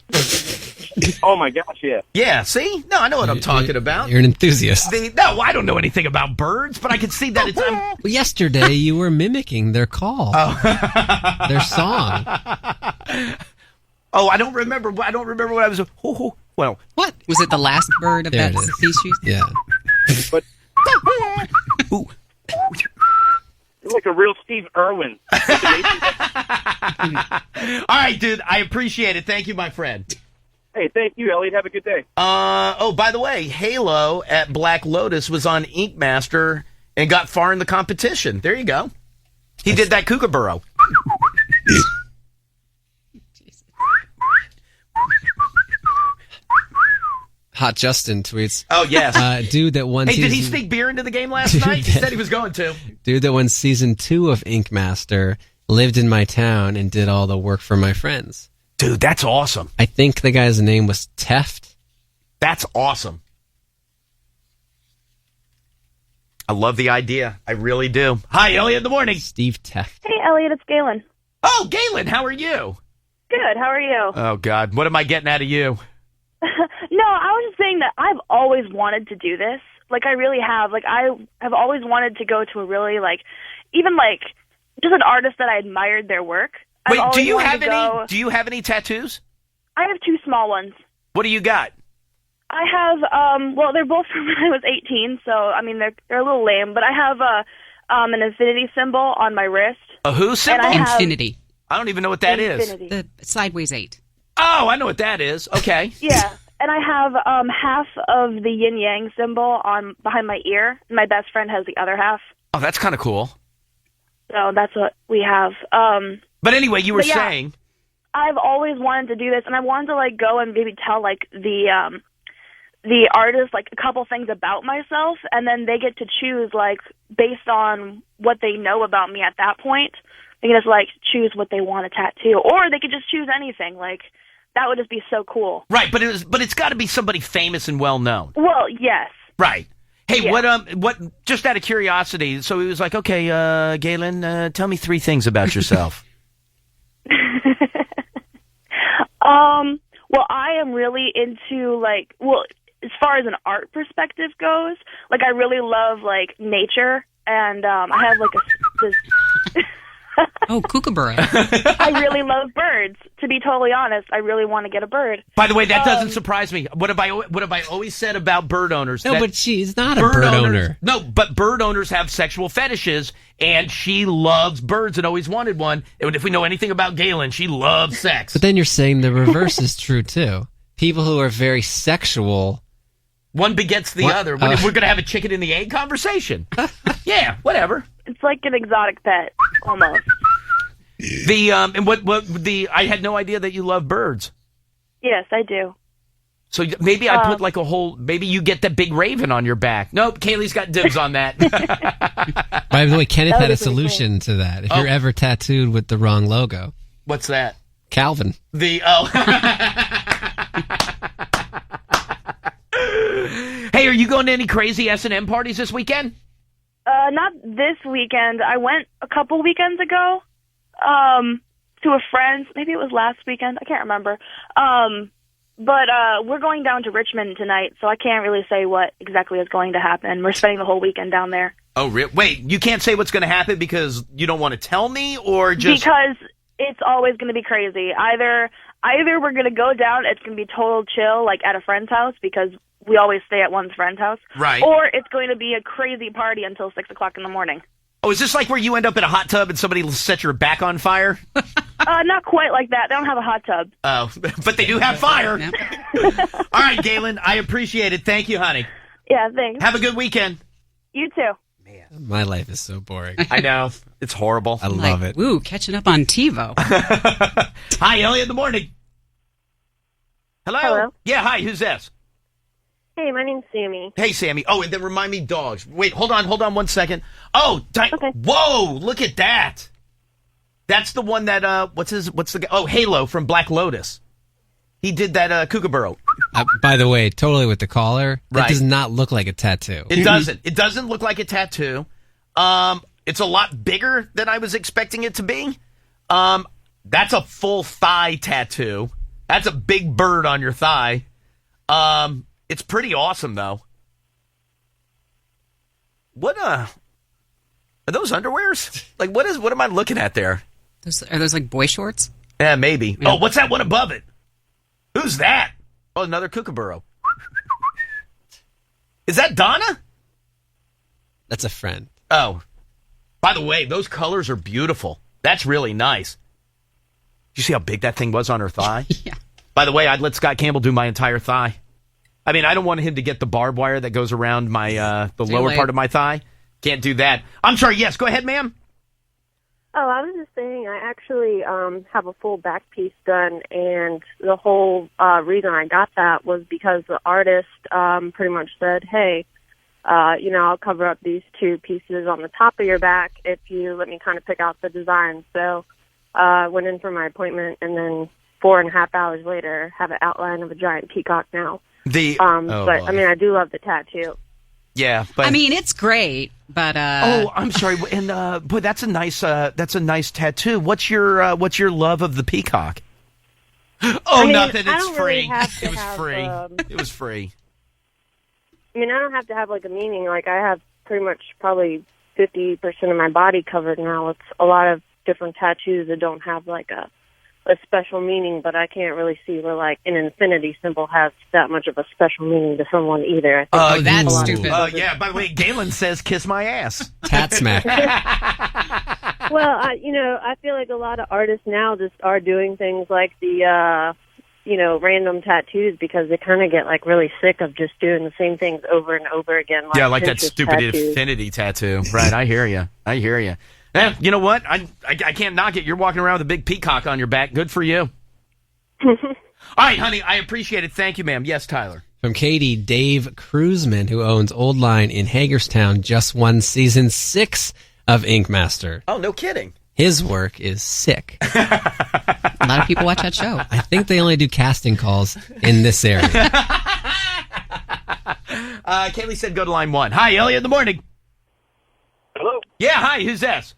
Oh my gosh, yeah. Yeah, see? No, I know what I'm talking about. You're an enthusiast. No, I don't know anything about birds, but I can see that it's... Well, yesterday you were mimicking their call. Oh. Their song. Oh, I don't remember what I was... Well, what? Was it the last bird of that species? Yeah. But... You're like a real Steve Irwin. All right, dude. I appreciate it. Thank you, my friend. Hey, thank you, Elliot. Have a good day. Oh, by the way, Halo at Black Lotus was on Ink Master and got far in the competition. There you go. He did that kookaburra. Hot Justin tweets. Oh, yes. Dude that won did he sneak beer into the game last night? He said he was going to. Dude that won season 2 of Ink Master lived in my town and did all the work for my friends. Dude, that's awesome. I think the guy's name was Teft. That's awesome. I love the idea. I really do. Hi, Elliot in the morning. Steve Teft. Hey, Elliot, it's Galen. Oh, Galen, how are you? Good, how are you? Oh, God. What am I getting out of you? No, I was just saying that I've always wanted to do this. Like, I really have. Like, I have always wanted to go to a really, like, even, like, just an artist that I admired their work. Wait, do you have any tattoos? I have 2 small ones. What do you got? I have, well, they're both from when I was 18, so, I mean, they're a little lame, but I have an infinity symbol on my wrist. A who symbol? Infinity. I don't even know what that is. The sideways 8. Oh, I know what that is. Okay. Yeah, and I have half of the yin-yang symbol behind my ear, and my best friend has the other half. Oh, that's kind of cool. So that's what we have. But anyway, you were saying... I've always wanted to do this, and I wanted to, like, go and maybe tell, like, the artist, like, a couple things about myself, and then they get to choose, like, based on what they know about me at that point. They can just, like, choose what they want to tattoo. Or they could just choose anything. Like, that would just be so cool. Right, but it's got to be somebody famous and well-known. Well, yes. Right. Hey, Yeah. what, just out of curiosity, so he was like, okay, Galen, tell me 3 things about yourself. Well, I am really into, like, well, as far as an art perspective goes, like, I really love, like, nature, and I have, like, this... Oh, kookaburra. I really love birds. To be totally honest, I really want to get a bird. By the way, that doesn't surprise me. What have I always said about bird owners? No, but she's not a bird owner. No, but bird owners have sexual fetishes, and she loves birds and always wanted one. And if we know anything about Galen, she loves sex. But then you're saying the reverse is true, too. People who are very sexual One begets the other. We're going to have a chicken and the egg conversation. Yeah, whatever. It's like an exotic pet, almost. I had no idea that you love birds. Yes, I do. So maybe I put like maybe you get that big raven on your back. Nope, Kaylee's got dibs on that. By the way, Kenneth had a solution to that. If you're ever tattooed with the wrong logo. What's that? Calvin. Hey, are you going to any crazy S&M parties this weekend? Not this weekend. I went a couple weekends ago to a friend's. Maybe it was last weekend. I can't remember. But we're going down to Richmond tonight, so I can't really say what exactly is going to happen. We're spending the whole weekend down there. Oh, wait, you can't say what's going to happen because you don't want to tell me, or just... Because it's always going to be crazy. Either we're going to go down, it's going to be total chill, like at a friend's house, because we always stay at one's friend's house. Right. Or it's going to be a crazy party until 6 o'clock in the morning. Oh, is this like where you end up in a hot tub and somebody sets your back on fire? Not quite like that. They don't have a hot tub. Oh, but they do have fire. All right, Galen, I appreciate it. Thank you, honey. Yeah, thanks. Have a good weekend. You too. My life is so boring. I know. It's horrible. I love it. Woo, catching up on TiVo. Hi, Elliot in the morning. Hello? Yeah, hi, who's this? Hey, my name's Sammy. Hey, Sammy. Oh, and then remind me dogs. Wait, hold on 1 second. Oh, okay. Whoa, look at that. That's the one that, Halo from Black Lotus. He did that kookaburra. By the way, totally with the collar, that Right. does not look like a tattoo. It doesn't. It doesn't look like a tattoo. It's a lot bigger than I was expecting it to be. That's a full thigh tattoo. That's a big bird on your thigh. It's pretty awesome, though. Are those underwears? Like, what am I looking at there? Are those like boy shorts? Yeah, maybe. Yeah. Oh, what's that one above it? Who's that? Oh, another kookaburra. Is that Donna? That's a friend. Oh. By the way, those colors are beautiful. That's really nice. Did you see how big that thing was on her thigh? Yeah. By the way, I'd let Scott Campbell do my entire thigh. I mean, I don't want him to get the barbed wire that goes around my the lower part of my thigh. Can't do that. I'm sorry. Yes, go ahead, ma'am. Oh, I was just saying, I actually have a full back piece done, and the whole reason I got that was because the artist pretty much said, hey, I'll cover up these two pieces on the top of your back if you let me kind of pick out the design. So I went in for my appointment, and then 4.5 hours later, have an outline of a giant peacock now. I mean, I do love the tattoo. Yeah, but I mean, it's great, but I'm sorry, and boy, that's a nice tattoo. What's your love of the peacock? Oh, nothing. It's free. It was free. It was free. I mean, I don't have to have like a meaning. Like, I have pretty much probably 50% of my body covered now. It's a lot of different tattoos that don't have like a special meaning, but I can't really see where like an infinity symbol has that much of a special meaning to someone either. I think that's stupid. Yeah, by the way, Galen says kiss my ass. Tat smack. Well, I feel like a lot of artists now just are doing things like the, random tattoos because they kind of get like really sick of just doing the same things over and over again. Like Like that Pinterest stupid tattoos. infinity tattoo. Right, I hear you. Eh, you know what? I can't knock it. You're walking around with a big peacock on your back. Good for you. All right, honey, I appreciate it. Thank you, ma'am. Yes, Tyler. From Katie, Dave Cruzman, who owns Old Line in Hagerstown, just won season 6 of Ink Master. Oh, no kidding. His work is sick. A lot of people watch that show. I think they only do casting calls in this area. Kaylee said go to line 1. Hi, Elliot in the morning. Hello? Yeah, hi, who's this?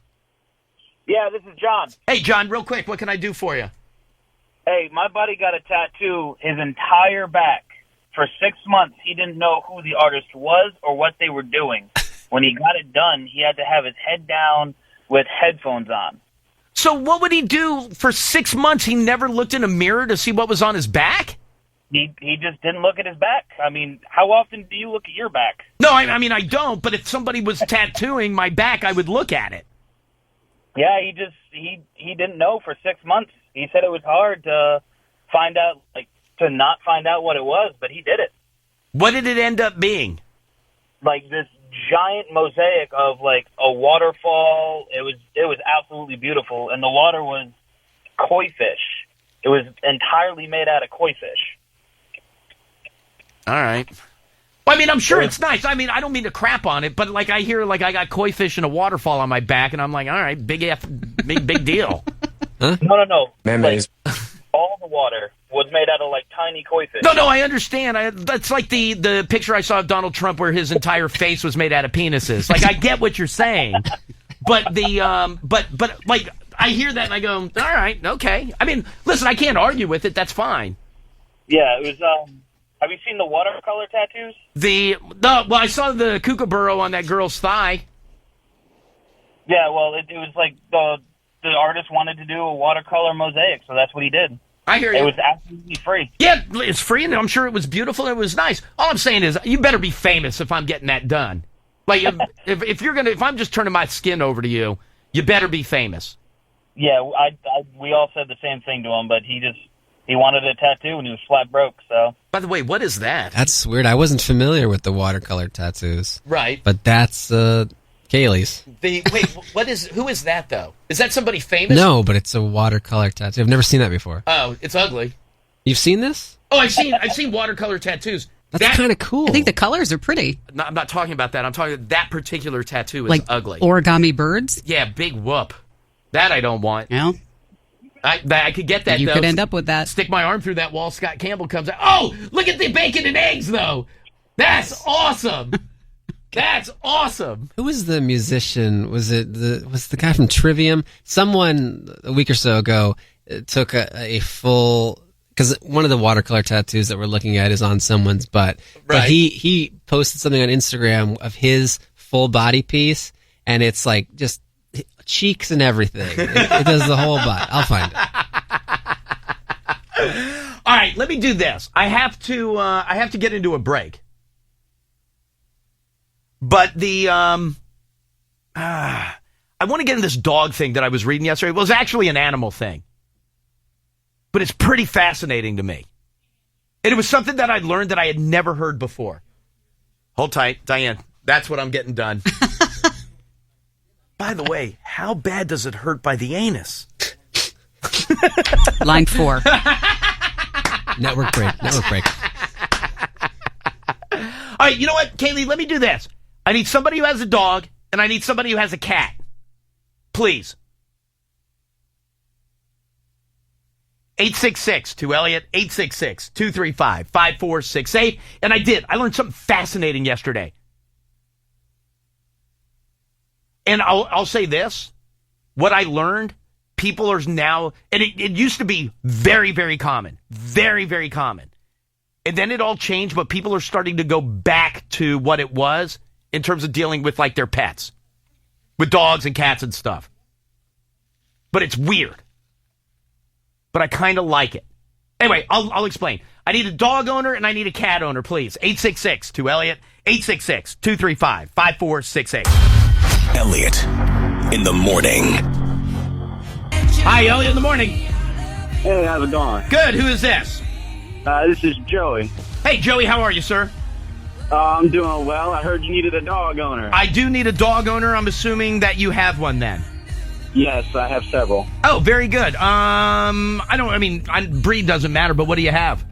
Yeah, this is John. Hey, John, real quick, what can I do for you? Hey, my buddy got a tattoo his entire back. For 6 months, he didn't know who the artist was or what they were doing. When he got it done, he had to have his head down with headphones on. So what would he do for 6 months? He never looked in a mirror to see what was on his back? He just didn't look at his back. I mean, how often do you look at your back? No, I mean, I don't, but if somebody was tattooing my back, I would look at it. Yeah, he didn't know for 6 months. He said it was hard to find out, like, to not find out what it was, but he did it. What did it end up being? Like this giant mosaic of like a waterfall. It was absolutely beautiful, and the water was koi fish. It was entirely made out of koi fish. All right. Well, I mean, I'm sure it's nice. I mean, I don't mean to crap on it, but like I hear like I got koi fish and a waterfall on my back, and I'm like, all right, big deal. Huh? No. Mayonnaise. Like, all the water was made out of like tiny koi fish. No, I understand. That's like the picture I saw of Donald Trump where his entire face was made out of penises. Like, I get what you're saying, but but like I hear that and I go, all right, okay. I mean, listen, I can't argue with it. That's fine. Yeah, it was. Have you seen the watercolor tattoos? Well, I saw the kookaburra on that girl's thigh. Yeah, well, it was like the artist wanted to do a watercolor mosaic, so that's what he did. I hear you. It was absolutely free. Yeah, it's free, and I'm sure it was beautiful and it was nice. All I'm saying is, you better be famous if I'm getting that done. Like, if I'm just turning my skin over to you, you better be famous. Yeah, we all said the same thing to him, but he wanted a tattoo and he was flat broke. So. By the way, what is that? That's weird. I wasn't familiar with the watercolor tattoos. Right. But that's Kaylee's. Who is that though? Is that somebody famous? No, but it's a watercolor tattoo. I've never seen that before. Oh, it's ugly. You've seen this? Oh, I've seen watercolor tattoos. That's kind of cool. I think the colors are pretty. No, I'm not talking about that. I'm talking about that particular tattoo is like ugly. Origami birds? Yeah, big whoop. That I don't want. Yeah. I could get that, You though. could end up with that. Stick my arm through that wall, Scott Campbell comes out. Oh, look at the bacon and eggs, though. That's awesome. That's awesome. Who was the musician? Was the guy from Trivium? Someone a week or so ago took a full, because one of the watercolor tattoos that we're looking at is on someone's butt. Right. But he posted something on Instagram of his full body piece, and it's like just cheeks and everything. It does the whole butt. I'll find it. All right, let me do this. I have to get into a break. But I want to get in this dog thing that I was reading yesterday. It was actually an animal thing. But it's pretty fascinating to me. And it was something that I'd learned that I had never heard before. Hold tight, Diane. That's what I'm getting done. By the way, how bad does it hurt by the anus? Line 4. Network break. All right, you know what, Kaylee? Let me do this. I need somebody who has a dog, and I need somebody who has a cat. Please. 866 to Elliot, 866-235-5468. And I learned something fascinating yesterday. And I'll say this. What I learned, people are now, and it used to be very, very common. Very, very common. And then it all changed, but people are starting to go back to what it was in terms of dealing with, like, their pets. With dogs and cats and stuff. But it's weird. But I kind of like it. Anyway, I'll explain. I need a dog owner and I need a cat owner, please. 866 to Elliot, 866-235-5468. Elliot in the morning. Hi, Elliot in the morning. Hey, how's it going? Good. Who is this? This is Joey. Hey, Joey, how are you, sir? I'm doing well. I heard you needed a dog owner. I do need a dog owner. I'm assuming that you have one then. Yes, I have several. Oh, very good. Breed doesn't matter, but what do you have?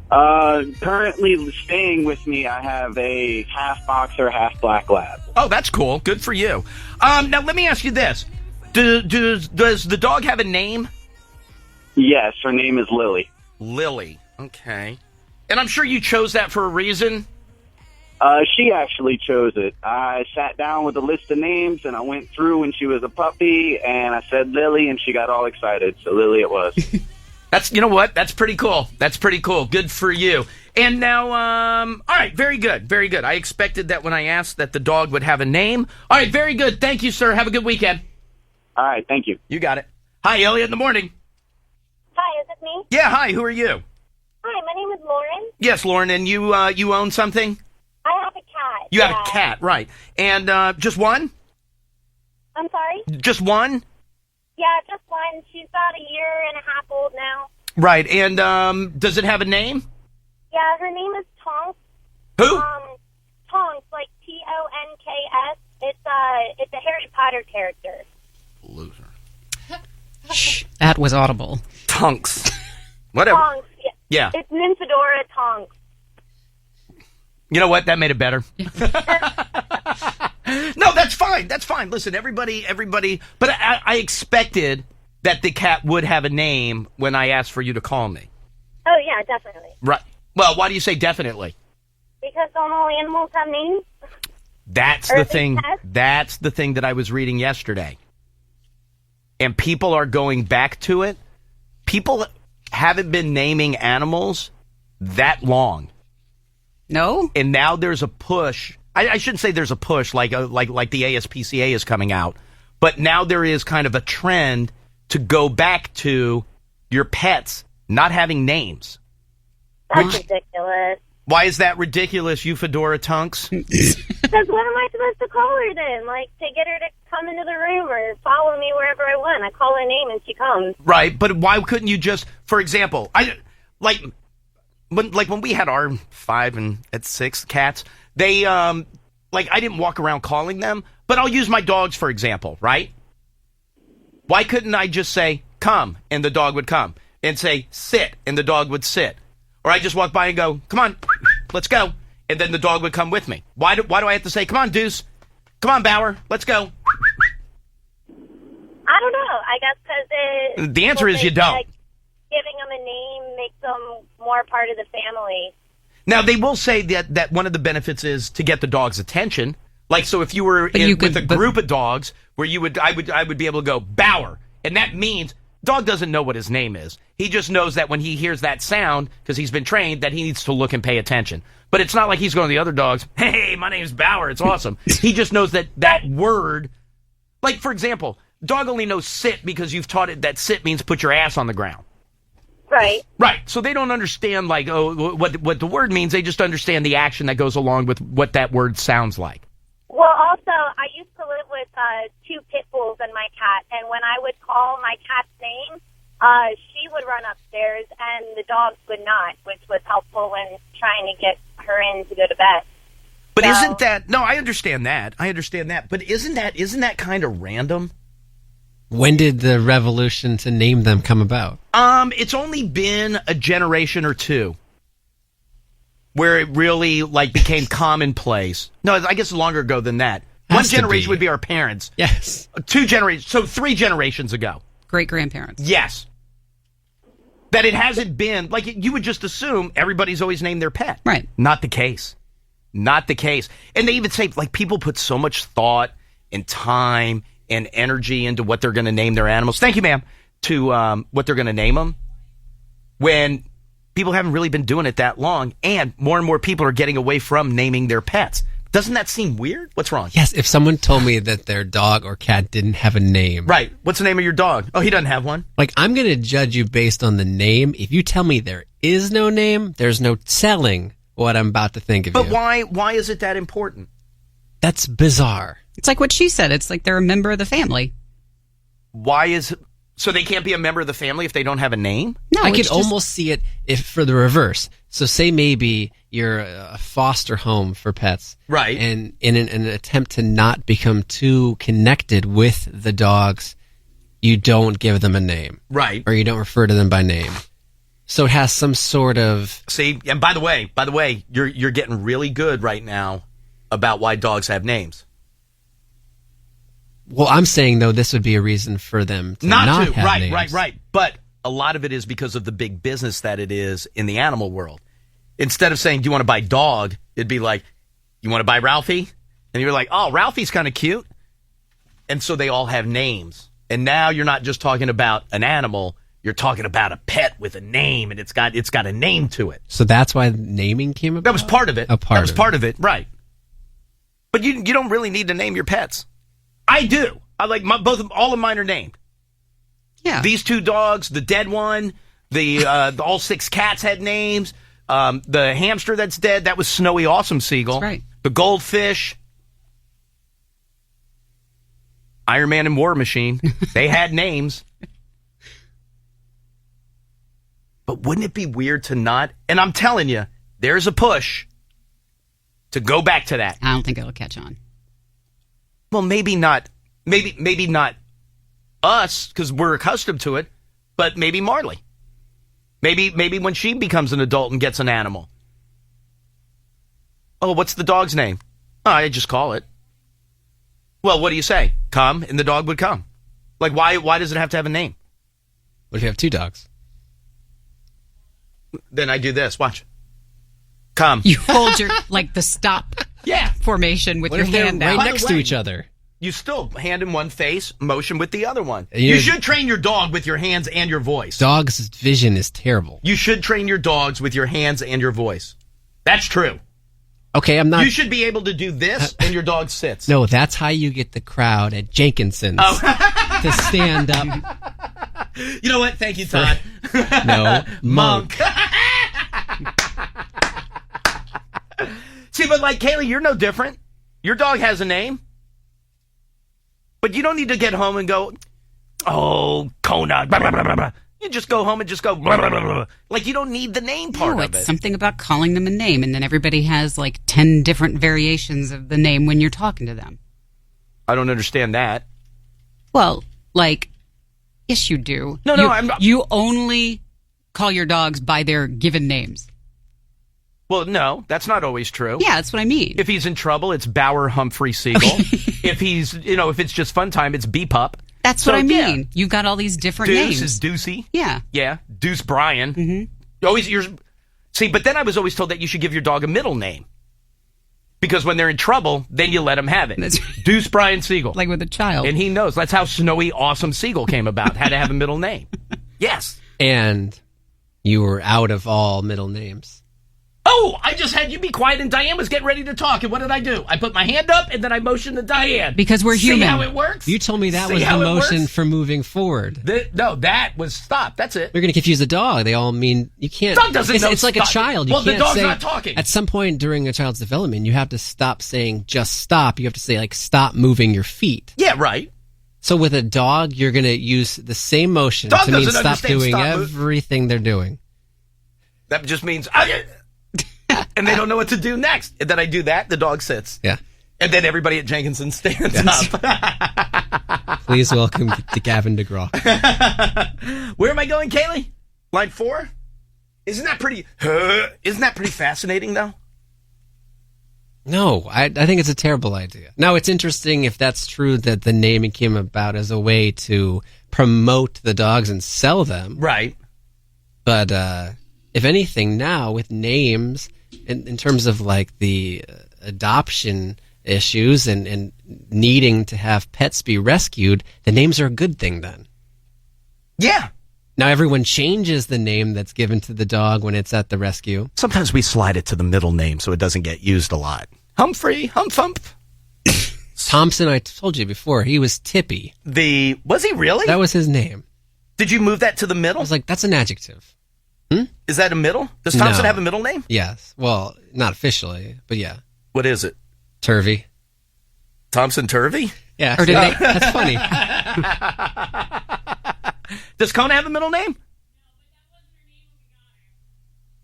Currently staying with me, I have a half boxer, half black lab. Oh, that's cool. Good for you. Now, let me ask you this. Does the dog have a name? Yes, her name is Lily. Lily. Okay. And I'm sure you chose that for a reason? She actually chose it. I sat down with a list of names, and I went through when she was a puppy, and I said Lily, and she got all excited. So Lily it was. You know what? That's pretty cool. That's pretty cool. Good for you. And now, all right, very good. Very good. I expected that when I asked that the dog would have a name. All right, very good. Thank you, sir. Have a good weekend. All right, thank you. You got it. Hi, Elliot in the morning. Hi, is it me? Yeah, hi. Who are you? Hi, my name is Lauren. Yes, Lauren, and you own something? I have a cat. You have a cat, right. And just one? I'm sorry? Just one? Yeah, just one. She's about a year and a half old now. Right, and does it have a name? Yeah, her name is Tonks. Who? Tonks, like Tonks. It's a Harry Potter character. Loser. That was audible. Tonks. Whatever. Tonks. Yeah. It's Nymphadora Tonks. You know what? That made it better. No, that's fine. That's fine. Listen, everybody. But I expected that the cat would have a name when I asked for you to call me. Oh, yeah, definitely. Right. Well, why do you say definitely? Because don't all animals have names? That's the thing. That's the thing that I was reading yesterday. And people are going back to it. People haven't been naming animals that long. No? And now there's a push. I shouldn't say there's a push like the ASPCA is coming out. But now there is kind of a trend to go back to your pets not having names. That's ridiculous. Why is that ridiculous, you Fedora Tunks? Because what am I supposed to call her then? Like, to get her to come into the room or follow me wherever I want. I call her name and she comes. Right, but why couldn't you just, for example, when we had our 5 and 6 cats, they, I didn't walk around calling them, but I'll use my dogs, for example, right? Why couldn't I just say, come, and the dog would come, and say, sit, and the dog would sit? Or I just walk by and go, come on, let's go, and then the dog would come with me. Why do I have to say, come on, Deuce, come on, Bauer, let's go? I don't know. I guess because the answer is you don't. Like, giving them a name makes them more part of the family. Now, they will say that one of the benefits is to get the dog's attention. Like, so if you were with a group of dogs where I would be able to go, Bauer. And that means dog doesn't know what his name is. He just knows that when he hears that sound, because he's been trained, that he needs to look and pay attention. But it's not like he's going to the other dogs, hey, my name's Bauer, it's awesome. He just knows that word. Like, for example, dog only knows sit because you've taught it that sit means put your ass on the ground. Right. Right. So they don't understand, what the word means. They just understand the action that goes along with what that word sounds like. Well, also, I used to live with 2 pit bulls and my cat, and when I would call my cat's name, she would run upstairs, and the dogs would not, which was helpful when trying to get her in to go to bed. But isn't that... No, I understand that. But isn't that kind of random? When did the revolution to name them come about? It's only been a generation or two where it really became commonplace. No, I guess longer ago than that. One generation would be our parents. Yes. 2 generations, so 3 generations ago. Great-grandparents. Yes. That it hasn't been, you would just assume everybody's always named their pet. Right. Not the case. Not the case. And they even say, people put so much thought and time and energy into what they're going to name their animals. Thank you, ma'am. To what they're going to name them. When people haven't really been doing it that long, and more people are getting away from naming their pets. Doesn't that seem weird? What's wrong? Yes, if someone told me that their dog or cat didn't have a name. Right. What's the name of your dog? Oh, he doesn't have one. I'm going to judge you based on the name. If you tell me there is no name, there's no telling what I'm about to think of you. But why is it that important? That's bizarre. It's like what she said. It's like they're a member of the family. So they can't be a member of the family if they don't have a name? No, I could almost see it if for the reverse. So say maybe you're a foster home for pets. Right. And in an attempt to not become too connected with the dogs, you don't give them a name. Right. Or you don't refer to them by name. So it has some sort of... See, and by the way, you're getting really good right now about why dogs have names. Well, I'm saying, though, this would be a reason for them to not have names. Right. But a lot of it is because of the big business that it is in the animal world. Instead of saying, do you want to buy dog, it'd be like, you want to buy Ralphie? And you're like, oh, Ralphie's kind of cute. And so they all have names. And now you're not just talking about an animal, you're talking about a pet with a name, and it's got a name to it. So that's why naming came about? That was part of it. That was part of it, right. But you don't really need to name your pets. I do. I like all of mine are named. Yeah. These 2 dogs, the dead one, the all 6 cats had names. The hamster that's dead, that was Snowy Awesome Seagull. That's right. The goldfish, Iron Man and War Machine, they had names. But wouldn't it be weird to not? And I'm telling you, there's a push. to go back to that. I don't think it'll catch on. Well, maybe not. Maybe not us because we're accustomed to it, but maybe Marley. Maybe when she becomes an adult and gets an animal. Oh, what's the dog's name? Oh, I just call it. Well, what do you say? Come, and the dog would come. Like, why does it have to have a name? What if you have two dogs? Then I do this. Watch. Come. You hold your, like the stop formation with What your if they're hand right out. next to each other? You still hand in one face, motion with the other one. You You know- should train your dog with your hands and your voice. Dog's vision is terrible. You should train your dogs with your hands and your voice. That's true. Okay, I'm not... You should be able to do this and your dog sits. No, that's how you get the crowd at Jenkinson's to stand up. You know what? Thank you, Todd. No, monk. See, but like Kaylee, you're no different. Your dog has a name. But you don't need to get home and go, oh, Kona. Blah, blah, blah, blah, blah. You just go home and just go, blah, blah, blah, blah. Like you don't need the name part No, of it's it. something about calling them a name, and then everybody has like 10 different variations of the name when you're talking to them. I don't understand that. Well, like, yes, you do. No, You only call your dogs by their given names. Well, no, that's not always true. Yeah, that's what I mean. If he's in trouble, it's Bauer Humphrey Siegel. If he's, if it's just fun time, it's B-Pup. That's what I mean. You've got all these different Deuce names. is Deucey. Yeah. Yeah. Deuce Brian. Mm-hmm. See, but then I was always told that you should give your dog a middle name. Because when they're in trouble, then you let them have it. Deuce Brian Siegel. Like with a child. And he knows. That's how Snowy Awesome Siegel came about. Had to have a middle name. Yes. And you were out of all middle names. Oh, I just had you be quiet and Diane was getting ready to talk. And what did I do? I put my hand up and then I motioned to Diane. Because we're human. See how it works? You told me that See was the how it motion works? for moving forward. No, that was stop. That's it. You're going to confuse the dog. They all mean you can't. Dog doesn't it's, know it's like stop. a child. You Well, the can't dog's say, not talking. At some point during a child's development, you have to stop saying just stop. You have to say like stop moving your feet. Yeah, right. So with a dog, you're going to use the same motion Dog to mean doesn't stop understand doing stop everything they're doing. That just means, and they don't know what to do next. And then I do that, the dog sits. Yeah. And then everybody at Jenkinson stands up. Please welcome to Gavin DeGraw. Where am I going, Kaylee? Line 4? Isn't that pretty fascinating, though? No, I think it's a terrible idea. Now, it's interesting if that's true that the naming came about as a way to promote the dogs and sell them. Right. But if anything, now with names, in terms of like the adoption issues and needing to have pets be rescued, the names are a good thing then. Yeah. Now everyone changes the name that's given to the dog when it's at the rescue. Sometimes we slide it to the middle name so it doesn't get used a lot. Humphrey, Hump. Thompson, I told you before, he was Tippy. Was he really? That was his name. Did you move that to the middle? I was like, that's an adjective. Is that a middle? Does Thompson No. have a middle name? Yes. Well, not officially, but yeah. What is it? Turvy. Thompson Turvy? Yeah. Or did they- That's funny. Does Kona have a middle name?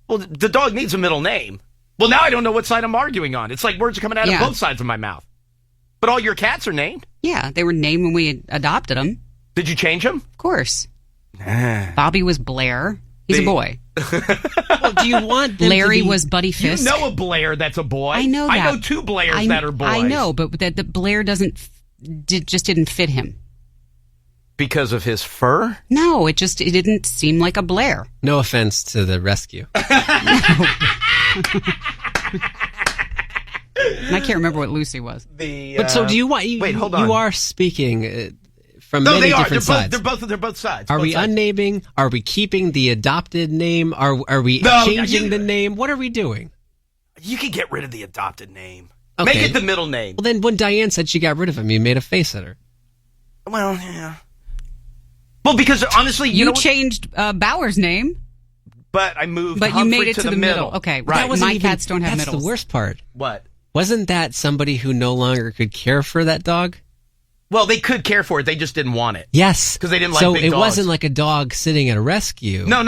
Well, the dog needs a middle name. Well, now I don't know what side I'm arguing on. It's like words are coming out of both sides of my mouth. But all your cats are named? Yeah, they were named when we adopted them. Did you change them? Of course. Bobby was Blair. He's a boy. Well, do you want them Larry to be... was Buddy Fisk. You know a Blair that's a boy. I know that. I know two Blairs that are boys. I know, but that the Blair just didn't fit him. Because of his fur? No, it didn't seem like a Blair. No offense to the rescue. And I can't remember what Lucy was. But so do you want... wait, hold on. You are speaking from No, many they are. different sides. They're both sides. Are Both we sides. unnaming? Are we keeping the adopted name? Are we No, changing the name? What are we doing? You can get rid of the adopted name. Okay. Make it the middle name. Well, then when Diane said she got rid of him, you made a face at her. Well, yeah. Well, because honestly, you know what? changed Bauer's name. But I moved But you Humphrey made it to the middle. Okay, Right. that was- My cats don't have That's middles. the worst part. What? Wasn't that somebody who no longer could care for that dog? Well, they could care for it. They just didn't want it. Yes. Because they didn't like so big it dogs. wasn't like a dog sitting at a rescue. No.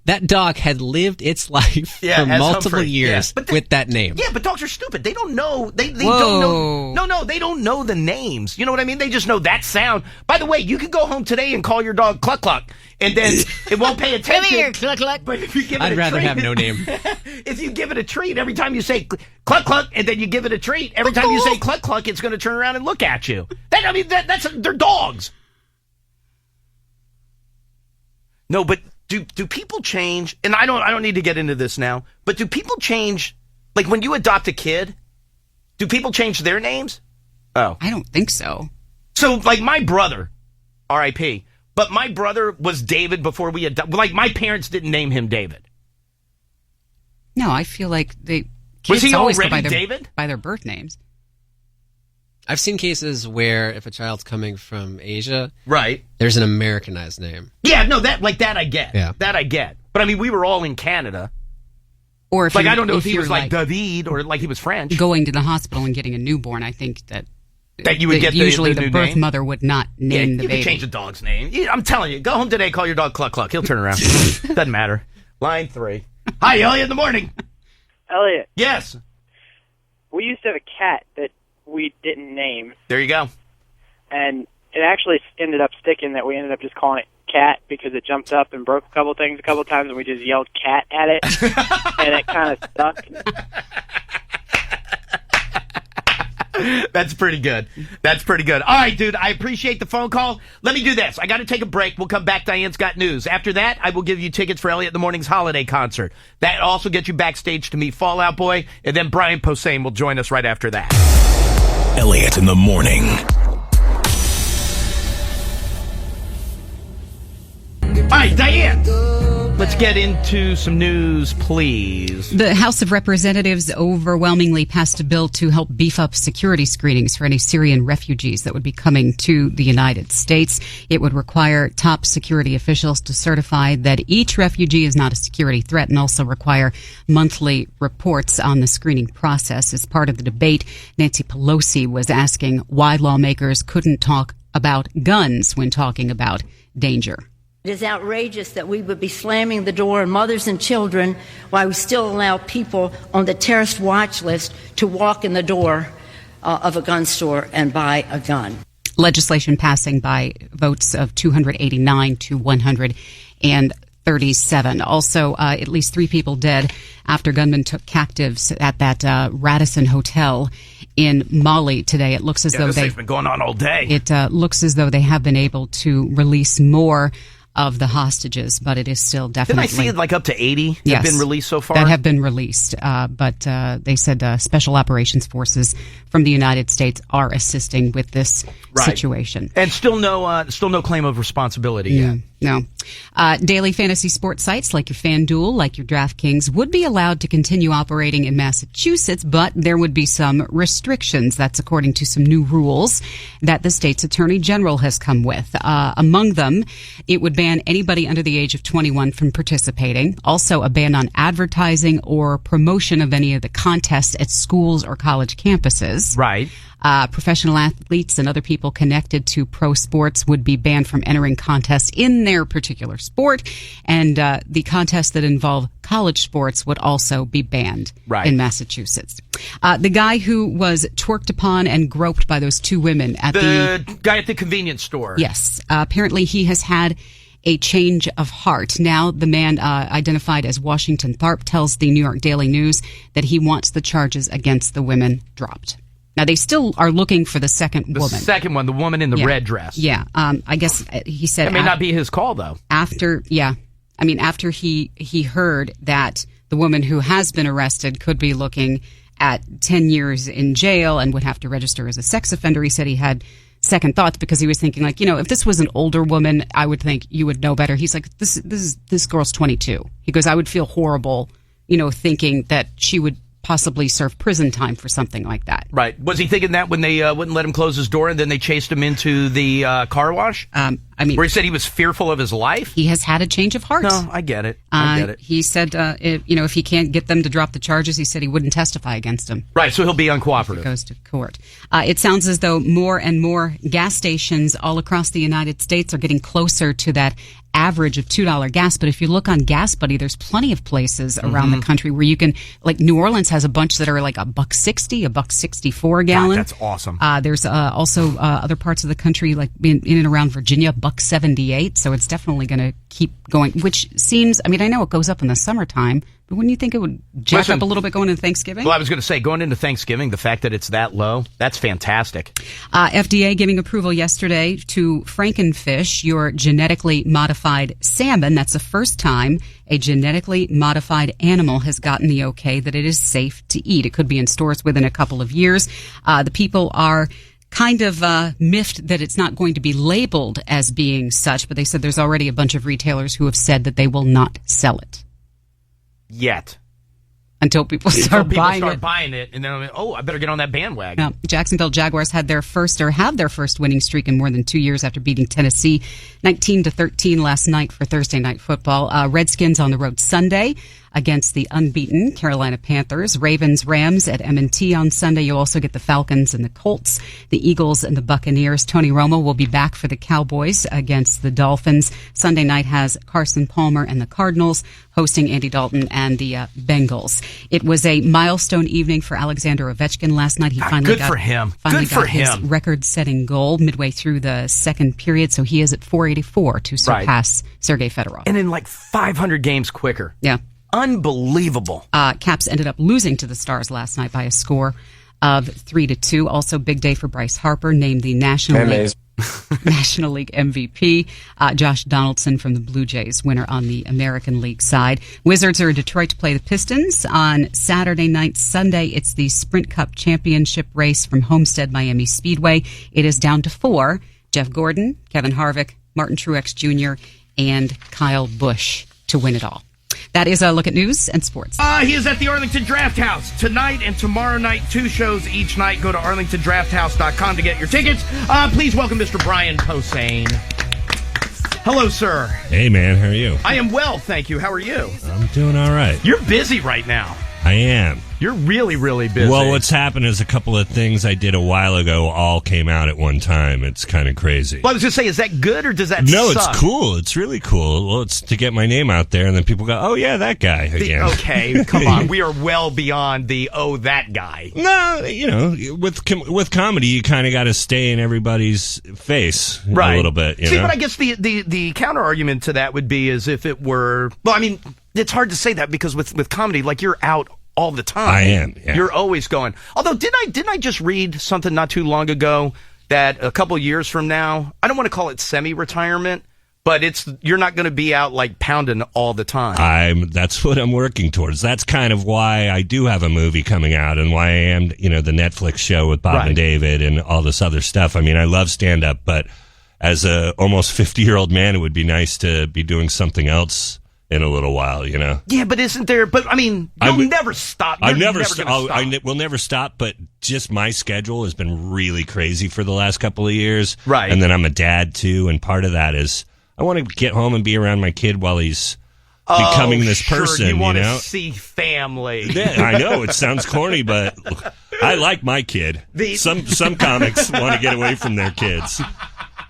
That dog had lived its life for as multiple Humphrey. years with that name. Yeah, but dogs are stupid. They don't know. They don't know. No, they don't know the names. You know what I mean? They just know that sound. By the way, you could go home today and call your dog Cluck Cluck, and then it won't pay attention. Come here, Cluck Cluck. But if you give it I'd a rather treat, have no name. If you give it a treat, every time you say Cluck Cluck, and then you give it a treat, every time you say Cluck Cluck, it's going to turn around and look at you. They're dogs. No, but do people change? And I don't need to get into this now. But do people change? Like when you adopt a kid, do people change their names? Oh, I don't think so. So like my brother, R.I.P. But my brother was David before we adopted. Like my parents didn't name him David. No, I feel like kids was he always go already by David? By their birth names. I've seen cases where if a child's coming from Asia, right, there's an Americanized name. Yeah, no, that I get. Yeah. That I get. But I mean, we were all in Canada. Or if like you're- I don't know if he you're was like David or like he was French. Going to the hospital and getting a newborn, I think that you would get usually the the new birth name? mother would not name the you baby. can change the dog's name. I'm telling you, go home today, call your dog Cluck Cluck. He'll turn around. Doesn't matter. Line 3. Hi, Elliot in the morning. Elliot. Yes. We used to have a cat that we didn't name, There you go. and it actually ended up sticking that we ended up just calling it Cat because it jumped up and broke a couple things a couple times, and we just yelled cat at it, and it kind of stuck. That's pretty good. That's pretty good. All right, dude, I appreciate the phone call. Let me do this. I got to take a break. We'll come back. Diane's got news. After that, I will give you tickets for Elliot in the Morning's holiday concert. That also gets you backstage to meet Fall Out Boy, and then Brian Posehn will join us right after that. Elliot in the Morning. All right, Diane, let's get into some news, please. The House of Representatives overwhelmingly passed a bill to help beef up security screenings for any Syrian refugees that would be coming to the United States. It would require top security officials to certify that each refugee is not a security threat and also require monthly reports on the screening process. As part of the debate, Nancy Pelosi was asking why lawmakers couldn't talk about guns when talking about danger. It is outrageous that we would be slamming the door on mothers and children while we still allow people on the terrorist watch list to walk in the door of a gun store and buy a gun. Legislation passing by votes of 289 to 137. Also, at least 3 people dead after gunmen took captives at that Radisson Hotel in Mali today. It looks as though this thing's been going on all day. It looks as though they have been able to release more of the hostages, but it is still definitely... Didn't I see it like up to 80 Yes, have been released so far? That have been released, but they said Special Operations Forces from the United States are assisting with this situation. And still no claim of responsibility yet. No. Daily fantasy sports sites like your FanDuel, like your DraftKings, would be allowed to continue operating in Massachusetts, but there would be some restrictions. That's according to some new rules that the state's attorney general has come with. Among them, it would ban anybody under the age of 21 from participating. Also, a ban on advertising or promotion of any of the contests at schools or college campuses. Right. Professional athletes and other people connected to pro sports would be banned from entering contests in their particular sport, and the contests that involve college sports would also be banned in Massachusetts. The guy who was twerked upon and groped by those 2 women at the guy at the convenience store. Yes. Apparently he has had a change of heart. Now the man identified as Washington Tharp tells the New York Daily News that he wants the charges against the women dropped. Now, they still are looking for the second woman. The second one, the woman in the red dress. Yeah. I guess he said... That may not be his call, though. After he heard that the woman who has been arrested could be looking at 10 years in jail and would have to register as a sex offender, he said he had second thoughts because he was thinking, like, if this was an older woman, I would think you would know better. He's like, this girl's 22. He goes, I would feel horrible, thinking that she would possibly serve prison time for something like that. Right. Was he thinking that when they wouldn't let him close his door and then they chased him into the car wash? Where he said he was fearful of his life? He has had a change of heart. No, I get it. I get it. He said, if he can't get them to drop the charges, he said he wouldn't testify against them. Right, so he'll be uncooperative. If it goes to court. It sounds as though more and more gas stations all across the United States are getting closer to that average of $2 gas. But if you look on Gas Buddy, there's plenty of places around the country where you can, like New Orleans has a bunch that are like $1.60, $1.64 a gallon. God, that's awesome. There's also other parts of the country, like in and around Virginia, $1.78. So it's definitely going to keep going, which seems, I know it goes up in the summertime, but wouldn't you think it would jack up a little bit going into Thanksgiving? Well, I was going to say, going into Thanksgiving, the fact that it's that low, that's fantastic. FDA giving approval yesterday to Frankenfish, your genetically modified salmon. That's the first time a genetically modified animal has gotten the okay that it is safe to eat. It could be in stores within a couple of years. The people are kind of miffed that it's not going to be labeled as being such, but they said there's already a bunch of retailers who have said that they will not sell it. Yet. Until people start buying it, and then I better get on that bandwagon. Now, Jacksonville Jaguars have their first winning streak in more than 2 years after beating Tennessee 19-13 last night for Thursday Night Football. Redskins on the road Sunday against the unbeaten Carolina Panthers. Ravens, Rams at M&T on Sunday. You'll also get the Falcons and the Colts, the Eagles and the Buccaneers. Tony Romo will be back for the Cowboys against the Dolphins. Sunday night has Carson Palmer and the Cardinals hosting Andy Dalton and the Bengals. It was a milestone evening for Alexander Ovechkin last night. He finally got his record-setting goal midway through the second period, so he is at 484 to surpass Sergei Fedorov. And in like 500 games quicker. Yeah. Unbelievable. Caps ended up losing to the Stars last night by a score of 3-2. Also, big day for Bryce Harper, named the National League MVP. Josh Donaldson from the Blue Jays, winner on the American League side. Wizards are in Detroit to play the Pistons on Saturday night. Sunday, it's the Sprint Cup Championship race from Homestead Miami Speedway. It is down to 4. Jeff Gordon, Kevin Harvick, Martin Truex Jr., and Kyle Busch to win it all. That is a look at news and sports. He is at the Arlington Draft House tonight and tomorrow night. 2 shows each night. Go to arlingtondrafthouse.com to get your tickets. Please welcome Mr. Brian Posehn. Hello, sir. Hey, man. How are you? I am well, thank you. How are you? I'm doing all right. You're busy right now. I am. You're really, really busy. Well, what's happened is a couple of things I did a while ago all came out at one time. It's kind of crazy. Well, I was going to say, is that good or does that No, suck? It's cool. It's really cool. Well, it's to get my name out there, and then people go, oh, yeah, that guy again. Okay, come on. We are well beyond the, that guy. No, with comedy, you kind of got to stay in everybody's face a little bit. See, but I guess the counter-argument to that would be as if it were... Well, I mean, it's hard to say that because with comedy, like, you're out all the time. I am. Yeah. You're always going. Although, didn't I just read something not too long ago that a couple years from now, I don't want to call it semi-retirement, but you're not going to be out like pounding all the time. That's what I'm working towards. That's kind of why I do have a movie coming out and why I am, the Netflix show with Bob and David and all this other stuff. I mean, I love stand-up, but as a almost 50-year-old man, it would be nice to be doing something else in a little while, Yeah, but isn't there... But, I mean, you'll never stop. I will never stop, but just my schedule has been really crazy for the last couple of years. Right. And then I'm a dad, too, and part of that is I want to get home and be around my kid while he's becoming this person, you want to see family. Yeah, I know, it sounds corny, but I like my kid. Some comics want to get away from their kids.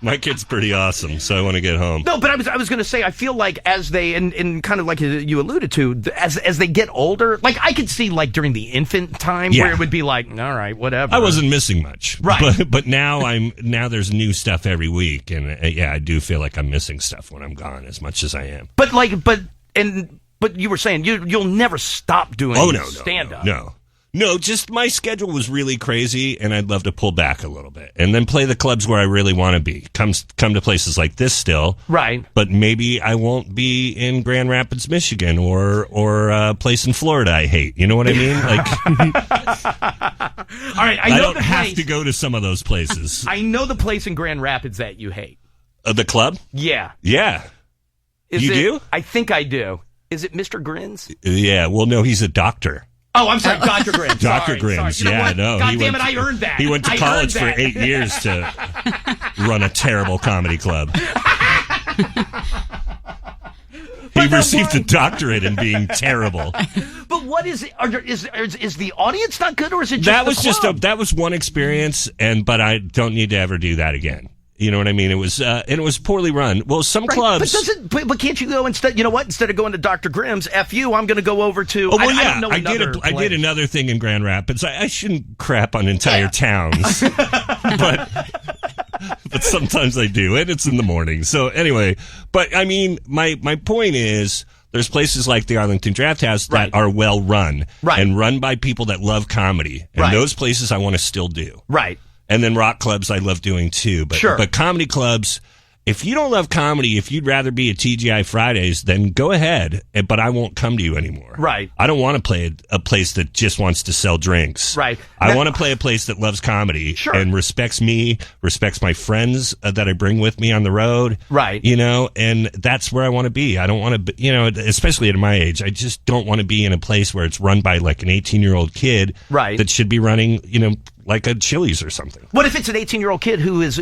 My kid's pretty awesome, so I want to get home. No, but I was going to say, I feel like as they, and kind of like you alluded to, as they get older, like I could see like during the infant time where it would be like, all right, whatever. I wasn't missing much. Right. But now there's new stuff every week, and I do feel like I'm missing stuff when I'm gone as much as I am. But you were saying you'll never stop doing stand-up. No, just my schedule was really crazy, and I'd love to pull back a little bit and then play the clubs where I really want to be. Come to places like this still, right? But maybe I won't be in Grand Rapids, Michigan, or a place in Florida I hate. You know what I mean? Like, all right, I don't have to go to some of those places. I know the place in Grand Rapids that you hate. The club? Yeah. You do? I think I do. Is it Mr. Grins? Yeah. Well, no, he's a doctor. Oh, I'm sorry, Dr. Grimm. Dr. Grimm's, sorry. You know what? no. God damn it, I earned that. He went to college for 8 years to run a terrible comedy club. He received a doctorate in being terrible. But what is it? Is the audience not good, or is it just that was one experience, but I don't need to ever do that again. You know what I mean? It was and it was poorly run. Well, some clubs, but can't you go instead? You know what? Instead of going to Dr. Grimm's, F you, I'm going to go over to. Oh, well, I don't know I did another thing in Grand Rapids. I shouldn't crap on entire towns, but sometimes I do, and it's in the morning. So anyway, but I mean, my point is, there's places like the Arlington Draft House that are well run, and run by people that love comedy, and those places I want to still do, right. And then rock clubs I love doing too. But comedy clubs, if you don't love comedy, if you'd rather be at TGI Fridays, then go ahead, but I won't come to you anymore. Right. I don't want to play a place that just wants to sell drinks. Right. I want to play a place that loves comedy and respects me, respects my friends that I bring with me on the road. Right. You know, and that's where I want to be. I don't want to, especially at my age, I just don't want to be in a place where it's run by like an 18-year-old kid that should be running, like a Chili's or something. What if it's an 18-year-old kid who that's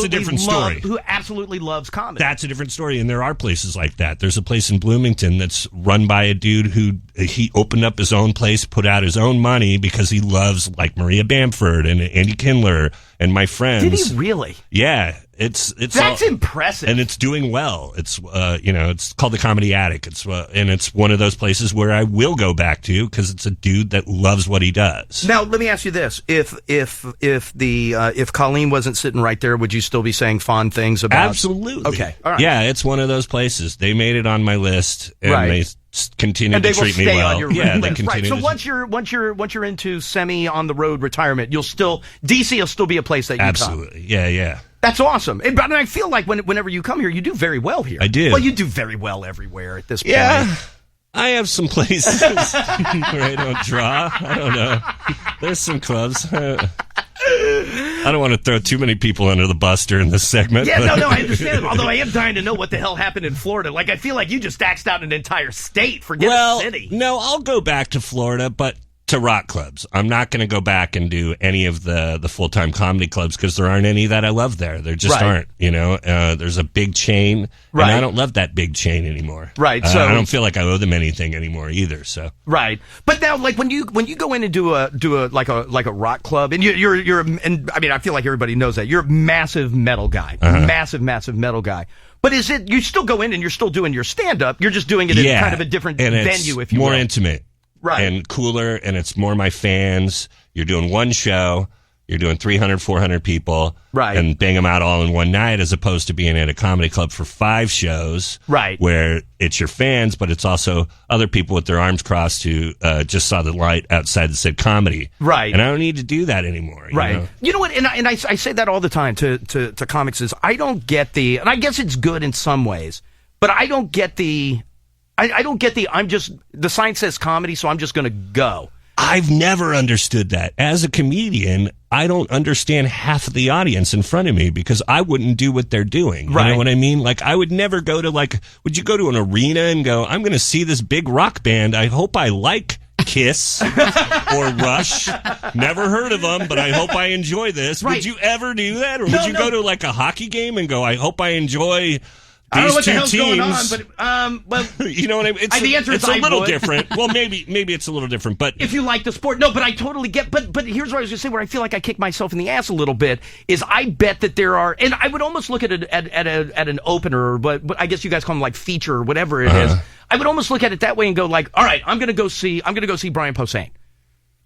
a different story. Who absolutely loves comedy? That's a different story, and there are places like that. There's a place in Bloomington that's run by a dude who he opened up his own place, put out his own money because he loves like Maria Bamford and Andy Kindler and my friends. Did he really? Yeah. It's that's impressive, and it's doing well. It's it's called the Comedy Attic. And it's one of those places where I will go back to because it's a dude that loves what he does. Now, let me ask you this: if Colleen wasn't sitting right there, would you still be saying fond things about? Absolutely. Okay. All right. Yeah, it's one of those places. They made it on my list, and they continue to treat me well. On your they list. continue. Right. So once you're into semi on the road retirement, DC will still be a place that you absolutely. come. Yeah. That's awesome. But I feel like whenever you come here, you do very well here. I do. Well, you do very well everywhere at this point. Yeah. I have some places where I don't draw. I don't know. There's some clubs. I don't want to throw too many people under the bus during this segment. Yeah, no, I understand. Although I am dying to know what the hell happened in Florida. Like, I feel like you just axed out an entire state. Forget a city. No, I'll go back to Florida, but to rock clubs. I'm not going to go back and do any of the full-time comedy clubs because there aren't any that I love there. There just aren't, There's a big chain, and I don't love that big chain anymore. Right. So I don't feel like I owe them anything anymore either. So right. But now, like when you go in and do a rock club, and I feel like everybody knows that you're a massive metal guy, massive metal guy. But is it you still go in and you're still doing your stand-up? You're just doing it in kind of a different venue, if you will. More intimate. Right. And cooler, and it's more my fans. You're doing one show, you're doing 300, 400 people, and bang them out all in one night, as opposed to being at a comedy club for 5 shows, where it's your fans, but it's also other people with their arms crossed who just saw the light outside that said comedy. Right. And I don't need to do that anymore. You know what? And I say that all the time to comics is I don't get and I guess it's good in some ways, but I don't get the the sign says comedy, so I'm just going to go. I've never understood that. As a comedian, I don't understand half of the audience in front of me because I wouldn't do what they're doing. You know what I mean? Like, I would never go to would you go to an arena and go, I'm going to see this big rock band. I hope I like Kiss or Rush. Never heard of them, but I hope I enjoy this. Would you ever do that? Or would you go to like a hockey game and go, I hope I enjoy I don't know what the hell's teams. going on, but you know what I mean? The answer is it's a little different. Well, maybe it's a little different, but if you like the sport, no. But I totally get. But here's what I was going to say. Where I feel like I kick myself in the ass a little bit is I bet that there are, and I would almost look at it at an opener, but I guess you guys call them like feature or whatever it is. I would almost look at it that way and go like, all right, I'm going to go see Brian Posehn,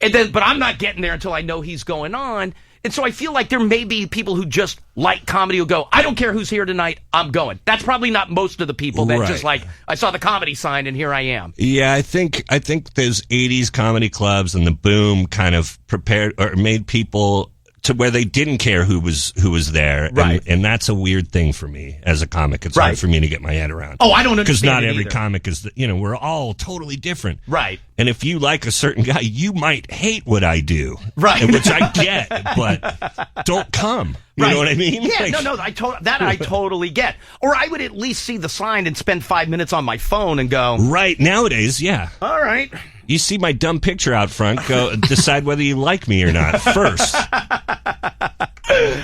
and then but I'm not getting there until I know he's going on. And so I feel like there may be people who just like comedy who go, I don't care who's here tonight, I'm going. That's probably not most of the people that just like, I saw the comedy sign and here I am. Yeah, I think those 80s comedy clubs and the boom kind of prepared or made people to where they didn't care who was there. And that's a weird thing for me as a comic. It's hard for me to get my head around. Oh, I don't understand. Because not it every either. comic is, we're all totally different. Right. And if you like a certain guy, you might hate what I do. Right. Which I get, but don't come. You know what I mean? Yeah, Like- no, I totally get. Or I would at least see the sign and spend 5 minutes on my phone and go, Right, nowadays, yeah. all right. You see my dumb picture out front, go decide whether you like me or not first.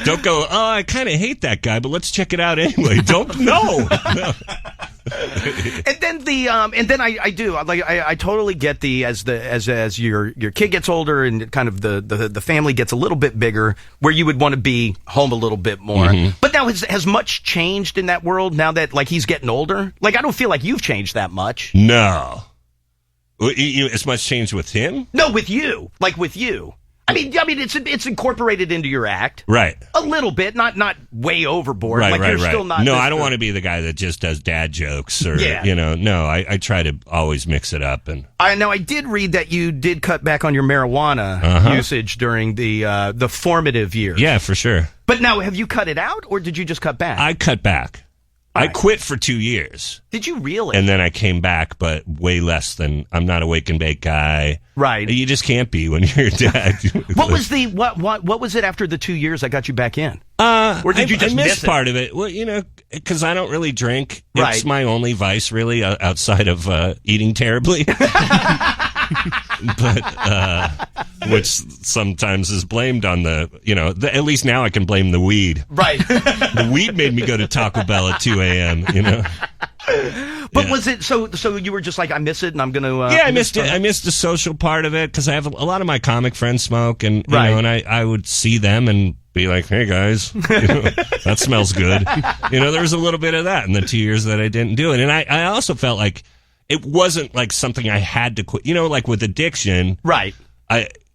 Don't go, oh, I kind of hate that guy, but let's check it out anyway. Don't know. And then I totally get as your kid gets older and kind of the family gets a little bit bigger, where you would want to be home a little bit more. Mhm. But now has much changed in that world now that like he's getting older? Like I don't feel like you've changed that much. No. As much change with him? No, with you. Like with you. I mean, it's incorporated into your act. Right. A little bit, not way overboard. Right, like right, you're right. still not. No, I don't want to be the guy that just does dad jokes or, Yeah. no, I try to always mix it up. And I did read that you did cut back on your marijuana Uh-huh. usage during the formative years. yeah, for sure. But now, have you cut it out, or did you just cut back? I cut back. I quit for 2 years. Did you really? And then I came back, but way less than, I'm not a wake and bake guy. Right. You just can't be when you're a dad. What was what was it after the 2 years that got you back in? Or did you just I miss missed it? part of it. Well, because I don't really drink. Right. It's my only vice, really, outside of eating terribly. But which sometimes is blamed on at least now I can blame the weed. Right. The weed made me go to Taco Bell at 2 a.m., But was it so you were just like, I miss it and I'm going to... Yeah, I missed it. I missed the social part of it because I have a lot of my comic friends smoke, and and I would see them and be like, "Hey guys, that smells good." There was a little bit of that in the 2 years that I didn't do it, and I also felt like it wasn't like something I had to quit. Like with addiction, right?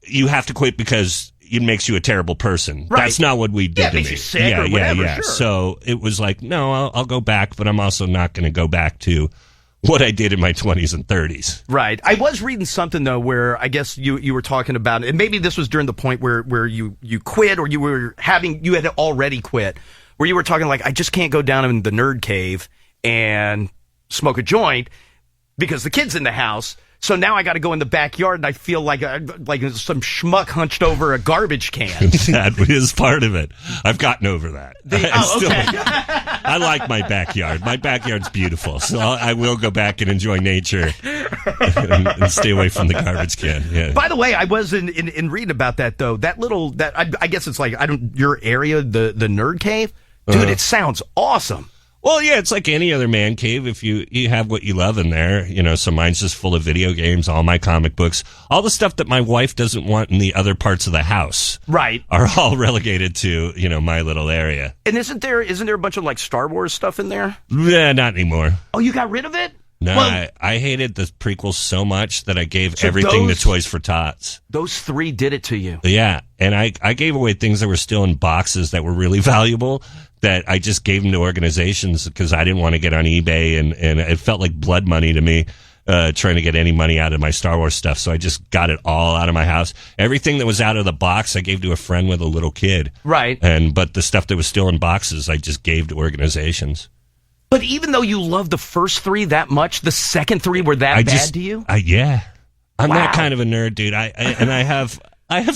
You have to quit because it makes you a terrible person. Right. That's not what we did Yeah, it to makes me. you sick or whatever, sure. So it was like, no, I'll go back, but I'm also not going to go back to what I did in my 20s and 30s. Right. I was reading something though where I guess you were talking about, and maybe this was during the point where you quit, or you had already quit, where you were talking like, I just can't go down in the nerd cave and smoke a joint because the kid's in the house. So now I got to go in the backyard, and I feel like some schmuck hunched over a garbage can. That is part of it. I've gotten over that. Okay. I like my backyard. My backyard's beautiful, so I will go back and enjoy nature and stay away from the garbage can. Yeah. By the way, I was in reading about that though. I guess it's like your area, the nerd cave, dude. It sounds awesome. Well, yeah, it's like any other man cave if you have what you love in there. So mine's just full of video games, all my comic books, all the stuff that my wife doesn't want in the other parts of the house. Right. Are all relegated to, my little area. And isn't there a bunch of like Star Wars stuff in there? Yeah, not anymore. Oh, you got rid of it? No, Well, I hated the prequels so much that I gave everything to Toys for Tots. Those three did it to you. Yeah, and I gave away things that were still in boxes that were really valuable that I just gave them to organizations because I didn't want to get on eBay, and it felt like blood money to me trying to get any money out of my Star Wars stuff. So I just got it all out of my house. Everything that was out of the box I gave to a friend with a little kid. Right. But the stuff that was still in boxes I just gave to organizations. But even though you loved the first three that much, the second three were bad to you? Yeah. I'm Wow. that kind of a nerd, dude. I have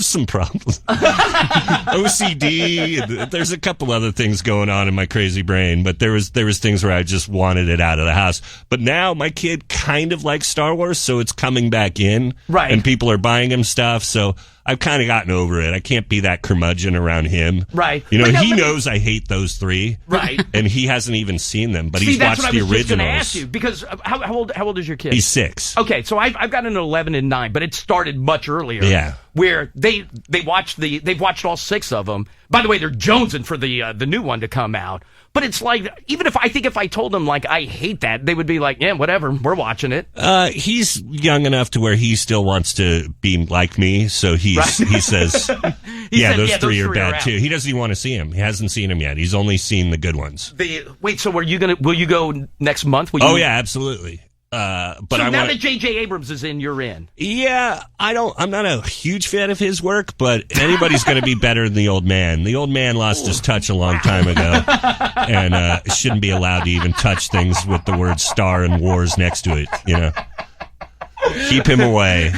some problems. OCD. There's a couple other things going on in my crazy brain, but there was things where I just wanted it out of the house. But now my kid kind of likes Star Wars, so it's coming back in. Right. And people are buying him stuff, so I've kind of gotten over it. I can't be that curmudgeon around him. Right. He But now knows I hate those three. Right. And he hasn't even seen them, but See, he's that's watched what the I was just going to originals. ask you, because how old is your kid? He's 6. Okay, so I've got an 11 and 9, but it started much earlier. Yeah. Where they've watched all 6 of them. By the way, they're jonesing for the new one to come out. But it's like, even if I told them like I hate that, they would be like, yeah, whatever, we're watching it. He's young enough to where he still wants to be like me, so he says, those three are bad out. too. He doesn't even want to see him. He hasn't seen them yet. He's only seen the good ones. Wait, so will you go next month? Oh yeah, absolutely. But so I now want that J.J. Abrams is in, you're in. Yeah, I'm not a huge fan of his work, but anybody's going to be better than the old man. The old man lost his touch a long time ago, and shouldn't be allowed to even touch things with the word Star and Wars next to it. Keep him away.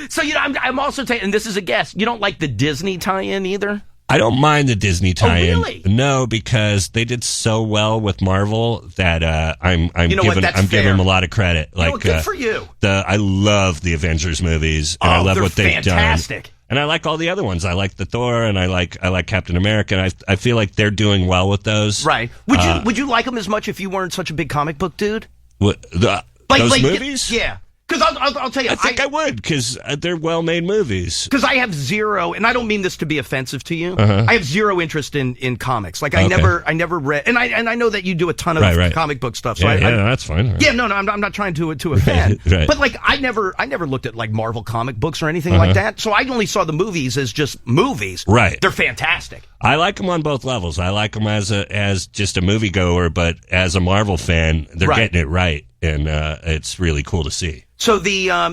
So I'm also saying, and this is a guess, you don't like the Disney tie-in either? I don't mind the Disney tie-in. Oh, really? No, because they did so well with Marvel that I'm giving them a lot of credit. Like, good for you. I love the Avengers movies, and I love what they've fantastic. done. And I like all the other ones. I like the Thor, and I like Captain America. And I feel like they're doing well with those. Right? Would you like them as much if you weren't such a big comic book dude? Those movies? Yeah. Because I'll tell you, I think I would, because they're well-made movies. Because I have zero, and I don't mean this to be offensive to you. Uh-huh. I have zero interest in comics. Like I never read, and I know that you do a ton of comic book stuff. So that's fine. Right. Yeah, no, I'm not trying to offend. Right. But like I never looked at like Marvel comic books or anything like that. So I only saw the movies as just movies. Right. They're fantastic. I like them on both levels. I like them as just a moviegoer, but as a Marvel fan, they're getting it right, and it's really cool to see. So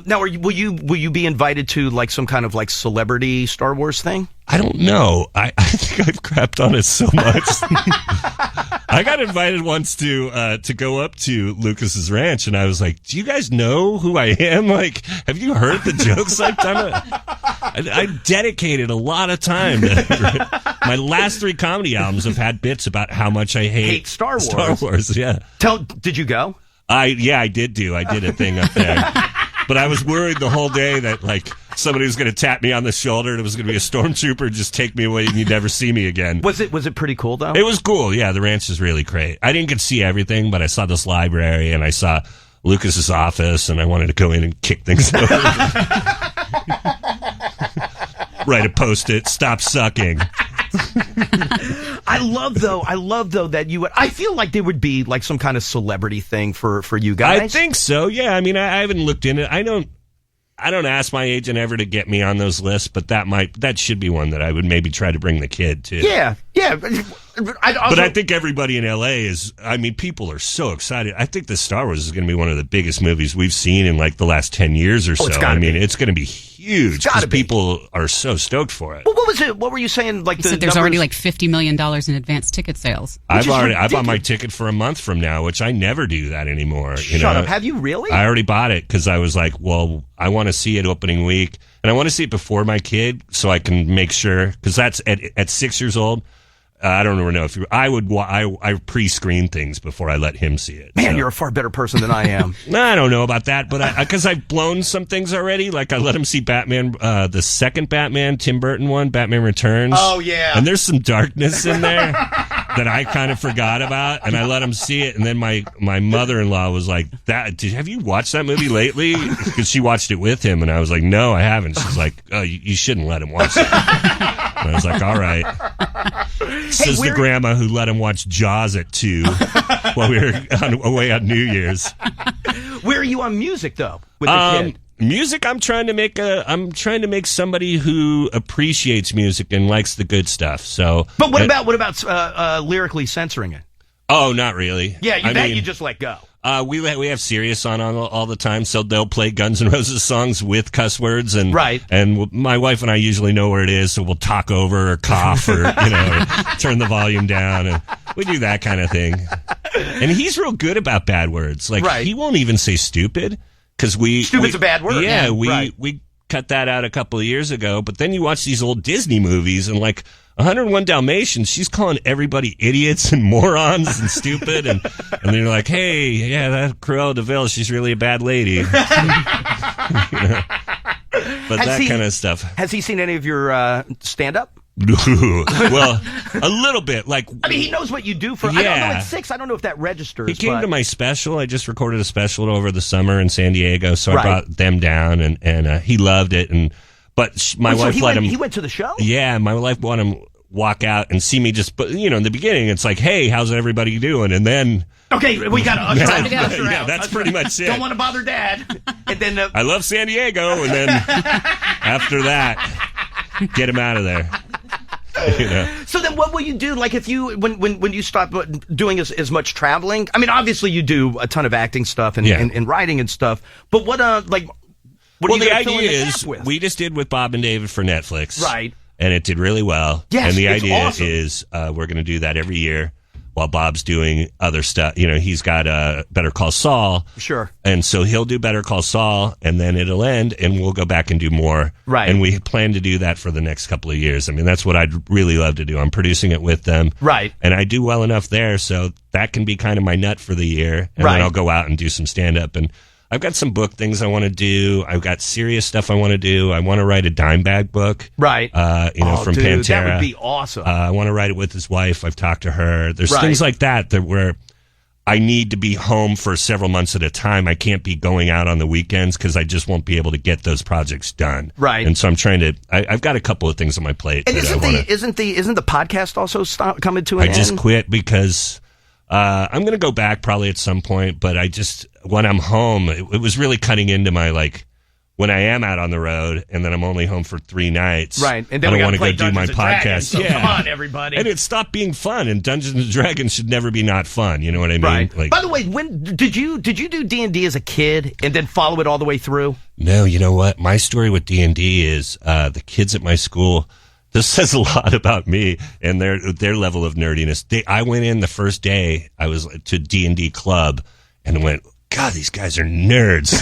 now will you be invited to like some kind of like celebrity Star Wars thing? I don't know. I think I've crapped on it so much. I got invited once to go up to Lucas's ranch, and I was like, "Do you guys know who I am? Like, have you heard the jokes I've done?" I dedicated a lot of time. My last 3 comedy albums have had bits about how much I hate Star Wars. Star Wars, yeah. Did you go? I did a thing up there. But I was worried the whole day that like somebody was going to tap me on the shoulder and it was going to be a stormtrooper, just take me away and you'd never see me again. Was it pretty cool though? It was cool. Yeah, the ranch is really great. I didn't get to see everything, but I saw this library and I saw Lucas's office and I wanted to go in and kick things over. Write a post-it, stop sucking. I love though that you would. I feel like there would be like some kind of celebrity thing for you guys. I think so. Yeah. I mean, I haven't looked into it. I don't ask my agent ever to get me on those lists, but that should be one that I would maybe try to bring the kid to. Yeah. But I think everybody in LA people are so excited. I think the Star Wars is going to be one of the biggest movies we've seen in like the last 10 years or so. It's going to be huge because people are so stoked for it. Well, what was it? What were you saying? Like there's already like $50 million in advanced ticket sales. I bought my ticket for a month from now, which I never do that anymore. Shut up. Have you really? I already bought it because I was like, well, I want to see it opening week and I want to see it before my kid so I can make sure, because that's at 6 years old. I don't know if I pre-screen things before I let him see it. Man, you're a far better person than I am. I don't know about that, but because I've blown some things already. Like I let him see Batman, the second Batman, Tim Burton one, Batman Returns. Oh yeah, and there's some darkness in there that I kind of forgot about, and I let him see it. And then my mother-in-law was like, have you watched that movie lately? Because she watched it with him, and I was like, no, I haven't. She's like, oh, you shouldn't let him watch that. And I was like, all right. Says the grandma who let him watch Jaws at 2 while we were away on New Year's. Where are you on music though? With the kid? Music, I'm trying to make somebody who appreciates music and likes the good stuff. So, but what about lyrically censoring it? Oh, not really. Yeah, you just let go. We have Sirius on all the time, so they'll play Guns N' Roses songs with cuss words, and my wife and I usually know where it is, so we'll talk over or cough or or turn the volume down, and we do that kind of thing. And he's real good about bad words. Like he won't even say stupid because stupid's a bad word. Yeah, we cut that out a couple of years ago. But then you watch these old Disney movies and like 101 Dalmatians, she's calling everybody idiots and morons and stupid, and then you're like, hey, yeah, that Cruella de Vil, she's really a bad lady. But that kind of stuff. Has he seen any of your stand-up? Well, a little bit. Like, I mean, he knows what you do for. I don't know at 6. I don't know if that registers. He came to my special. I just recorded a special over the summer in San Diego, so I brought them down, and he loved it. But my wife let him. He went to the show? Yeah, my wife let him walk out and see me just, in the beginning, it's like, hey, how's everybody doing? And then. Okay, we got to usher out. Yeah, that's pretty much it. Don't want to bother Dad. And then. I love San Diego. And then after that, get him out of there. So then what will you do? Like if you, when you stop doing as much traveling, I mean, obviously you do a ton of acting stuff and writing and stuff, but what are the idea is we just did with Bob and David for Netflix. Right. And it did really well. Yes, and the idea awesome. is we're going to do that every year. while Bob's doing other stuff. He's got Better Call Saul. Sure. And so he'll do Better Call Saul, and then it'll end, and we'll go back and do more. Right. And we plan to do that for the next couple of years. I mean, that's what I'd really love to do. I'm producing it with them. Right. And I do well enough there, so that can be kind of my nut for the year. And Right. then I'll go out and do some stand-up. And I've got some book things I want to do. I've got serious stuff I want to do. I want to write a dime bag book. Right. From dude, Pantera. that would be awesome. I want to write it with his wife. I've talked to her. There's Right. things like that where I need to be home for several months at a time. I can't be going out on the weekends because I just won't be able to get those projects done. Right. And so I'm trying to. I've got a couple of things on my plate. And that isn't the podcast also coming to an I end? just quit because I'm going to go back probably at some point. But when I'm home, it was really cutting into my when I am out on the road and then I'm only home for 3 nights. Right. And then I we don't got want to to go play do my Dungeons and podcast. Dragons, so Yeah. come on, everybody. And it stopped being fun. And Dungeons and Dragons should never be not fun. You know what I mean? Right. By the way, when did you do D&D as a kid and then follow it all the way through? No, you know what? My story with D&D is the kids at my school. This says a lot about me and their level of nerdiness. I went in the first day I was to D&D club and went, God, these guys are nerds.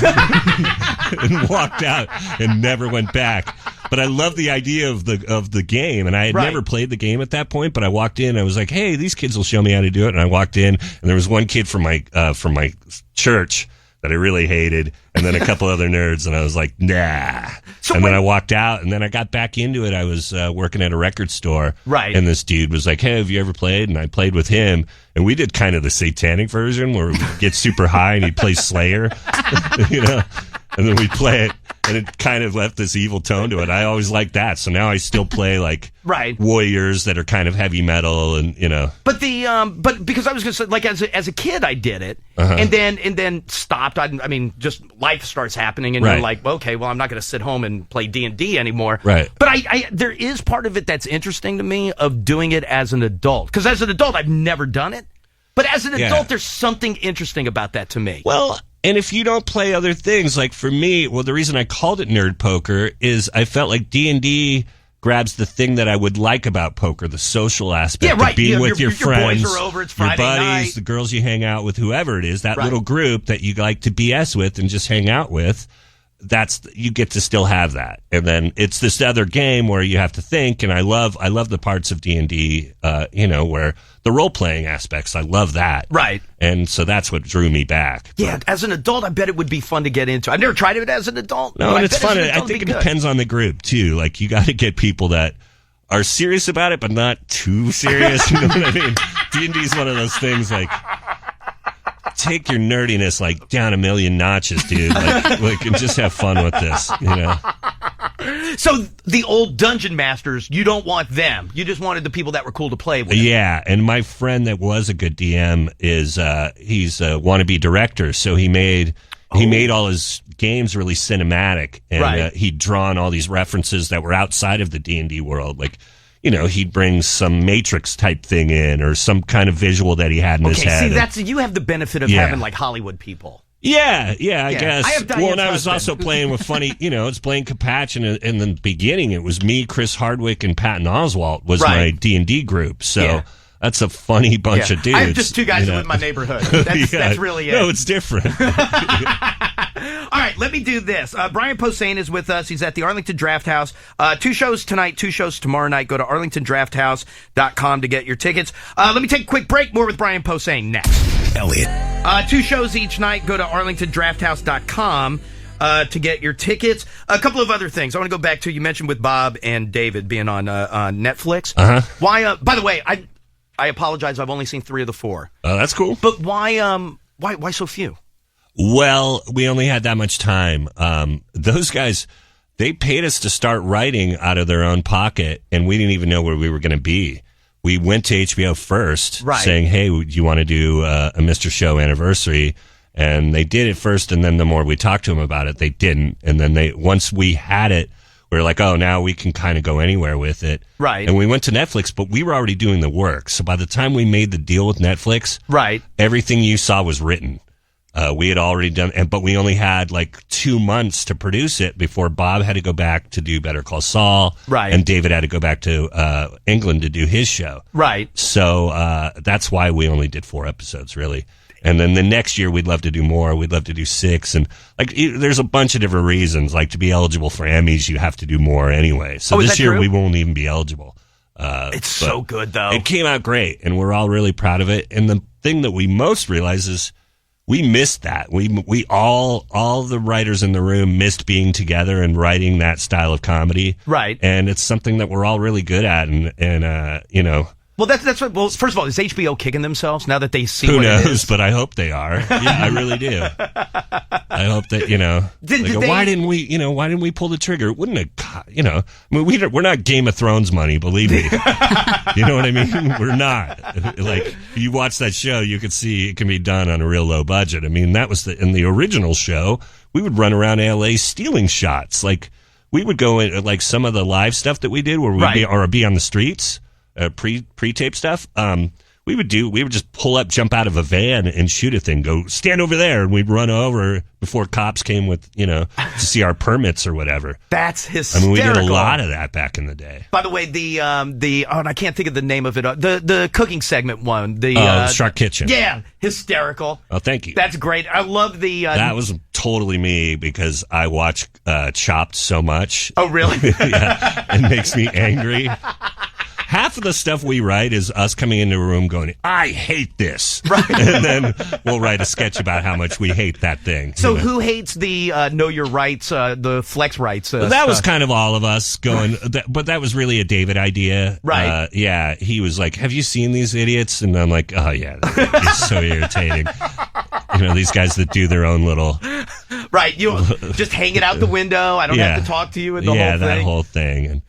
And walked out and never went back. But I love the idea of the game, and I had never played the game at that point. But I walked in, I was like, "Hey, these kids will show me how to do it." And I walked in, and there was one kid from my church that I really hated, and then a couple other nerds, and I was like, nah. Then I walked out, and then I got back into it. I was working at a record store, right? And this dude was like, hey, have you ever played? And I played with him, and we did kind of the satanic version where we get super high, and he'd play Slayer, and then we'd play it, and it kind of left this evil tone to it. I always liked that, so now I still play warriors that are kind of heavy metal, and But but because I was going to say, as a kid, I did it, and then stopped. I mean, just life starts happening, and you're like, okay, well, I'm not going to sit home and play D&D anymore. Right. But there is part of it that's interesting to me of doing it as an adult, because as an adult, I've never done it. But as an adult, there's something interesting about that to me. Well, and if you don't play other things, like for me, the reason I called it nerd poker is I felt like D&D grabs the thing that I would like about poker, the social aspect of being with your friends, boys are over, it's Friday your buddies, night. the girls you hang out with, whoever it is, that little group that you like to BS with and just hang out with. You get to still have that. And then it's this other game where you have to think, and I love the parts of D&D, where the role-playing aspects, I love that. Right. And so that's what drew me back. Yeah, as an adult, I bet it would be fun to get into. I've never tried it as an adult. No, and it's fun. I think it depends on the group, too. Like, you got to get people that are serious about it, but not too serious. You know what I mean? D&D is one of those things, like, take your nerdiness down a million notches, dude. And just have fun with this, So the old dungeon masters, you don't want them. You just wanted the people that were cool to play with. Yeah, and my friend that was a good DM is he's a wannabe director, so he made all his games really cinematic, and he'd drawn all these references that were outside of the D&D world, he'd bring some Matrix type thing in or some kind of visual that he had in his head. See, you have the benefit of having Hollywood people. Yeah, I guess. I have Diane's and I was husband. also playing with funny, it's Blaine Capatch, and in the beginning it was me, Chris Hardwick, and Patton Oswalt was my D&D group. So that's a funny bunch of dudes. I have just two guys in my neighborhood. That's really it. No, it's different. All right, let me do this. Brian Posehn is with us. He's at the Arlington Draft House. 2 shows tonight, 2 shows tomorrow night. Go to arlingtondrafthouse.com to get your tickets. Let me take a quick break. More with Brian Posehn next. Elliot. 2 shows each night. Go to arlingtondrafthouse.com to get your tickets. A couple of other things. I want to go back to, you mentioned with Bob and David being on Netflix. Why? By the way, I apologize. I've only seen 3 of the 4. Oh, that's cool. But why so few? Well, we only had that much time. Those guys, they paid us to start writing out of their own pocket, and we didn't even know where we were going to be. We went to HBO first, saying, hey, do you want to do a Mr. Show anniversary? And they did it first, and then the more we talked to them about it, they didn't. And then once we had it, we were like, oh, now we can kind of go anywhere with it. Right. And we went to Netflix, but we were already doing the work. So by the time we made the deal with Netflix, right, everything you saw was written. We had already done, but we only had like 2 months to produce it before Bob had to go back to do Better Call Saul. Right. And David had to go back to England to do his show. Right. So that's why we only did 4 episodes, really. And then the next year, we'd love to do more. We'd love to do 6. And like, there's a bunch of different reasons. Like, to be eligible for Emmys, you have to do more anyway. So this year, we won't even be eligible. It's so good, though. It came out great, and we're all really proud of it. And the thing that we most realize is we missed that. We all the writers in the room missed being together and writing that style of comedy. Right. And it's something that we're all really good at, and you know. Well, that's what. Well, first of all, is HBO kicking themselves now that they see? Who what knows? It is? But I hope they are. Yeah, I really do. I hope that why didn't we pull the trigger? It wouldn't have. I mean, we're not Game of Thrones money. Believe me. You know what I mean? We're not. Like, you watch that show, you could see it can be done on a real low budget. I mean, that was in the original show. We would run around LA stealing shots. Like, we would go in like some of the live stuff that we did where we'd be on the streets. Pre-tape stuff. We would just pull up, jump out of a van and shoot a thing, go stand over there, and we'd run over before cops came with, to see our permits or whatever. That's hysterical. I mean, we did a lot of that back in the day. By the way, and I can't think of the name of it. The cooking segment one. Shark Kitchen. Yeah, hysterical. Oh, thank you. That's great. I love the. That was totally me because I watch Chopped so much. Oh, really? Yeah, it makes me angry. Half of the stuff we write is us coming into a room going, I hate this. Right. And then we'll write a sketch about how much we hate that thing. So who hates the know your rights, the flex rights? Well, that was kind of all of us going, but that was really a David idea. Right. Yeah, he was like, have you seen these idiots? And I'm like, oh, yeah, it's so irritating. These guys that do their own little... Right, you just hang it out the window. I don't have to talk to you and the whole thing. Yeah, that whole thing. And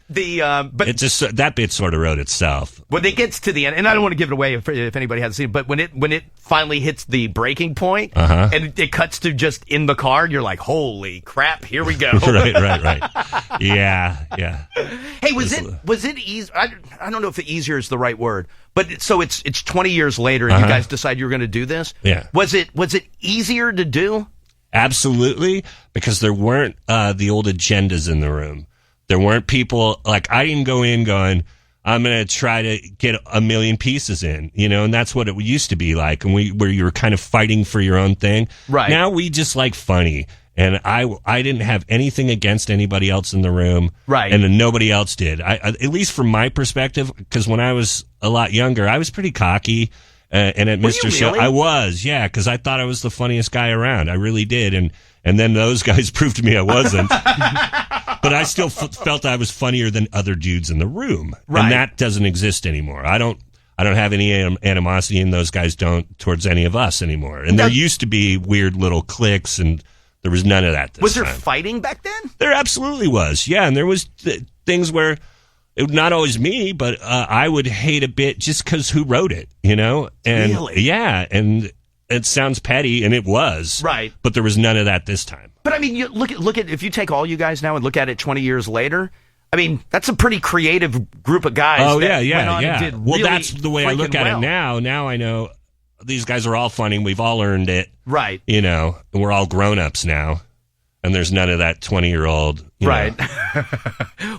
but it just that bit sort of wrote itself. When it gets to the end, and I don't want to give it away if anybody hasn't seen it, but when it finally hits the breaking point, and it cuts to just in the car, you're like, holy crap, here we go. Right. Yeah. Hey, was it easy? I don't know if easier is the right word, but so it's 20 years later, and you guys decide you're going to do this. Yeah. Was it easier to do? Absolutely, because there weren't the old agendas in the room. There weren't people, like, I didn't go in going, I'm going to try to get 1 million pieces in, and that's what it used to be like, and where you were kind of fighting for your own thing. Right. Now we just like funny, and I didn't have anything against anybody else in the room. Right. And nobody else did. I at least from my perspective, because when I was a lot younger, I was pretty cocky. And at Mr. Show, I was, yeah, because I thought I was the funniest guy around. I really did. And then those guys proved to me I wasn't. But I still felt I was funnier than other dudes in the room. Right. And that doesn't exist anymore. I don't have any animosity, and those guys don't towards any of us anymore. And there used to be weird little cliques, and there was none of that this time. Was there fighting back then? There absolutely was, yeah. And there was things where... It not always me, but I would hate a bit just because who wrote it, And really? Yeah, and it sounds petty, and it was. Right. But there was none of that this time. But I mean, you look at if you take all you guys now and look at it 20 years later, I mean, that's a pretty creative group of guys. Oh, that yeah. went on and did well, really that's the way I look at well. it now. Now I know these guys are all funny. We've all earned it. Right. And we're all grown-ups now. And there's none of that 20-year-old. Right.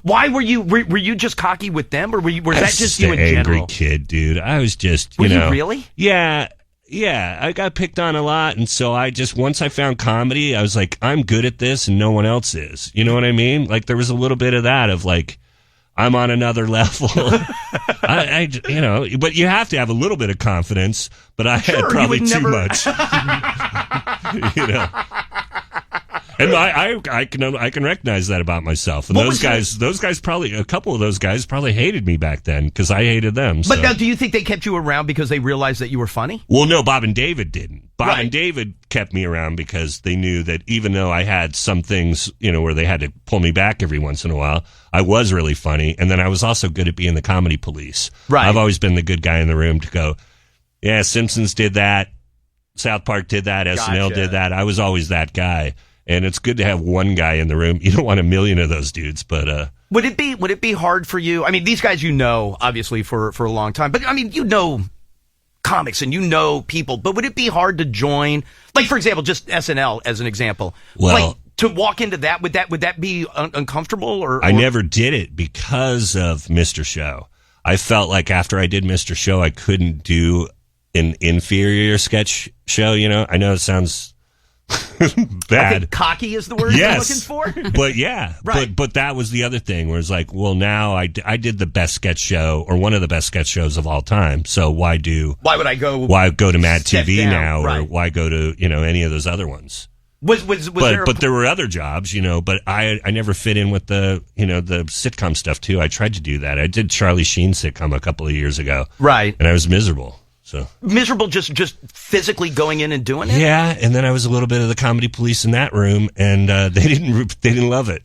Why were you just cocky with them, or was that just you in an angry general? Kid, dude. I was just, Were you really? Yeah. I got picked on a lot, and so once I found comedy, I was like, I'm good at this, and no one else is. You know what I mean? Like, there was a little bit of that of like, I'm on another level. But you have to have a little bit of confidence. But I had probably too much. And I can recognize that about myself. And those guys probably, a couple of those guys probably hated me back then because I hated them. But now, do you think they kept you around because they realized that you were funny? Well, no, Bob and David didn't. Bob and David kept me around because they knew that even though I had some things, where they had to pull me back every once in a while, I was really funny. And then I was also good at being the comedy police. Right. I've always been the good guy in the room to go, yeah, Simpsons did that. South Park did that. SNL did that. I was always that guy. And it's good to have one guy in the room. You don't want 1 million of those dudes, but would it be hard for you? I mean, these guys obviously for a long time, but I mean, comics and you know people, but would it be hard to join? Like, for example, just SNL as an example. Well, like, to walk into that, would that be uncomfortable? Or I never did it because of Mr. Show. I felt like after I did Mr. Show, I couldn't do an inferior sketch show. You know, I know it sounds bad. I think cocky is the word you're looking for. But yeah, right. But that was the other thing where it's like, well, now I did the best sketch show or one of the best sketch shows of all time. So why would I go? Why go to Mad TV now, or why go to any of those other ones? But there were other jobs, but I never fit in with the the sitcom stuff too. I tried to do that. I did Charlie Sheen sitcom a couple of years ago, right? And I was miserable. So miserable, just physically going in and doing it. Yeah, and then I was a little bit of the comedy police in that room, and they didn't love it.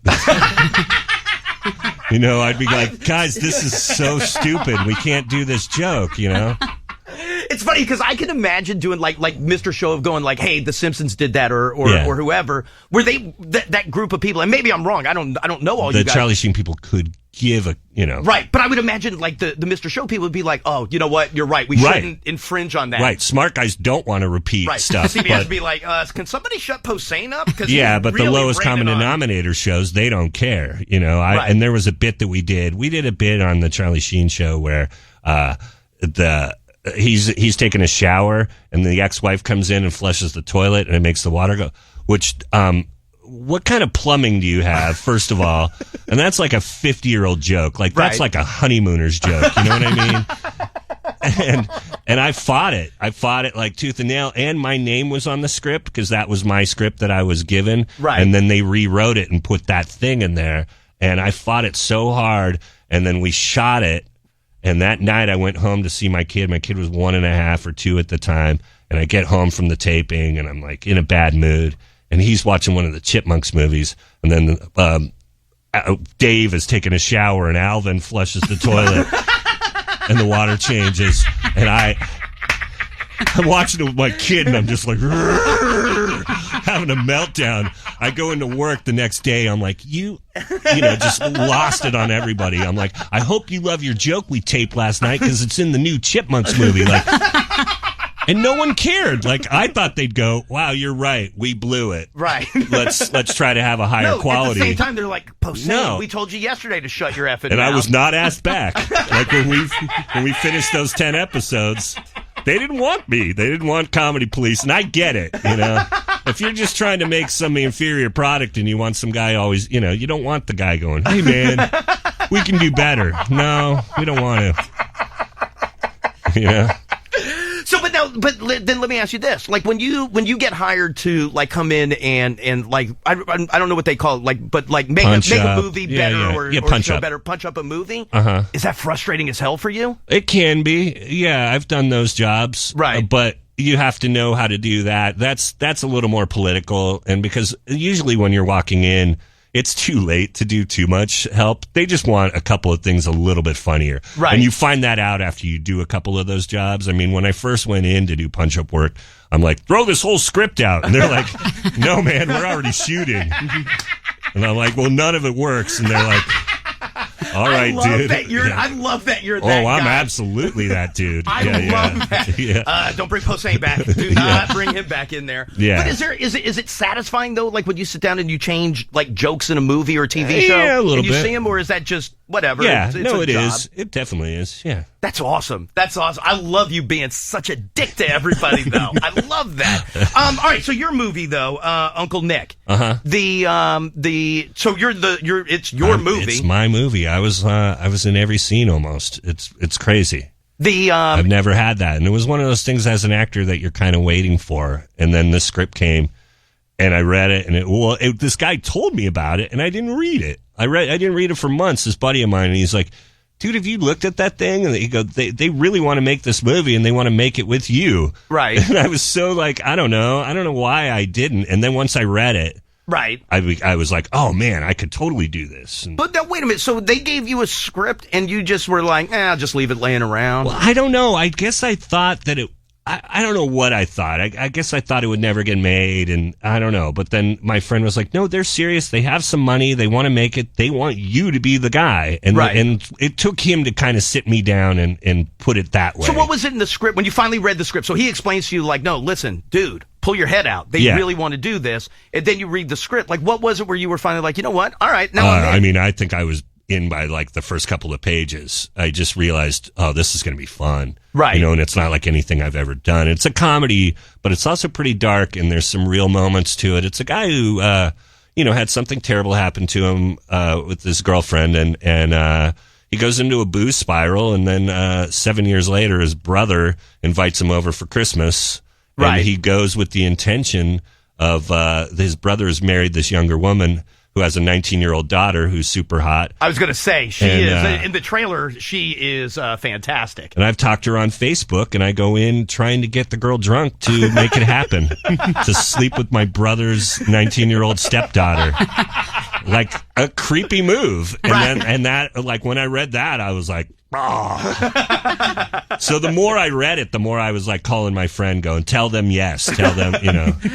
I'd be like, guys, this is so stupid. We can't do this joke. It's funny because I can imagine doing like Mr. Show of going like, hey, The Simpsons did that or whoever. Were they that group of people? And maybe I'm wrong. I don't know all you guys. The Charlie Sheen people could give right. But I would imagine like the Mr. Show people would be like, oh, you know what? You're right. We shouldn't infringe on that. Right. Smart guys don't want to repeat stuff. CBS would be like, can somebody shut Posehn up? Yeah, but really the lowest common denominator shows, they don't care. And there was a bit that we did. We did a bit on the Charlie Sheen show where he's taking a shower and the ex-wife comes in and flushes the toilet and it makes the water go, which what kind of plumbing do you have, first of all? And that's like a 50-year-old joke. Like that's like a honeymooner's joke, you know what I mean? And I fought it like tooth and nail, and my name was on the script because that was my script that I was given, and then they rewrote it and put that thing in there, and I fought it so hard, and then we shot it. And that night I went home to see my kid. My kid was 1.5 or 2 at the time. And I get home from the taping and I'm like in a bad mood. And he's watching one of the Chipmunks movies. And then Dave is taking a shower and Alvin flushes the toilet and the water changes. And I'm watching it with my kid and I'm just like having a meltdown. I go into work the next day. I'm like, just lost it on everybody. I'm like, I hope you love your joke we taped last night because it's in the new Chipmunks movie. Like, and no one cared. Like, I thought they'd go, wow, you're right. We blew it. Right. Let's try to have a higher quality. At the same time, they're like, Posehn, we told you yesterday to shut your effing mouth. I was not asked back. Like when we finished those 10 episodes, they didn't want me. They didn't want comedy police, and I get it. If you're just trying to make some inferior product and you want some guy always, you don't want the guy going, hey man, we can do better. No, we don't want to. So, but then let me ask you this: like when you get hired to like come in and like I don't know what they call it, like make a movie better or punch up better, punch up a movie. Is that frustrating as hell for you? It can be. Yeah, I've done those jobs. Right, but you have to know how to do that. That's a little more political, and because usually when you're walking in, it's too late to do too much help. They just want a couple of things a little bit funnier. Right. And you find that out after you do a couple of those jobs. I mean, when I first went in to do punch-up work, I'm like, throw this whole script out. And they're like, no, man, we're already shooting. And I'm like, well, none of it works. And they're like, all right, dude. I love that you're that guy. I'm absolutely that dude. I love that. Yeah. Don't bring Posehn back. Do not bring him back in there. Yeah. But is it satisfying though? Like when you sit down and you change like jokes in a movie or a TV show? Yeah, a little and you bit. See him, or is that just whatever? Yeah, it's no, it job. Is. It definitely is. Yeah. That's awesome. I love you being such a dick to everybody, though. I love that. All right, so your movie, though, Uncle Nick. So it's your movie. It's my movie. I was in every scene almost. It's crazy. I've never had that, and it was one of those things as an actor that you're kind of waiting for, and then the script came, and I read it, and this guy told me about it, and I didn't read it. I didn't read it for months. This buddy of mine, and he's like, dude, have you looked at that thing? And he goes, they really want to make this movie and they want to make it with you. Right. And I was so like, I don't know why I didn't. And then once I read it, right, I was like, oh man, I could totally do this. But now, wait a minute. So they gave you a script and you just were like, I'll just leave it laying around. Well, I don't know. I guess I thought that I don't know what I thought. I guess I thought it would never get made, and I don't know. But then my friend was like, no, they're serious. They have some money. They want to make it. They want you to be the guy. And, and it took him to kind of sit me down and put it that way. So what was it in the script when you finally read the script? So he explains to you, like, no, listen, dude, pull your head out. They really want to do this. And then you read the script. Like, what was it where you were finally like, you know what? All right, now I'm in. I mean, I think I was in by like the first couple of pages. I just realized, oh, this is going to be fun. Right. You know, and it's not like anything I've ever done. It's a comedy, but it's also pretty dark, and there's some real moments to it. It's a guy who, had something terrible happen to him with his girlfriend, and he goes into a booze spiral, and then 7 years later, his brother invites him over for Christmas. Right. And he goes with the intention of his brother has married this younger woman who has a 19-year-old daughter who's super hot. I was going to say, she is, in the trailer, she is fantastic. And I've talked to her on Facebook, and I go in trying to get the girl drunk to make it happen, to sleep with my brother's 19-year-old stepdaughter. Like a creepy move. And that, like, when I read that, I was like, oh. So the more I read it, the more I was like calling my friend going, tell them yes, tell them,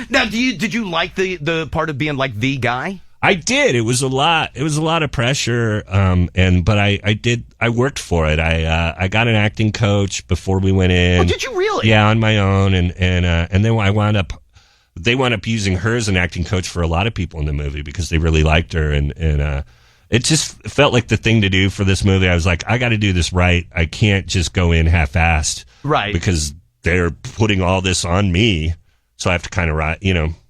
Now, did you like the part of being like the guy? I did. It was a lot. It was a lot of pressure. But I worked for it. I got an acting coach before we went in. Oh, did you really? Yeah, on my own. And then they wound up using her as an acting coach for a lot of people in the movie because they really liked her. And it just felt like the thing to do for this movie. I was like, I got to do this right. I can't just go in half-assed. Right. Because they're putting all this on me. So I have to kind of,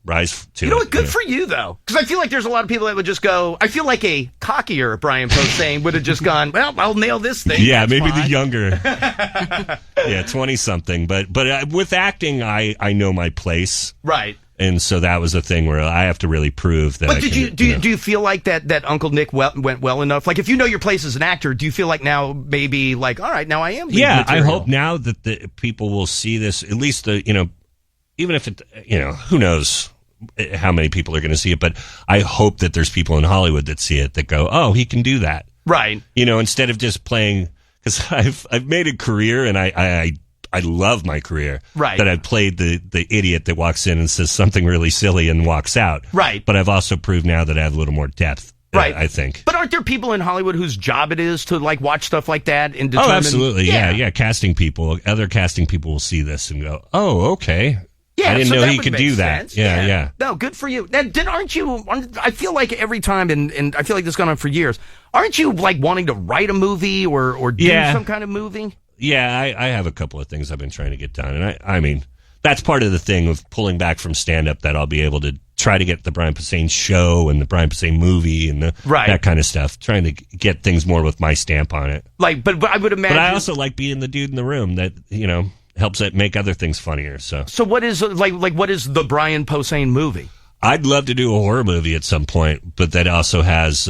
rise to it. You know what? Good for you, though. Because I feel like there's a lot of people that would just go, I feel like a cockier Brian Posehn would have just gone, well, I'll nail this thing. Yeah, That's maybe fine. the younger. 20-something. But with acting, I know my place. Right. And so that was a thing where I have to really prove that. But do you feel like that Uncle Nick went well enough? Like, if you know your place as an actor, do you feel like now maybe like, all right, now I am? Yeah, material? I hope now that the people will see this, at least even if it, who knows how many people are going to see it, but I hope that there's people in Hollywood that see it that go, oh, he can do that. Right. Instead of just playing, because I've made a career and I love my career. Right. That I've played the idiot that walks in and says something really silly and walks out. Right. But I've also proved now that I have a little more depth. Right. I think. But aren't there people in Hollywood whose job it is to like watch stuff like that and determine? Oh, absolutely. Yeah. Casting people, other casting people will see this and go, oh, okay. Yeah, I didn't so know that he would could make do that. sense. Yeah. No, good for you. Now, aren't you? I feel like every time, and I feel like this has gone on for years. Aren't you like wanting to write a movie or do some kind of movie? Yeah, I have a couple of things I've been trying to get done, and I mean that's part of the thing of pulling back from stand up that I'll be able to try to get the Brian Posehn show and the Brian Posehn movie and that kind of stuff. Trying to get things more with my stamp on it. Like, but I would imagine. But I also like being the dude in the room that helps it make other things funnier. So what is what is the Brian Posehn movie? I'd love to do a horror movie at some point, but that also has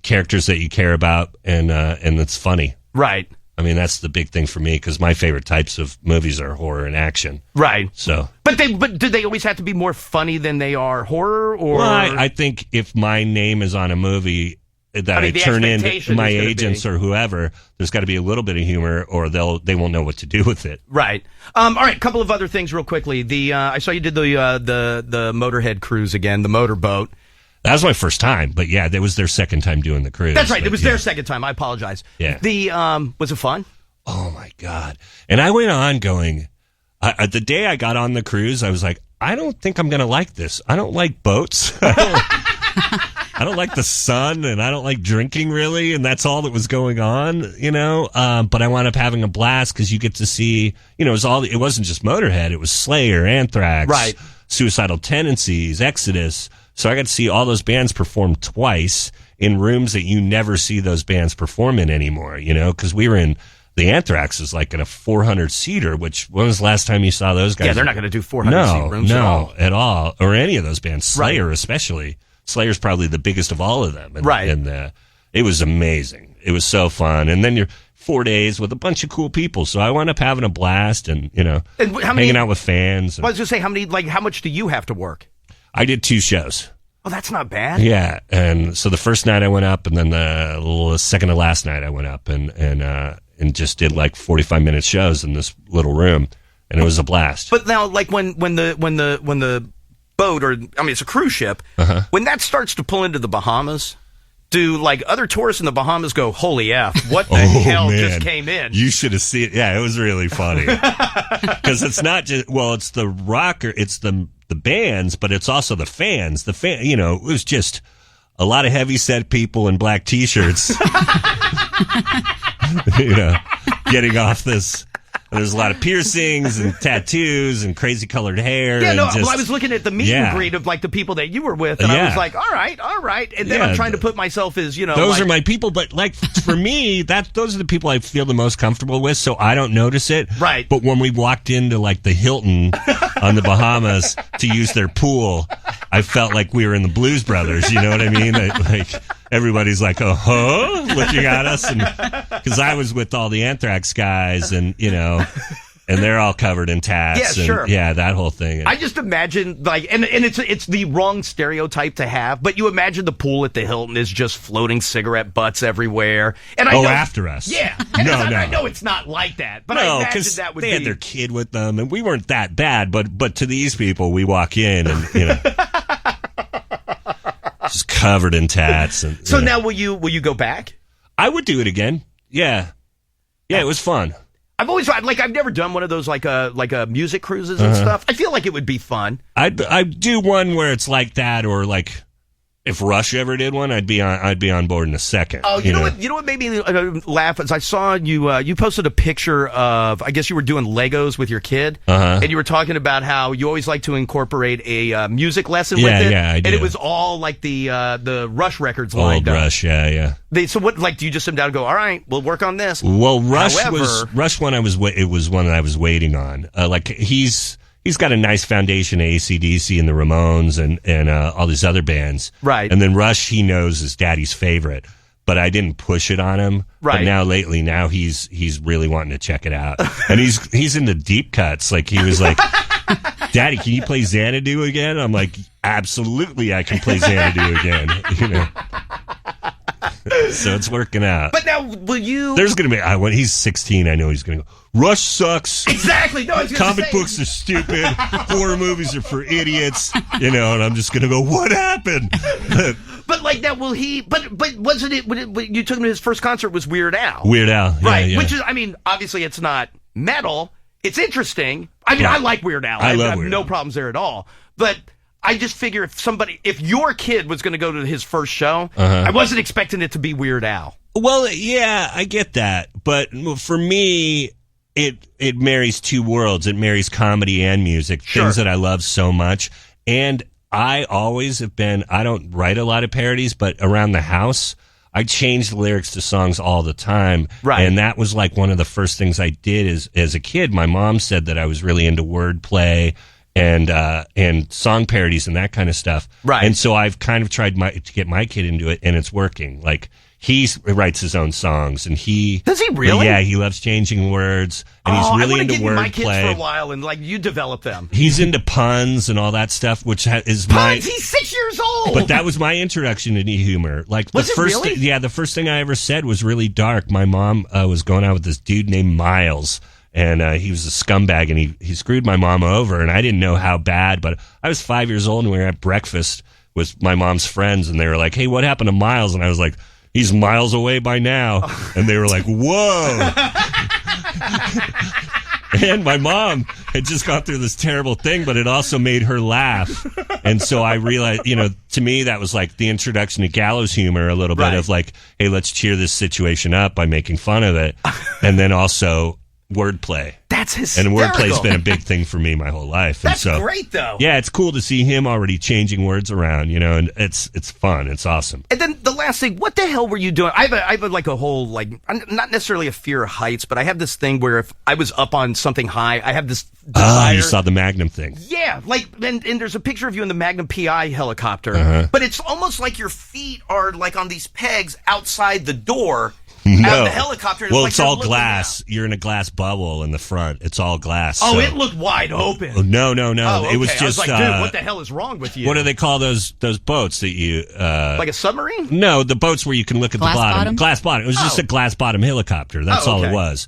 characters that you care about and it's funny. Right. I mean, that's the big thing for me because my favorite types of movies are horror and action. Right. So, but do they always have to be more funny than they are horror? Or well, I think if my name is on a movie that I turn in to my agents or whoever, there's got to be a little bit of humor, or they won't know what to do with it. Right. All right. A couple of other things, real quickly. I saw you did the Motorhead cruise again, the motorboat. That was my first time, but yeah, that was their second time doing the cruise. That's right. It was their second time. I apologize. Yeah. Was it fun? Oh my God. And I went on going, the day I got on the cruise, I was like, I don't think I'm going to like this. I don't like boats. I don't like the sun, and I don't like drinking really, and that's all that was going on, but I wound up having a blast because you get to see, it wasn't just Motorhead, it was Slayer, Anthrax, right. Suicidal Tendencies, Exodus. So I got to see all those bands perform twice in rooms that you never see those bands perform in anymore, because we were in the Anthrax is like in a 400-seater, which when was the last time you saw those guys? Yeah, they're not going to do 400-seat rooms at all. Or any of those bands. Slayer especially. Slayer's probably the biggest of all of them. And it was amazing. It was so fun. And then you're 4 days with a bunch of cool people. So I wound up having a blast and, hanging out with fans. I was going to say, how much do you have to work? I did 2 shows. Oh, that's not bad. Yeah. And so the first night I went up, and then the second to last night I went up and just did like 45-minute shows in this little room. and it was a blast. But now, like when the boat, or I mean, it's a cruise ship, when that starts to pull into the Bahamas, do like other tourists in the Bahamas go, "Holy F, what the hell just came in?" You should have seen it. Yeah, it was really funny because it's not just it's the rocker, it's the bands, but it's also the fans. It was just a lot of heavy set people in black t-shirts, getting off this. There's a lot of piercings and tattoos and crazy colored hair. Yeah, and I was looking at the meet and greet of like the people that you were with, and I was like, all right. And then I'm trying to put myself as, those are my people, but like for me, those are the people I feel the most comfortable with, so I don't notice it. Right. But when we walked into like the Hilton on the Bahamas to use their pool, I felt like we were in the Blues Brothers. You know what I mean? Like everybody's like, looking at us, and because I was with all the Anthrax guys, and and they're all covered in tats. Yeah, sure. Yeah, that whole thing. I just imagine and it's the wrong stereotype to have, but you imagine the pool at the Hilton is just floating cigarette butts everywhere. And I know, after us. Yeah. No. I know it's not like that, but I imagine that would they had their kid with them, and we weren't that bad, but to these people, we walk in and just covered in tats. And so now will you go back? I would do it again. Yeah, it was fun. I've never done one of those like music cruises and stuff. I feel like it would be fun. I'd do one where it's like that, or like if Rush ever did one, I'd be on board in a second. Oh, you know what made me laugh is I saw you posted a picture of, I guess you were doing Legos with your kid, and you were talking about how you always like to incorporate a music lesson with it. Yeah, I do. And it was all like the Rush records Old lined up. Rush, yeah. So what, like, do you just sit down and go, all right, we'll work on this? Well, Rush was one it was one that I was waiting on. He's got a nice foundation of AC/DC and the Ramones and all these other bands. Right. And then Rush, he knows, is Daddy's favorite. But I didn't push it on him. Right. But now he's really wanting to check it out. And he's into deep cuts. Like, he was like, Daddy, can you play Xanadu again? I'm like, absolutely, I can play Xanadu again. So it's working out. But now, will you... There's going to be... When he's 16, I know he's going to go, Rush sucks. Exactly. No, I was gonna Comic say. books are stupid. Horror movies are for idiots. And I'm just going to go, what happened? But like that, will he... But wasn't it... When you took him to his first concert was Weird Al. Weird Al. Yeah, right. Yeah. Which is, I mean, obviously it's not metal. It's interesting. I mean, I like Weird Al. I love have Weird no Al. problems there at all. But... I just figure if your kid was going to go to his first show, I wasn't expecting it to be Weird Al. Well, yeah, I get that. But for me, it marries two worlds. It marries comedy and music, things that I love so much. And I always have been, I don't write a lot of parodies, but around the house, I change the lyrics to songs all the time. Right. And that was like one of the first things I did as a kid. My mom said that I was really into wordplay and song parodies and that kind of stuff. Right. And so I've kind of tried to get my kid into it, and it's working. Like, he writes his own songs, and Does he really? Yeah, he loves changing words, and he's really into I want to get my kids for a wordplay. while, and like you develop them. He's into puns and all that stuff, which is Puns? He's 6 years old. But that was my introduction to humor. Like, Was it really? The first thing I ever said was really dark. My mom was going out with this dude named Miles. And he was a scumbag, and he screwed my mom over, and I didn't know how bad, but I was 5 years old, and we were at breakfast with my mom's friends, and they were like, hey, what happened to Miles? And I was like, he's miles away by now. And they were like, whoa. And my mom had just gone through this terrible thing, but it also made her laugh. And so I realized, to me, that was like the introduction to gallows humor, a little bit of like, hey, let's cheer this situation up by making fun of it. And then also wordplay. That's hysterical. And wordplay's been a big thing for me my whole life. That's and so, great, though. Yeah, it's cool to see him already changing words around, and it's fun. It's awesome. And then the last thing, what the hell were you doing? I have a whole, not necessarily a fear of heights, but I have this thing where if I was up on something high, I have this desire. Oh, you saw the Magnum thing. Yeah, and there's a picture of you in the Magnum PI helicopter, but it's almost like your feet are like on these pegs outside the door. No. Out of the helicopter. Well, like it's all glass. You're in a glass bubble in the front. It's all glass. Oh, so. it looked wide open. No. Oh, okay. It was just. I was like, dude, what the hell is wrong with you? What do they call those boats that you? Like a submarine? No, the boats where you can look at Glass the bottom. bottom? Glass bottom. It was just a glass bottom helicopter. That's all it was.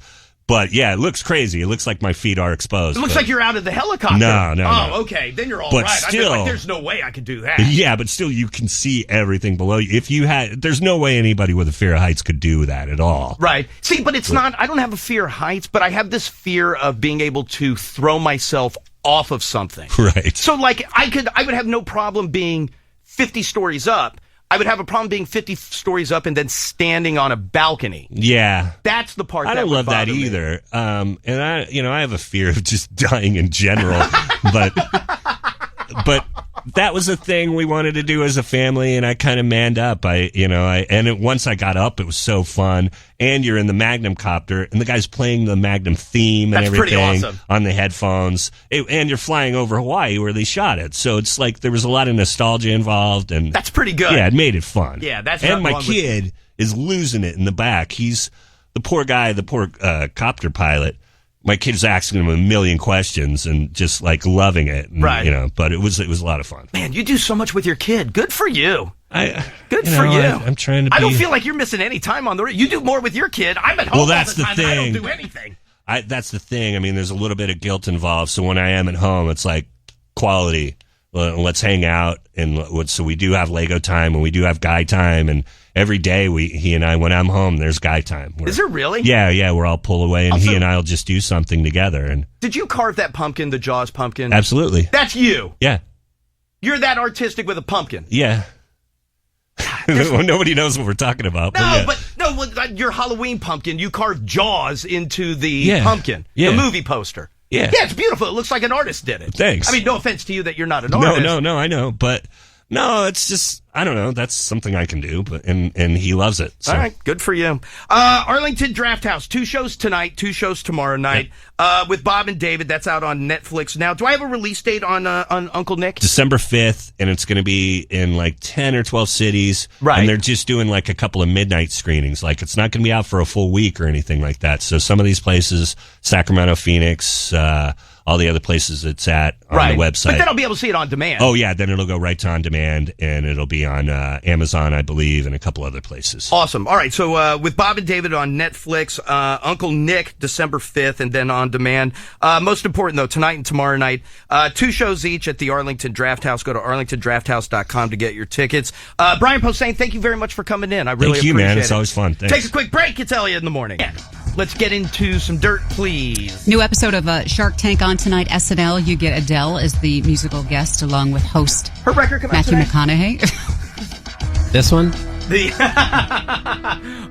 But yeah, it looks crazy. It looks like my feet are exposed. It looks like you're out of the helicopter. No. Okay. Then you're all But right. still, there's no way I could do that. Yeah, but still, you can see everything below you. If you had, there's no way anybody with a fear of heights could do that at all. Right. See, but it's not. I don't have a fear of heights, but I have this fear of being able to throw myself off of something. Right. So, like, I would have no problem being 50 stories up. I would have a problem being 50 stories up and then standing on a balcony. Yeah. That's the part I that don't would love that bother me. either. And I have a fear of just dying in general. but that was a thing we wanted to do as a family, and I kind of manned up. Once I got up, it was so fun. And you're in the Magnum copter, and the guy's playing the Magnum theme and That's pretty everything awesome. on the headphones. And you're flying over Hawaii where they shot it, so it's like there was a lot of nostalgia involved, and that's pretty good. Yeah, it made it fun. Yeah, that's and nothing my wrong with kid is losing it in the back. He's the poor guy, the poor copter pilot. My kid's asking him a million questions and just like loving it, and, right? But it was a lot of fun. Man, you do so much with your kid. Good for you. Good you for know, you. I'm trying to. I don't feel like you're missing any time on the road. You do more with your kid. I'm at home Well, that's all the time. the I don't thing. do anything. That's the thing. I mean, there's a little bit of guilt involved. So when I am at home, it's like quality. Let's hang out, and so we do have Lego time, and we do have guy time, and every day he and I, when I'm home, there's guy time. Is there really? Yeah. We're all pull away, and Also, he and I'll just do something together. And did you carve that pumpkin, the Jaws pumpkin? absolutely, That's you. yeah. You're that artistic with a pumpkin. Yeah. Nobody knows what we're talking about. Your Halloween pumpkin, you carved Jaws into the pumpkin, Yeah. the movie poster. Yeah. Yeah, it's beautiful. It looks like an artist did it. Thanks. I mean, no offense to you that you're not an artist. No, I know, but no, it's just I don't know. That's something I can do, but and he loves it. So. All right, good for you. Arlington Draft House, 2 shows tonight, 2 shows tomorrow night with Bob and David. That's out on Netflix now. Do I have a release date on Uncle Nick? December 5th, and it's going to be in like 10 or 12 cities. Right. And they're just doing like a couple of midnight screenings. Like it's not going to be out for a full week or anything like that. So some of these places, Sacramento, Phoenix, all the other places it's at on the website. But then I'll be able to see it on demand. Oh, yeah. Then it'll go right to on demand, and it'll be on Amazon, I believe, and a couple other places. Awesome. All right. So with Bob and David on Netflix, Uncle Nick, December 5th, and then on demand. Most important, though, tonight and tomorrow night, 2 shows each at the Arlington Draft House. Go to arlingtondrafthouse.com to get your tickets. Brian Posehn, thank you very much for coming in. I really Thank you, appreciate man. it. It's always fun. Thanks. Take a quick break. It's Elliot in the morning. Let's get into some dirt, please. New episode of Shark Tank on tonight. SNL. You get Adele as the musical guest, along with host her record come Matthew out today? McConaughey. This one?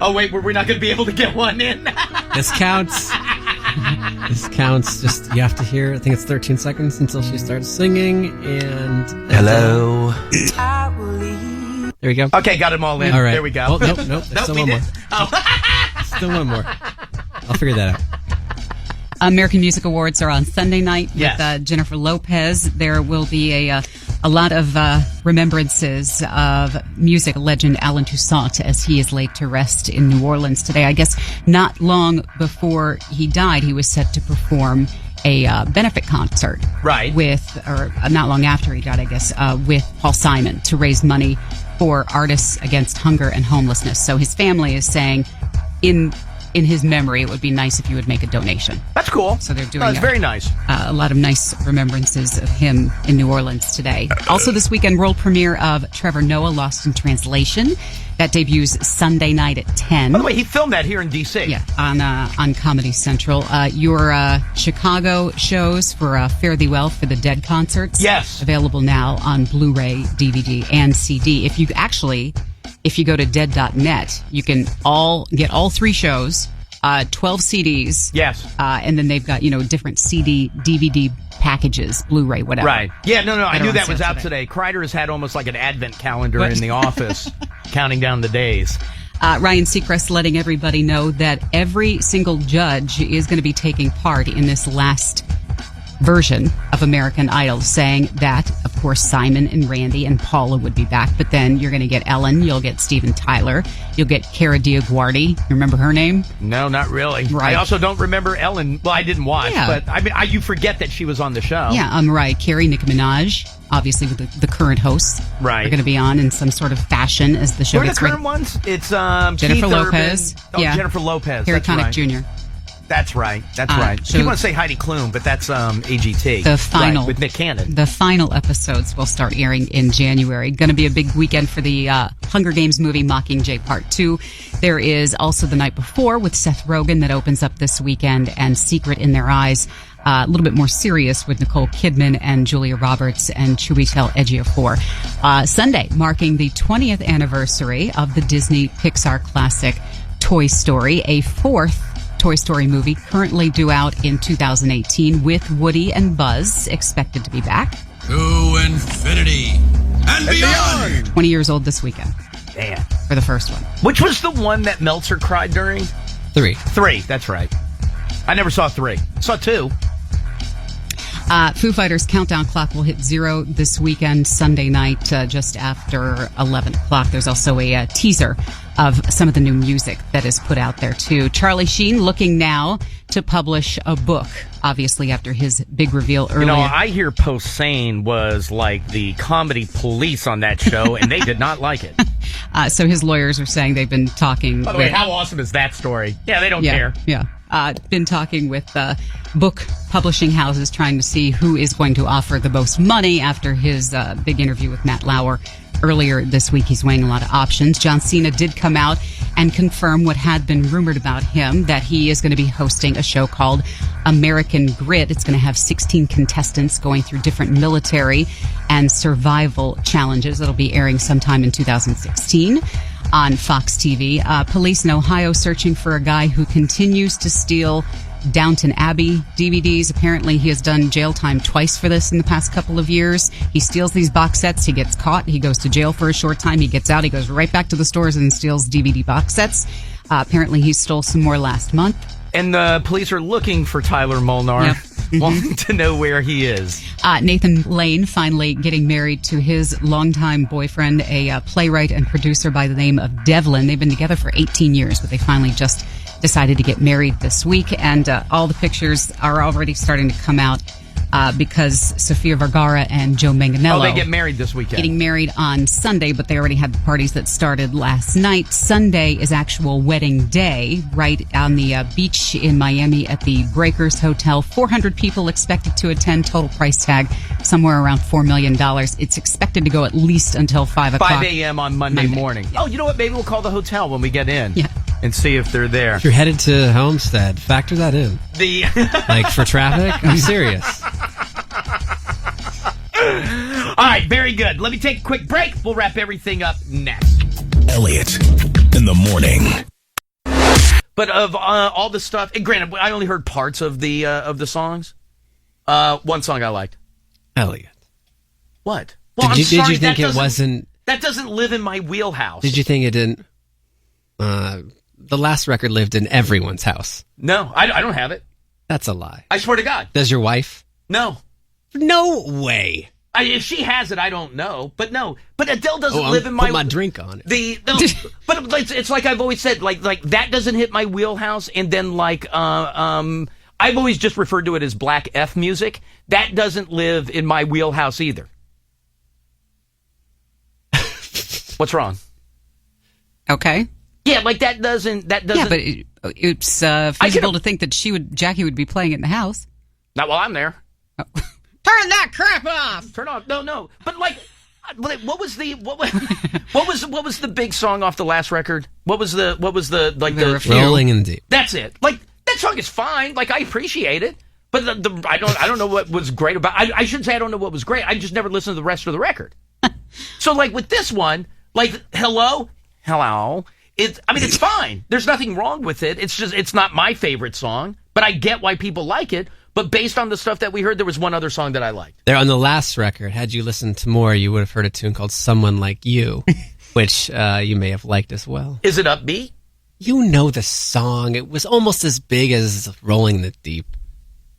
Oh wait, we're not going to be able to get one in. This counts. This counts. Just you have to hear. I think it's 13 seconds until she starts singing. And hello. There we go. Okay, got them all in. All right. There we go. Oh, nope. There's still we one more. did. Oh. Still one more. I'll figure that out. American Music Awards are on Sunday night with Jennifer Lopez. There will be a lot of remembrances of music legend Alan Toussaint as he is laid to rest in New Orleans today. I guess not long before he died, he was set to perform a benefit concert. Right. Or not long after he died, I guess, with Paul Simon to raise money for artists against hunger and homelessness. So his family is saying in his memory, it would be nice if you would make a donation. That's cool. So they're doing That's very nice. A lot of nice remembrances of him in New Orleans today. Also this weekend, world premiere of Trevor Noah, Lost in Translation. That debuts Sunday night at 10. By the way, he filmed that here in D.C. Yeah, on Comedy Central. Your Chicago shows for Fare Thee Well for the Dead concerts. Yes. Available now on Blu-ray, DVD, and CD. If you go to dead.net, you can get all 3 shows, 12 CDs. Yes. And then they've got, different CD, DVD packages, Blu-ray, whatever. Right. Yeah, no, I knew on that was sale out today. Kreider has had almost like an advent calendar in the office, counting down the days. Ryan Seacrest letting everybody know that every single judge is going to be taking part in this last version of American Idol, saying that, of course, Simon and Randy and Paula would be back, but then you're going to get Ellen, you'll get Steven Tyler, you'll get Cara DioGuardi. You remember her name? No, not really. Right. I also don't remember Ellen. Well, I didn't watch, but I mean, you forget that she was on the show. Yeah, Mariah Carey, Nicki Minaj, obviously with the current hosts. Right. Are going to be on in some sort of fashion as the show Who are the gets current ones? It's Jennifer Keith Lopez. Urban. Oh, Jennifer Lopez. Harry That's Connick right. Jr. That's right. That's right. so You want to say Heidi Klum, but that's AGT. The final right, with Nick Cannon. The final episodes will start airing in January. Going to be a big weekend for the Hunger Games movie Mockingjay Part 2. There is also The Night Before with Seth Rogen that opens up this weekend, and Secret in Their Eyes, a little bit more serious with Nicole Kidman and Julia Roberts and Chiwetel Ejiofor. Sunday, marking the 20th anniversary of the Disney Pixar classic Toy Story, a fourth Toy Story movie currently due out in 2018 with Woody and Buzz expected to be back. To infinity and beyond. 20 years old this weekend. Damn. For the first one. Which was the one that Meltzer cried during? 3. 3, that's right. I never saw 3. Saw 2. Foo Fighters' countdown clock will hit 0 this weekend, Sunday night, just after 11 o'clock. There's also a teaser of some of the new music that is put out there, too. Charlie Sheen looking now to publish a book, obviously after his big reveal earlier. You know, I hear Posehn was like the comedy police on that show, and they did not like it. So his lawyers are saying they've been talking. By the way, how awesome is that story? Yeah, they don't care. Yeah. Been talking with book publishing houses trying to see who is going to offer the most money after his big interview with Matt Lauer earlier this week. He's weighing a lot of options. John Cena did come out and confirm what had been rumored about him, that he is going to be hosting a show called American Grit. It's going to have 16 contestants going through different military and survival challenges. It'll be airing sometime in 2016. On Fox TV. Police in Ohio searching for a guy who continues to steal Downton Abbey DVDs. Apparently he has done jail time twice for this in the past couple of years. He steals these box sets. He gets caught. He goes to jail for a short time. He gets out. He goes right back to the stores and steals DVD box sets. Apparently he stole some more last month. And the police are looking for Tyler Molnar. Yep. Wanting to know where he is. Nathan Lane finally getting married to his longtime boyfriend, a playwright and producer by the name of Devlin. They've been together for 18 years, but they finally just decided to get married this week. And all the pictures are already starting to come out because Sofia Vergara and Joe Manganiello. Oh, they get married this weekend. Getting married on Sunday, but they already had the parties that started last night. Sunday is actual wedding day right on the beach in Miami at the Breakers Hotel. 400 people expected to attend. Total price tag somewhere around $4 million. It's expected to go at least until 5 o'clock. 5 a.m. on Monday morning. Yeah. Oh, you know what? Maybe we'll call the hotel when we get in. Yeah. And see if they're there. If you're headed to Homestead, factor that in. Like for traffic? I'm serious. All right, very good. Let me take a quick break. We'll wrap everything up next. Elliot in the morning. But of all the stuff, and granted, I only heard parts of the songs. One song I liked. Elliot. What? Well, did you think it wasn't? That doesn't live in my wheelhouse. Did you think it didn't? The last record lived in everyone's house. No, I don't have it. That's a lie. I swear to God. Does your wife? No. No way. If she has it, I don't know. But no. But Adele doesn't live in my... Put my drink on it. But it's like I've always said, like that doesn't hit my wheelhouse. And then I've always just referred to it as black F music. That doesn't live in my wheelhouse either. What's wrong? Okay. Yeah, like that doesn't. Yeah, but it's feasible to think that Jackie would be playing it in the house. Not while I'm there. Oh. Turn that crap off. Turn off. No. But what was the big song off the last record? What was the Rolling in Deep. That's it. Like that song is fine. Like I appreciate it. But I don't know what was great about. I shouldn't say I don't know what was great. I just never listened to the rest of the record. So like with this one, like hello. It's fine. There's nothing wrong with it. It's just, it's not my favorite song, but I get why people like it. But based on the stuff that we heard, there was one other song that I liked. There on the last record, had you listened to more, you would have heard a tune called Someone Like You, which you may have liked as well. Is it upbeat? You know the song. It was almost as big as Rolling in the Deep.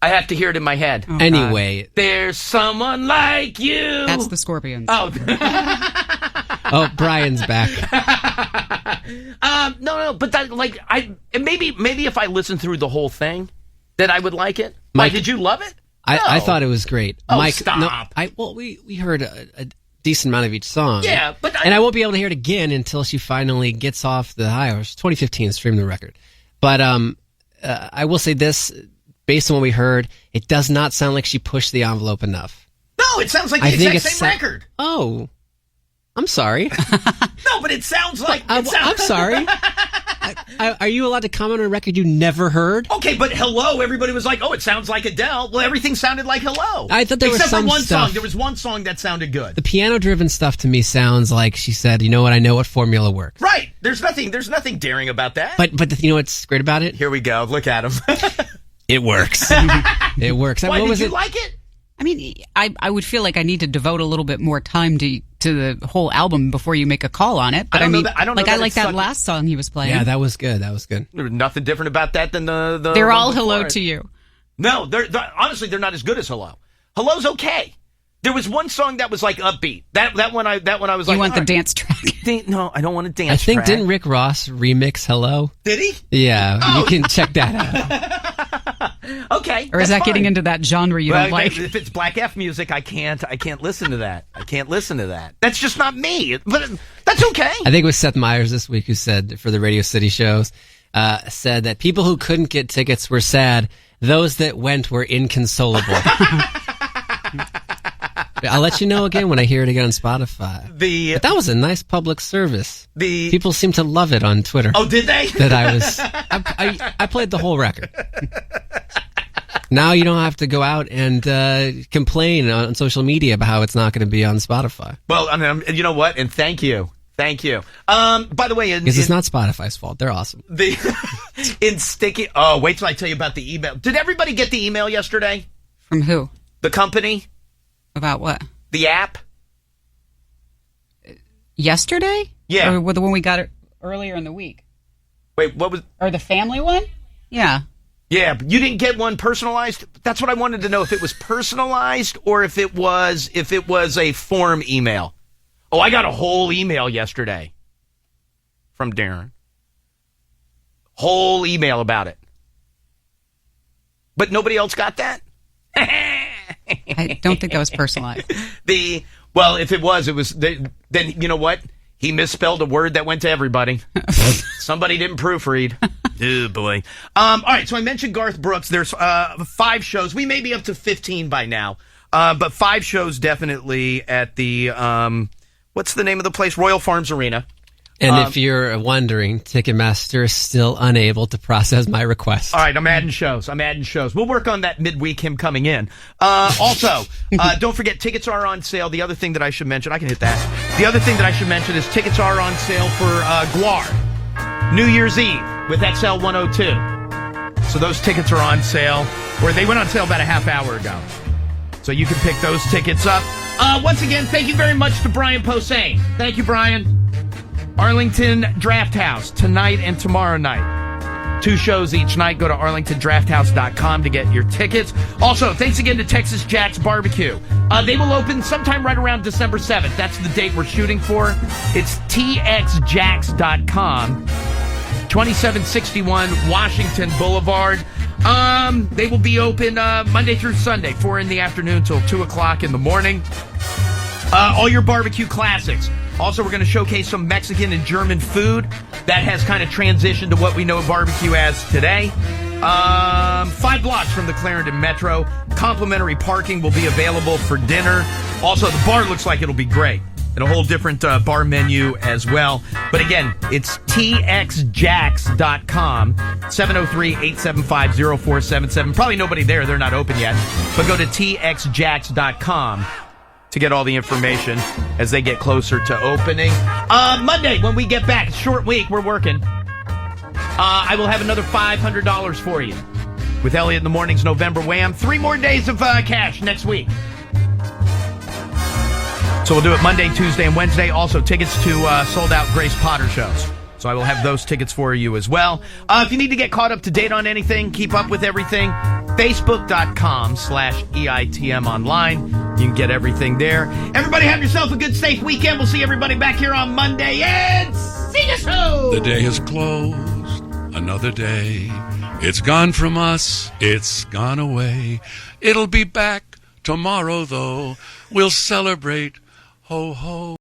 I have to hear it in my head. Oh, anyway. There's someone like you. That's the Scorpions. Oh. Oh, Brian's back. No, but that, like, maybe if I listened through the whole thing, then I would like it. Mike, did you love it? I thought it was great. Oh, Mike, stop. We heard a decent amount of each song. Yeah, but and I won't be able to hear it again until she finally gets off the high horse. 2015 streamed the record, but I will say this, based on what we heard, it does not sound like she pushed the envelope enough. No, it sounds like the exact same record. Oh, I'm sorry. No, but it sounds like... I'm sorry. Are you allowed to comment on a record you never heard? Okay, but Hello, everybody was like, oh, it sounds like Adele. Well, everything sounded like Hello. I thought there was Except some for one stuff. song. There was one song that sounded good. The piano-driven stuff to me sounds like she said, you know what, I know what formula works. Right. There's nothing daring about that. But you know what's great about it? Here we go. Look at him. It works. It works. Why, what was did you it? like it? I mean, I would feel like I need to devote a little bit more time to the whole album before you make a call on it. But I mean, I like that last song he was playing. Yeah, that was good. That was good. There was nothing different about that than the They're all Hello to you. No, honestly, they're not as good as Hello. Hello's okay. There was one song that was like upbeat. That one I was like, you want the dance track? No, I don't want a dance track. I think didn't Rick Ross remix Hello? Did he? Yeah, you can check that out. Okay. Or is that getting into that genre you don't like? If it's Black F music, I can't listen to that. I can't listen to that. That's just not me. But that's okay. I think it was Seth Meyers this week who said for the Radio City shows, said that people who couldn't get tickets were sad. Those that went were inconsolable. I'll let you know again when I hear it again on Spotify. But that was a nice public service. People seem to love it on Twitter. Oh, did they? That I played the whole record. Now you don't have to go out and complain on social media about how it's not going to be on Spotify. Well, I mean, you know what? And thank you. By the way, because it's not Spotify's fault. They're awesome. In sticky. Oh, wait till I tell you about the email. Did everybody get the email yesterday? From who? The company. About what? The app. Yesterday? Yeah. Or the one we got earlier in the week? Wait, what was? Or the family one? Yeah. Yeah, but you didn't get one personalized? That's what I wanted to know, if it was personalized or if it was a form email. Oh, I got a whole email yesterday from Darren. Whole email about it. But nobody else got that? I don't think that was personalized. Well, if it was, then you know what? He misspelled a word that went to everybody. Somebody didn't proofread. Oh, boy. All right, so I mentioned Garth Brooks. There's 5 shows. We may be up to 15 by now. But 5 shows definitely at the, what's the name of the place? Royal Farms Arena. And if you're wondering, Ticketmaster is still unable to process my request. All right, I'm adding shows. We'll work on that midweek, him coming in. Also, don't forget, tickets are on sale. The other thing that I should mention, I can hit that. The other thing that I should mention is tickets are on sale for Guar, New Year's Eve with XL 102. So those tickets are on sale, or they went on sale about a half hour ago. So you can pick those tickets up. Once again, thank you very much to Brian Posehn. Thank you, Brian. Arlington Draft House tonight and tomorrow night. 2 shows each night. Go to arlingtondrafthouse.com to get your tickets. Also, thanks again to Texas Jack's Barbecue. They will open sometime right around December 7th. That's the date we're shooting for. It's txjacks.com, 2761 Washington Boulevard. They will be open Monday through Sunday, 4 in the afternoon till 2 o'clock in the morning. All your barbecue classics. Also, we're going to showcase some Mexican and German food that has kind of transitioned to what we know barbecue as today. 5 blocks from the Clarendon Metro. Complimentary parking will be available for dinner. Also, the bar looks like it'll be great. And a whole different bar menu as well. But again, it's txjacks.com, 703-875-0477. Probably nobody there. They're not open yet. But go to txjacks.com to get all the information as they get closer to opening. Monday, when we get back, short week, we're working. I will have another $500 for you with Elliot in the Morning's November Wham. 3 more days of cash next week. So we'll do it Monday, Tuesday, and Wednesday. Also, tickets to sold-out Grace Potter shows. So I will have those tickets for you as well. If you need to get caught up to date on anything, keep up with everything, Facebook.com/EITM online. You can get everything there. Everybody have yourself a good, safe weekend. We'll see everybody back here on Monday. And see you soon! The day has closed. Another day. It's gone from us. It's gone away. It'll be back tomorrow, though. We'll celebrate. Ho, ho.